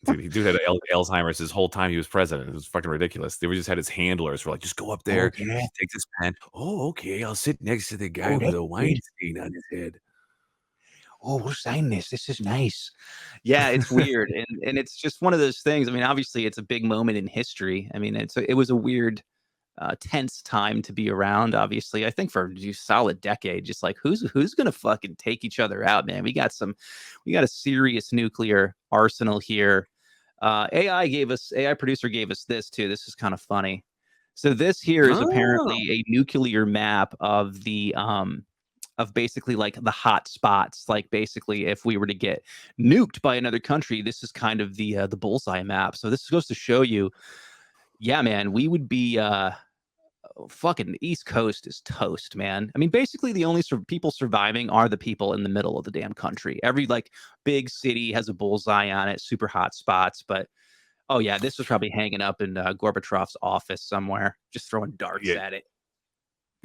Dude had Alzheimer's his whole time he was president. It was fucking ridiculous. They just had his handlers were like, just go up there, take this pen. Oh, okay. I'll sit next to the guy with a Weinstein on his head. Oh, we'll sign this. This is nice. Yeah, it's weird. and it's just one of those things. I mean, obviously it's a big moment in history. I mean, it was a weird, tense time to be around, obviously. I think for a solid decade, just like who's gonna fucking take each other out, man? We got a serious nuclear arsenal here. AI producer gave us this too. This is kind of funny. So this here is apparently a nuclear map of the of basically like the hot spots. Like basically if we were to get nuked by another country, this is kind of the bullseye map. So this goes to show you, yeah, man, we would be fucking the East Coast is toast, man. I mean, basically the only people surviving are the people in the middle of the damn country. Every like big city has a bullseye on it, super hot spots. But oh yeah, this was probably hanging up in Gorbachev's office somewhere, just throwing darts at it.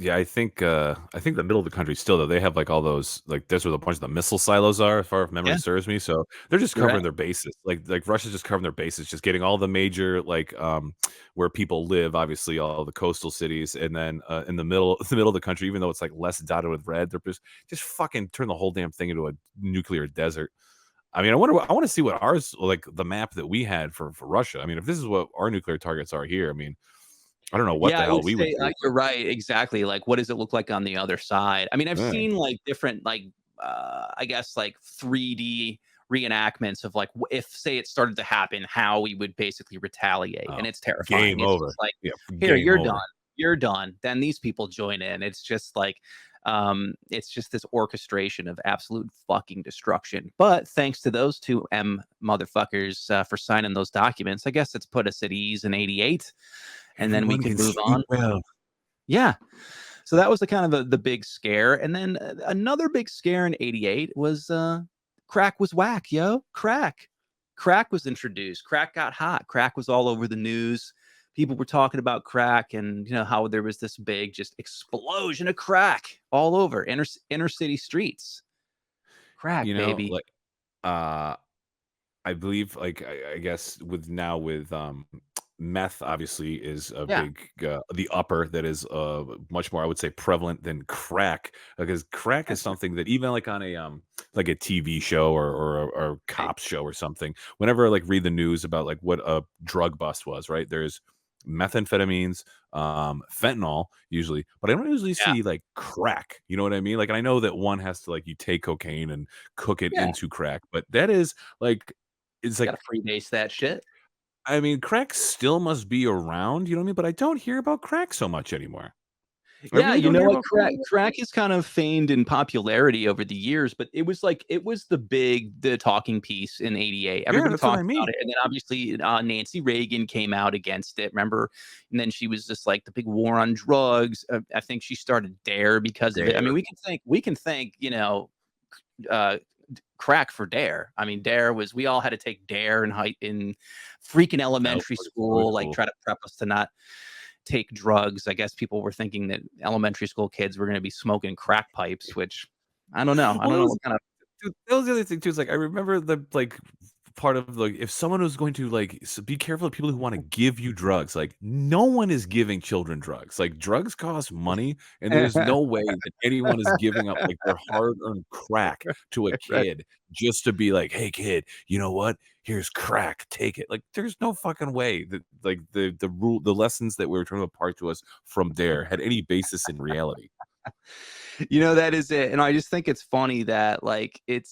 Yeah, I think the middle of the country still though, they have like all those like that's where a bunch of the missile silos are, as far as memory serves me. So they're just covering their bases. Like Russia's just covering their bases, just getting all the major like where people live, obviously all the coastal cities, and then in the middle of the country, even though it's like less dotted with red, they're just fucking turn the whole damn thing into a nuclear desert. I mean, I want to see what ours like the map that we had for Russia. I mean, if this is what our nuclear targets are here, I mean, I don't know what the hell we would do. You're right. Exactly. Like, what does it look like on the other side? I mean, I've seen like different, like, I guess like 3D reenactments of like, if say it started to happen, how we would basically retaliate. And it's terrifying. Game over. Like, yeah, here, you're over. done. You're done. Then these people join in. It's just like, It's just this orchestration of absolute fucking destruction. But thanks to those two motherfuckers for signing those documents, I guess it's put us at ease in 88, and then we Everyone can can move sleep on. well. Yeah. So that was the kind of the big scare. And then another big scare in 88 was crack was whack, yo. Crack was introduced. Crack got hot. Crack was all over the news. People were talking about crack, and how there was this big just explosion of crack all over inner city streets. Crack, baby. Like I believe, like I guess with meth obviously is a big the upper that is much more, I would say, prevalent than crack, because crack is something that even like on a like a TV show or a cop show or something, whenever I like read the news about like what a drug bust was, right, there's methamphetamines, fentanyl usually, but I don't usually see like crack, you know what I mean? Like, I know that one has to, like, you take cocaine and cook it into crack, but that is like, it's like, Gotta freebase that shit. I mean, crack still must be around, you know what I mean? But I don't hear about crack so much anymore. I Yeah, really don't hear what, about crack is kind of feigned in popularity over the years, but it was the talking piece in 88. Everybody that's what talked I mean. about it. And then obviously Nancy Reagan came out against it, remember? And then she was just like the big war on drugs. I think she started DARE because of it. I mean, we can thank, crack for DARE. I mean, DARE was, we all had to take DARE in freaking elementary school, like try to prep us to not take drugs. I guess people were thinking that elementary school kids were going to be smoking crack pipes, which I don't know. I don't know what kind of. Dude, that was the other thing too. Is like, I remember the part of like, if someone was going to like, so be careful of people who want to give you drugs. Like, no one is giving children drugs. Like, drugs cost money, and there's no way that anyone is giving up like their hard-earned crack to a kid just to be like, hey kid, you know what? Here's crack, take it. Like, there's no fucking way that like the lessons that we were trying to impart to us from DARE had any basis in reality. That is it. And I just think it's funny that like and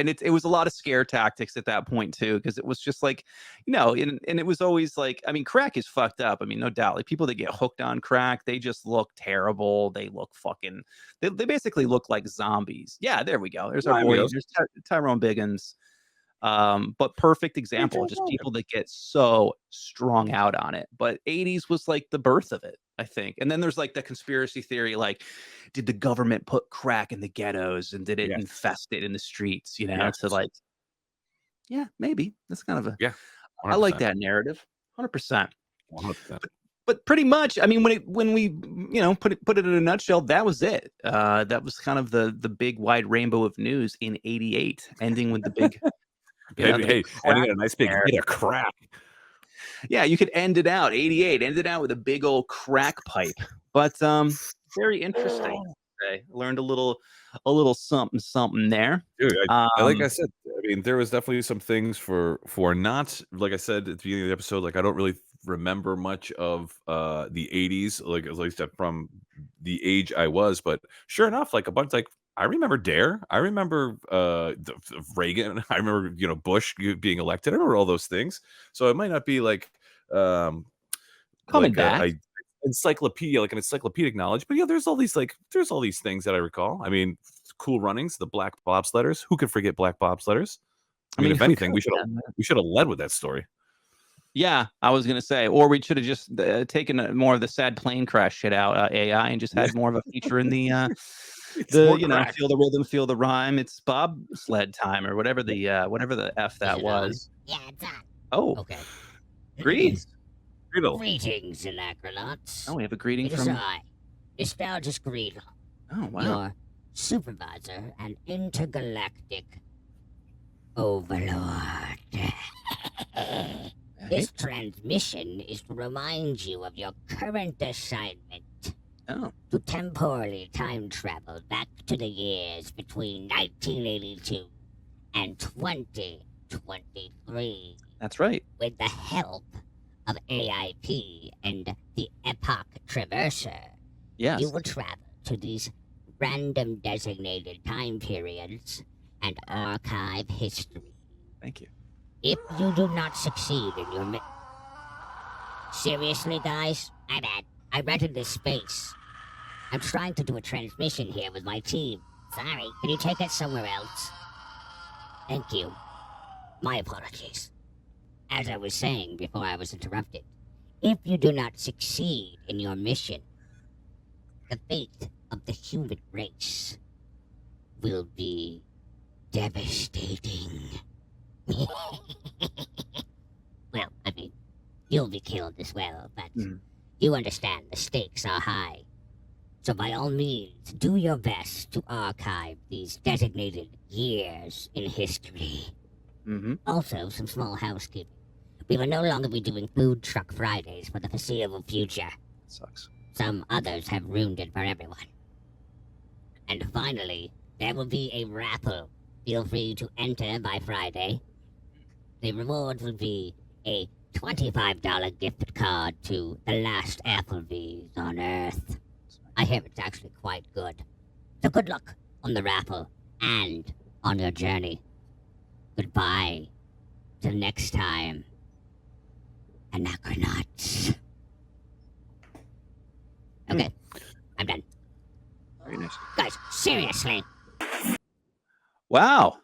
it was a lot of scare tactics at that point too, because it was just like, and it was always like, I mean, crack is fucked up. I mean, no doubt, like people that get hooked on crack, they just look terrible. They look fucking, they basically look like zombies. Yeah, there we go. There's our boy. There's Tyrone Biggins. But perfect example, just people that get so strung out on it. But 80s was like the birth of it, I think. And then there's like the conspiracy theory, like, did the government put crack in the ghettos and did it infest it in the streets? To like, yeah, maybe that's kind of a 100%. I like that narrative, 100%. 100%. But pretty much, I mean, when we put it in a nutshell, that was it. That was kind of the big wide rainbow of news in 88, ending with the big. Hey, ending a nice big hit of crack. Yeah, you could end it out. 88, end it out with a big old crack pipe. But very interesting. I learned a little something there. Dude, like I said, I mean, there was definitely some things for not, like I said at the beginning of the episode, like I don't really remember much of the 80s, like at least from the age I was, but sure enough, like a bunch, like I remember DARE. I remember Reagan. I remember, Bush being elected. I remember all those things. So it might not be like coming back. Like an encyclopedic knowledge. But yeah, there's all these things that I recall. I mean, cool runnings, the black bobsledders. Who could forget black bobsledders? I mean, if anything, we should have led with that story. Yeah, I was gonna say, or we should have just taken more of the sad plane crash shit out AI and just had more of a feature in the feel the rhythm, feel the rhyme. It's bobsled time or whatever the F that was. Yeah, it's on. Oh, Okay. Greetings. Greetings, Anachronauts. Oh, we have a greeting It is from. I, Asparagus Greedle, Oh, wow. your supervisor and intergalactic overlord. This transmission is to remind you of your current assignment. Oh. To temporally time travel back to the years between 1982 and 2023. That's right. With the help of AIP and the Epoch Traverser. Yes. You will travel to these random designated time periods and archive history. Thank you. If you do not succeed in your Seriously, guys? My bad. I rented this space. I'm trying to do a transmission here with my team. Sorry, can you take it somewhere else? Thank you. My apologies. As I was saying before I was interrupted, if you do not succeed in your mission, the fate of the human race will be devastating. Well, I mean, you'll be killed as well, but you understand the stakes are high. So by all means, do your best to archive these designated years in history. Also, some small housekeeping. We will no longer be doing Food Truck Fridays for the foreseeable future. Sucks. Some others have ruined it for everyone. And finally, there will be a raffle. Feel free to enter by Friday. The reward will be a $25 gift card to the last Applebee's on Earth. I hear it's actually quite good. So good luck on the raffle and on your journey. Goodbye. Till next time. Anachronauts. Okay, I'm done. Very nice. Guys, seriously. Wow.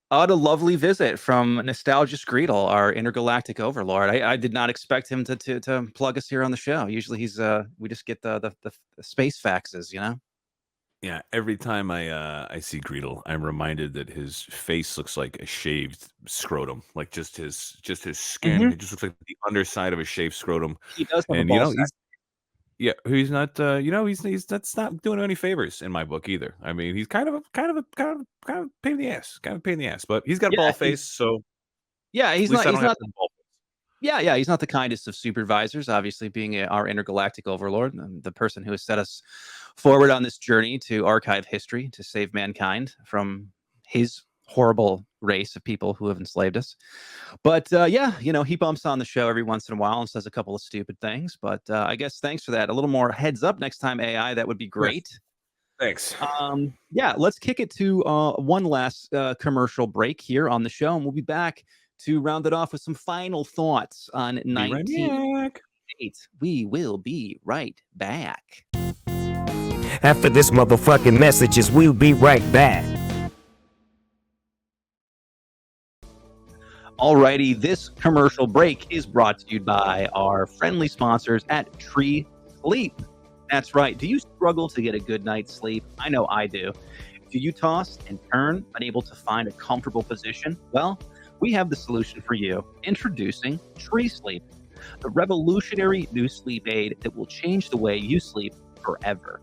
What a lovely visit from Nostalgious Greedle, our intergalactic overlord. I did not expect him to plug us here on the show. Usually he's we just get the space faxes, you know? Yeah, every time I see Greedle, I'm reminded that his face looks like a shaved scrotum, like just his skin. It just looks like the underside of a shaved scrotum. He does have And a you ball know, he's not he's that's not doing him any favors in my book either. I mean, he's kind of a pain in the ass, but he's got a ball face, so yeah, he's at least I not. don't have to ball face. Yeah, he's not the kindest of supervisors, obviously being our intergalactic overlord, the person who has set us forward on this journey to archive history, to save mankind from his horrible race of people who have enslaved us. But yeah, he bumps on the show every once in a while and says a couple of stupid things. But I guess thanks for that. A little more heads up next time, AI. That would be great. Thanks. Yeah, let's kick it to one last commercial break here on the show, and we'll be back to round it off with some final thoughts on 1988. We will be right back. After this motherfucking messages, we'll be right back. Alrighty, this commercial break is brought to you by our friendly sponsors at Tree Sleep. That's right. Do you struggle to get a good night's sleep? I know I do. Do you toss and turn, unable to find a comfortable position? Well, we have the solution for you. Introducing Tree Sleep, the revolutionary new sleep aid that will change the way you sleep forever.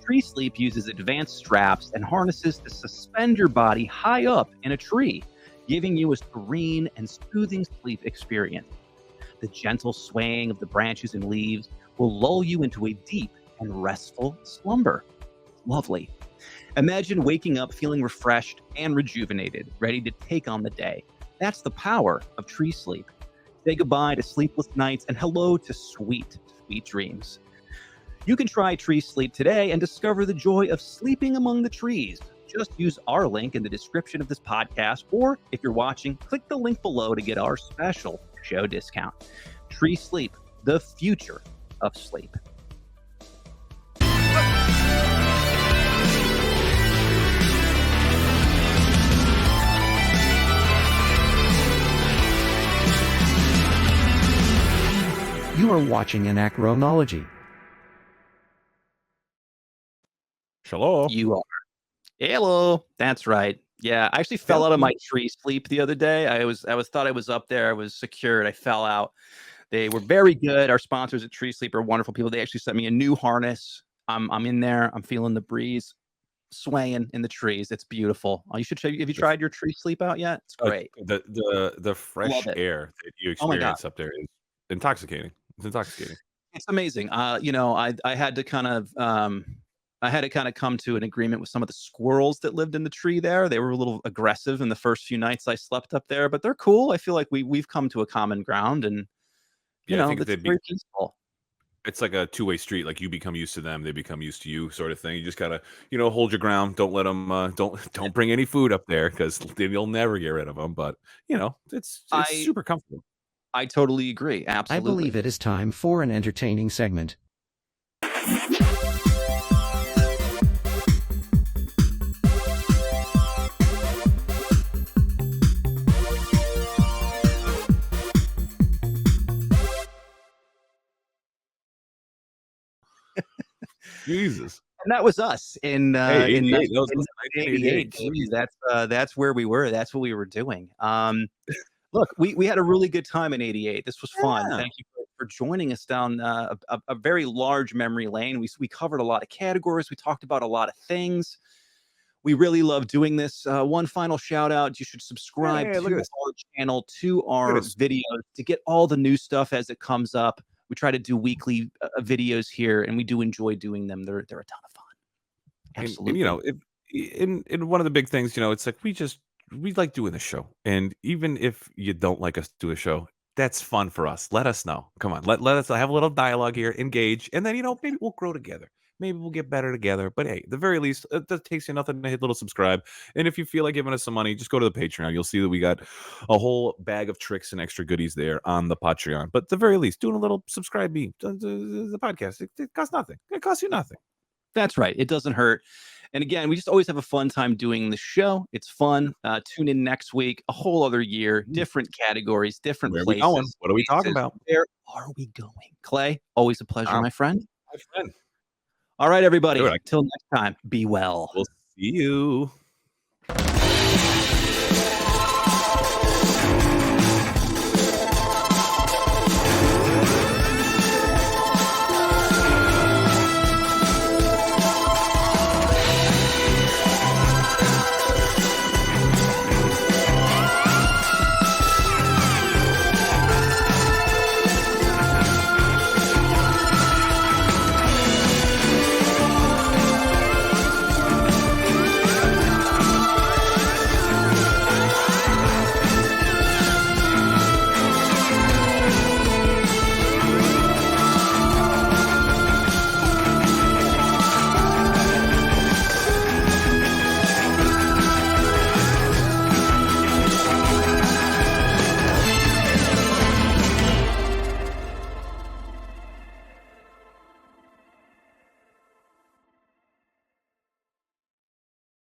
Tree Sleep uses advanced straps and harnesses to suspend your body high up in a tree, giving you a serene and soothing sleep experience. The gentle swaying of the branches and leaves will lull you into a deep and restful slumber. Lovely. Imagine waking up feeling refreshed and rejuvenated, ready to take on the day. That's the power of Tree Sleep. Say goodbye to sleepless nights and hello to sweet, sweet dreams. You can try Tree Sleep today and discover the joy of sleeping among the trees. Just use our link in the description of this podcast, or if you're watching, click the link below to get our special show discount. Tree Sleep, the future of sleep. You are watching Anachronology. Hello. You are. Hello. That's right. Yeah, I actually fell out of my tree sleep the other day. I thought I was up there. I was secured. I fell out. They were very good. Our sponsors at Tree Sleep are wonderful people. They actually sent me a new harness. I'm in there. I'm feeling the breeze swaying in the trees. It's beautiful. You should check. Have you tried your Tree Sleep out yet? It's great. The fresh air that you experience up there is intoxicating. It's intoxicating. It's amazing. I had to kind of come to an agreement with some of the squirrels that lived in the tree there. They were a little aggressive in the first few nights I slept up there, but they're cool. I feel like we've come to a common ground, and I think it's very peaceful. It's like a two-way street. Like you become used to them, they become used to you, sort of thing. You just gotta, hold your ground. Don't let them. Don't bring any food up there because you'll never get rid of them. But it's super comfortable. I totally agree. Absolutely. I believe it is time for an entertaining segment. Jesus. And that was us in Hey, in 88. That was in us in 1988. 1988. Geez, that's where we were. That's what we were doing. Look, we had a really good time in '88. This was fun. Yeah. Thank you for joining us down a very large memory lane. We covered a lot of categories. We talked about a lot of things. We really love doing this. One final shout out. You should subscribe Hey, to look at this. our channel, to Look our at this. videos to get all the new stuff as it comes up. We try to do weekly videos here, and we do enjoy doing them. They're a ton of fun. Absolutely. And you know, in one of the big things, you know, it's like we like doing the show. And even if you don't like us do a show, that's fun for us. Let us know. Come on, let us have a little dialogue here, engage, and then you know, maybe we'll grow together. Maybe we'll get better together. But hey, at the very least, it takes you nothing to hit a little subscribe. And if you feel like giving us some money, just go to the Patreon. You'll see that we got a whole bag of tricks and extra goodies there on the Patreon. But at the very least, doing a little subscribe me to the podcast. It costs nothing. It costs you nothing. That's right. It doesn't hurt. And again, we just always have a fun time doing the show. It's fun. Tune in next week. A whole other year, different categories, different Where are we places. going? What are we talking about? Where are we going? Clay, always a pleasure, my friend. My friend. All right, everybody. Dude, Till next time, be well. We'll see you.